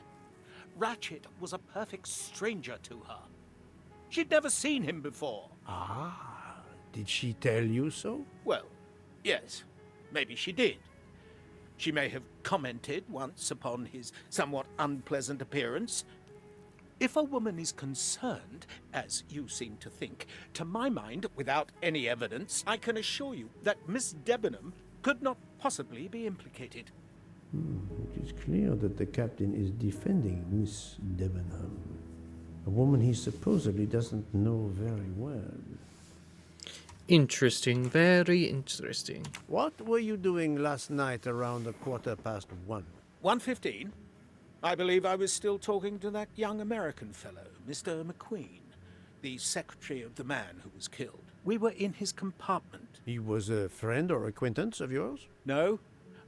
Ratchet was a perfect stranger to her. She'd never seen him before. Ah, did she tell you so? Well, yes, maybe she did. She may have commented once upon his somewhat unpleasant appearance. If a woman is concerned, as you seem to think, to my mind, without any evidence, I can assure you that Miss Debenham could not possibly be implicated. It is clear that the captain is defending Miss Debenham, a woman he supposedly doesn't know very well. Interesting, very interesting. What were you doing last night around 1:15? 1:15? I believe I was still talking to that young American fellow, Mr. McQueen, the secretary of the man who was killed. We were in his compartment. He was a friend or acquaintance of yours? No,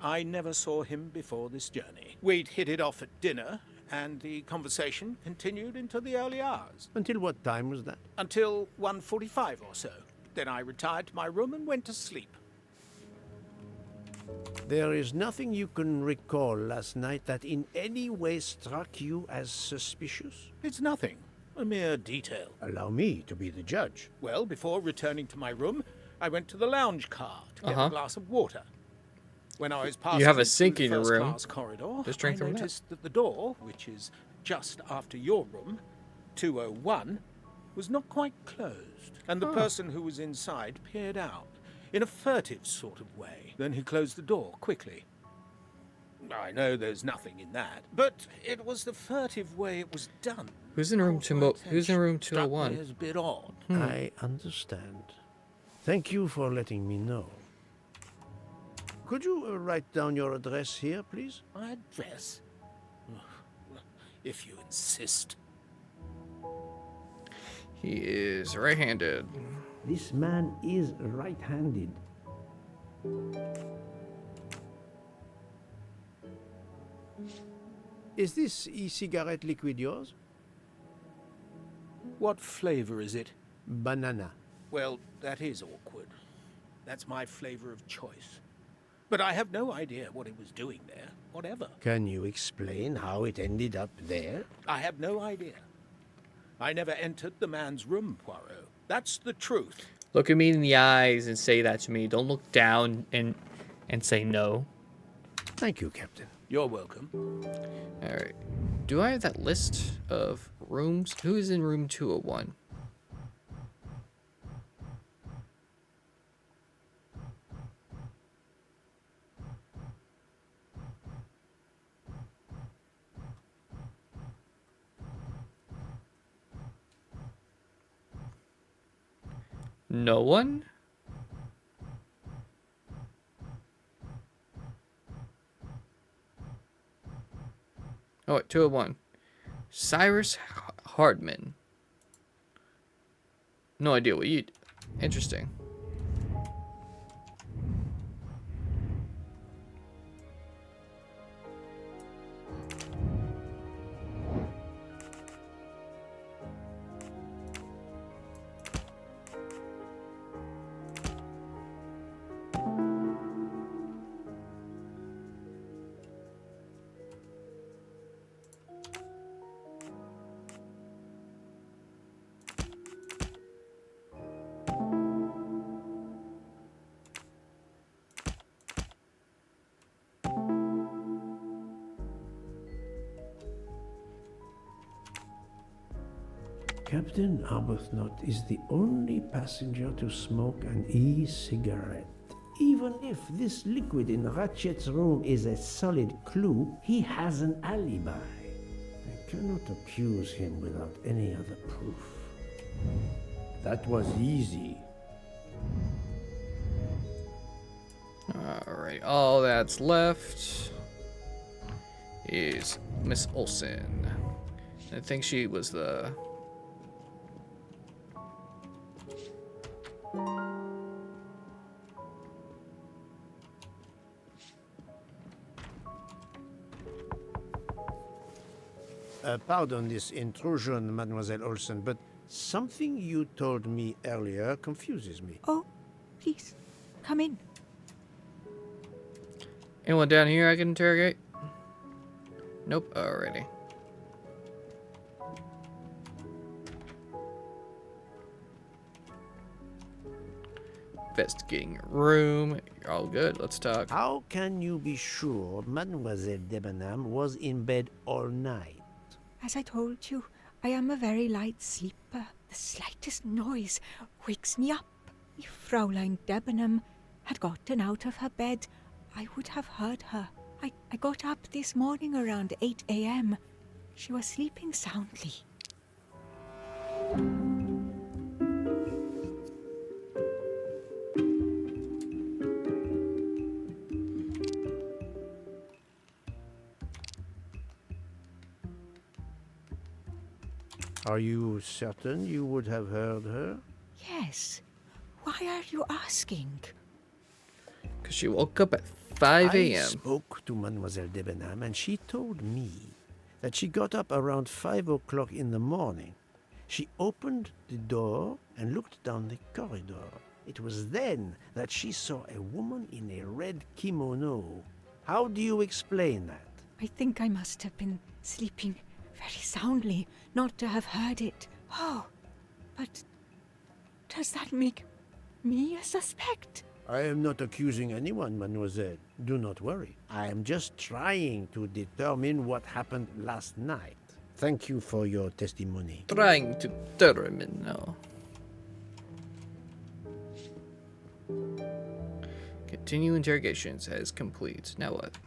I never saw him before this journey. We'd hit it off at dinner, and the conversation continued into the early hours. Until what time was that? Until 1:45 or so. Then I retired to my room and went to sleep. There is nothing you can recall last night that in any way struck you as suspicious? It's nothing. A mere detail. Allow me to be the judge. Well, before returning to my room, I went to the lounge car to get Uh-huh. a glass of water. When I was passing You have a through sink the in your first room. class corridor, Just drink I from that. noticed that the door, which is just after your room, 201, was not quite closed, and the person who was inside peered out in a furtive sort of way. Then he closed the door quickly. I know there's nothing in that, but it was the furtive way it was done. Who's in room Who's in room Struck me 201? as a bit odd. I understand. Thank you for letting me know. Could you write down your address here, please? My address? If you insist. He is right-handed. This man is right-handed. Is this e-cigarette liquid yours? What flavor is it? Banana. Well, that is awkward. That's my flavor of choice. But I have no idea what it was doing there, whatever. Can you explain how it ended up there? I have no idea. I never entered the man's room, Poirot. That's the truth. Look at me in the eyes and say that to me. Don't look down and say no. Thank you, Captain. You're welcome. All right. Do I have that list of rooms? Who is in room 201? No one? Oh, wait, 201. Cyrus Hardman. No idea what you... Interesting. Captain Arbuthnot is the only passenger to smoke an e-cigarette. Even if this liquid in Ratchet's room is a solid clue, he has an alibi. I cannot accuse him without any other proof. That was easy. Alright, all that's left is Miss Olsen. I think she was the... Pardon this intrusion, Mademoiselle Olsen, but something you told me earlier confuses me. Oh, please, come in. Anyone down here I can interrogate? Nope, already. Investigating room. You're all good. Let's talk. How can you be sure Mademoiselle Debenham was in bed all night? As I told you, I am a very light sleeper. The slightest noise wakes me up. If Fraulein Debenham had gotten out of her bed, I would have heard her. I got up this morning around 8 a.m. She was sleeping soundly. Are you certain you would have heard her? Yes. Why are you asking? Because she woke up at 5 I a.m. spoke to Mademoiselle Debenham and she told me that she got up around 5 o'clock in the morning. She opened the door and looked down the corridor. It was then that she saw a woman in a red kimono. How do you explain that? I think I must have been sleeping very soundly not to have heard it. Oh, but does that make me a suspect? I am not accusing anyone, mademoiselle. Do not worry. I am just trying to determine what happened last night. Thank you for your testimony. Trying to determine now. Continue interrogation says complete. Now what?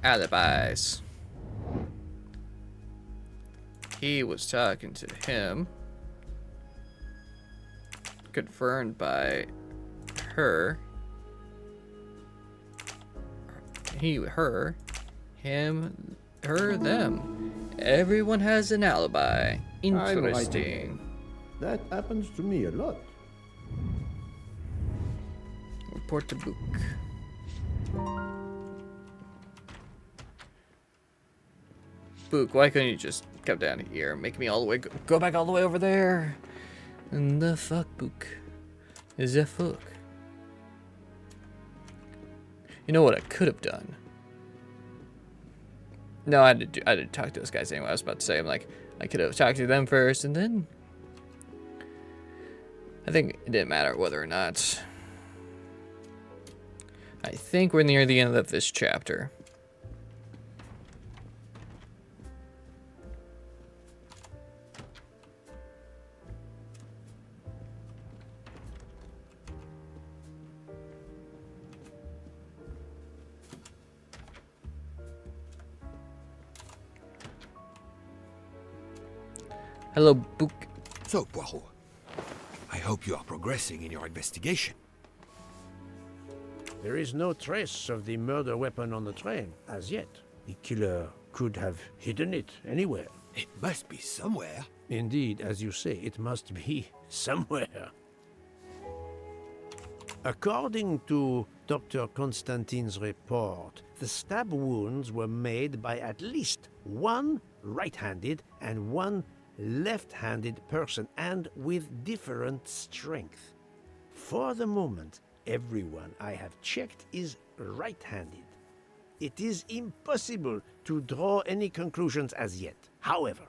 Alibis. He was talking to him. Confirmed by her. He, her, him, her, them. Everyone has an alibi. Interesting. That happens to me a lot. Report to book. Book, why couldn't you just come down here and make me all the way go back all the way over there? And the fuck, Book. Is a fuck. You know what I could have done? No, I didn't talk to those guys anyway. I was about to say, I'm like, I could have talked to them first, and then I think it didn't matter whether or not. I think we're near the end of this chapter. Hello, Book. So, Poirot, I hope you are progressing in your investigation. There is no trace of the murder weapon on the train, as yet. The killer could have hidden it anywhere. It must be somewhere. Indeed, as you say, it must be somewhere. According to Dr. Constantine's report, the stab wounds were made by at least one right-handed and one left-handed person, and with different strength. For the moment, everyone I have checked is right-handed. It is impossible to draw any conclusions as yet. However,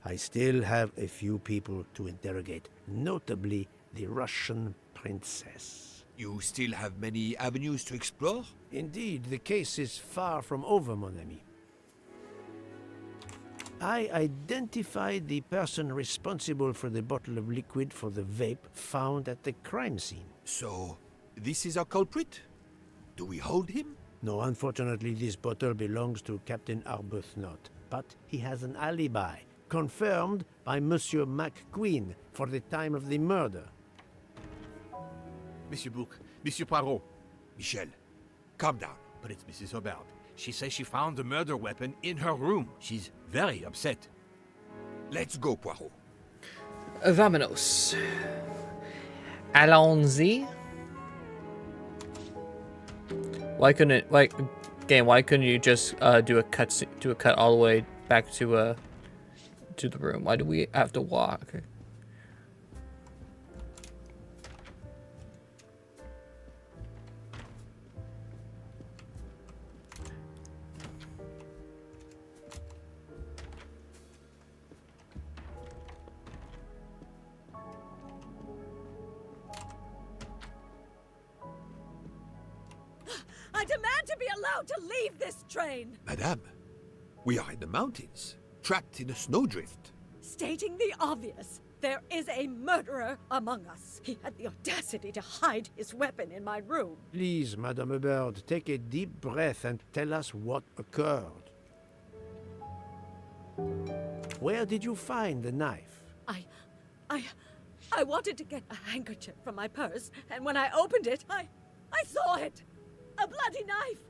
I still have a few people to interrogate, notably the Russian princess. You still have many avenues to explore? Indeed, the case is far from over, mon ami. I identified the person responsible for the bottle of liquid for the vape found at the crime scene. So, this is our culprit? Do we hold him? No, unfortunately, this bottle belongs to Captain Arbuthnot, but he has an alibi, confirmed by Monsieur McQueen for the time of the murder. Monsieur Bouc, Monsieur Poirot. Michel, calm down. But it's Mrs. Hobart. She says she found the murder weapon in her room. She's very upset. Let's go, Poirot. Vamonos. Allons-y. Why couldn't you just do a cut all the way back to the room? Why do we have to walk? I demand to be allowed to leave this train! Madame, we are in the mountains, trapped in a snowdrift. Stating the obvious, there is a murderer among us. He had the audacity to hide his weapon in my room. Please, Madame Hubert, take a deep breath and tell us what occurred. Where did you find the knife? I wanted to get a handkerchief from my purse, and when I opened it, I saw it! A bloody knife!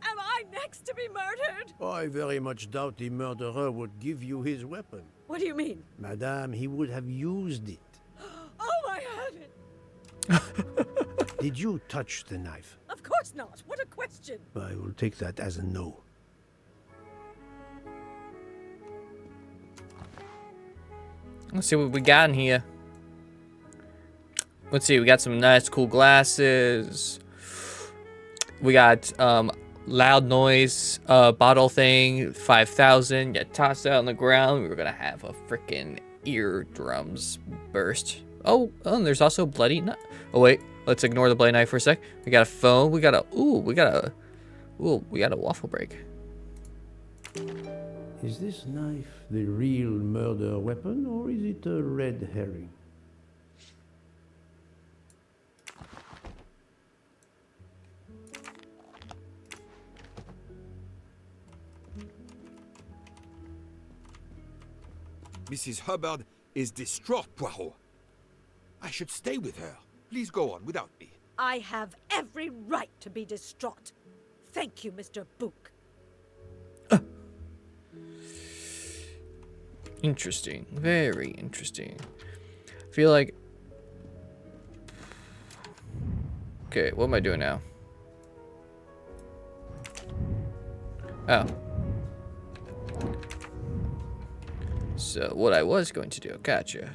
Am I next to be murdered? I very much doubt the murderer would give you his weapon. What do you mean? Madame, he would have used it. Oh, I haven't! Did you touch the knife? Of course not! What a question! I will take that as a no. Let's see what we got in here. let's see, we got some nice cool glasses. We got loud noise bottle thing, 5,000. Yeah, tossed out on the ground. We were gonna have a freaking eardrums burst. Oh, and there's also bloody knife. Oh wait, let's ignore the bloody knife for a sec. We got a phone. We got a waffle break. Is this knife the real murder weapon, or is it a red herring? Mrs. Hubbard is distraught, Poirot. I should stay with her. Please go on without me. I have every right to be distraught. Thank you, Mr. Book. Interesting. Very interesting. I feel like... Okay, what am I doing now? Oh. So, what I was going to do. Gotcha.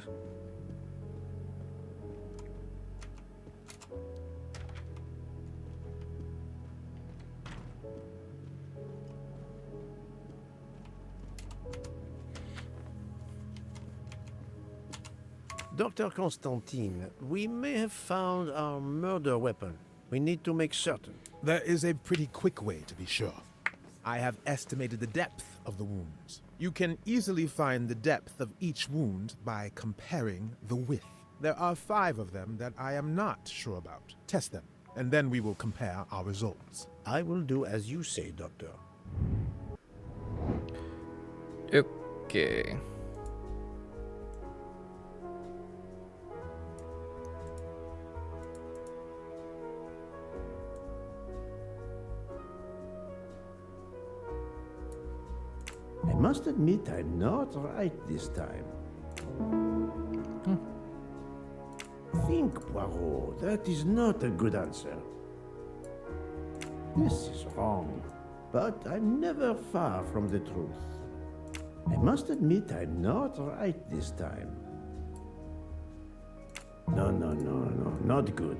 Dr. Constantine, we may have found our murder weapon. We need to make certain. There is a pretty quick way to be sure. I have estimated the depth of the wounds. You can easily find the depth of each wound by comparing the width. There are 5 of them that I am not sure about. Test them, and then we will compare our results. I will do as you say, Doctor. Okay. I must admit I'm not right this time. Think, Poirot. That is not a good answer. This is wrong, but I'm never far from the truth. I must admit I'm not right this time. No, not good.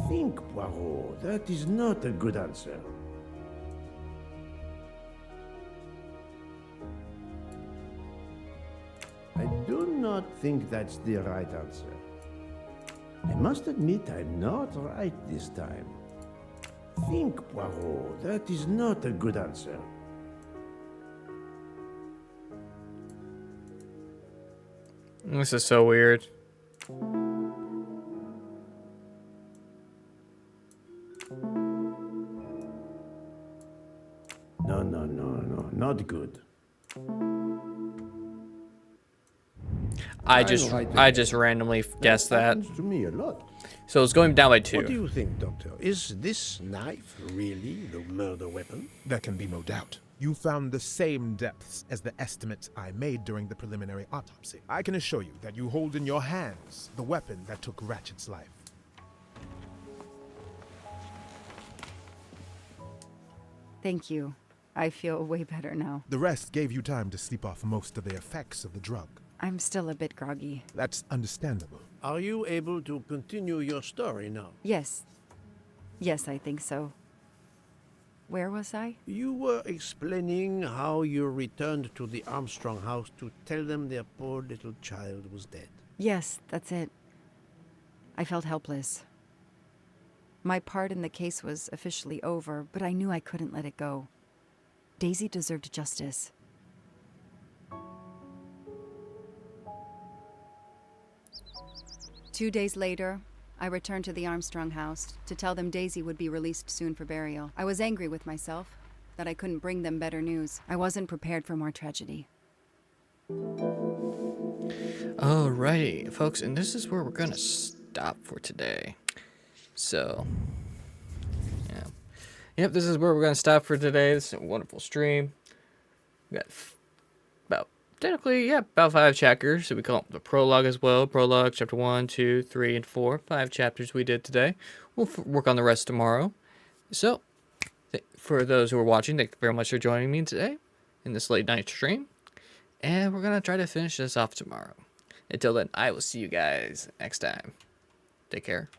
Think, Poirot. That is not a good answer. I do not think that's the right answer. I must admit I'm not right this time. Think, Poirot. That is not a good answer. This is so weird. No, not good. I just randomly guessed that. Happens to me a lot. So it's going down by 2. What do you think, Doctor? Is this knife really the murder weapon? There can be no doubt. You found the same depths as the estimates I made during the preliminary autopsy. I can assure you that you hold in your hands the weapon that took Ratchet's life. Thank you. I feel way better now. The rest gave you time to sleep off most of the effects of the drug. I'm still a bit groggy. That's understandable. Are you able to continue your story now? Yes. Yes, I think so. Where was I? You were explaining how you returned to the Armstrong house to tell them their poor little child was dead. Yes, that's it. I felt helpless. My part in the case was officially over, but I knew I couldn't let it go. Daisy deserved justice. Two days later, I returned to the Armstrong house to tell them Daisy would be released soon for burial. I was angry with myself that I couldn't bring them better news. I wasn't prepared for more tragedy. Alrighty, folks, and this is where we're gonna stop for today. So, yeah. Yep, this is where we're gonna stop for today. This is a wonderful stream. We got about, technically, yeah, about 5 chapters. So we call it the prologue as well. Prologue, chapter 1, 2, 3, and 4. 5 chapters we did today. We'll work on the rest tomorrow. So, for those who are watching, thank you very much for joining me today in this late night stream. And we're going to try to finish this off tomorrow. Until then, I will see you guys next time. Take care.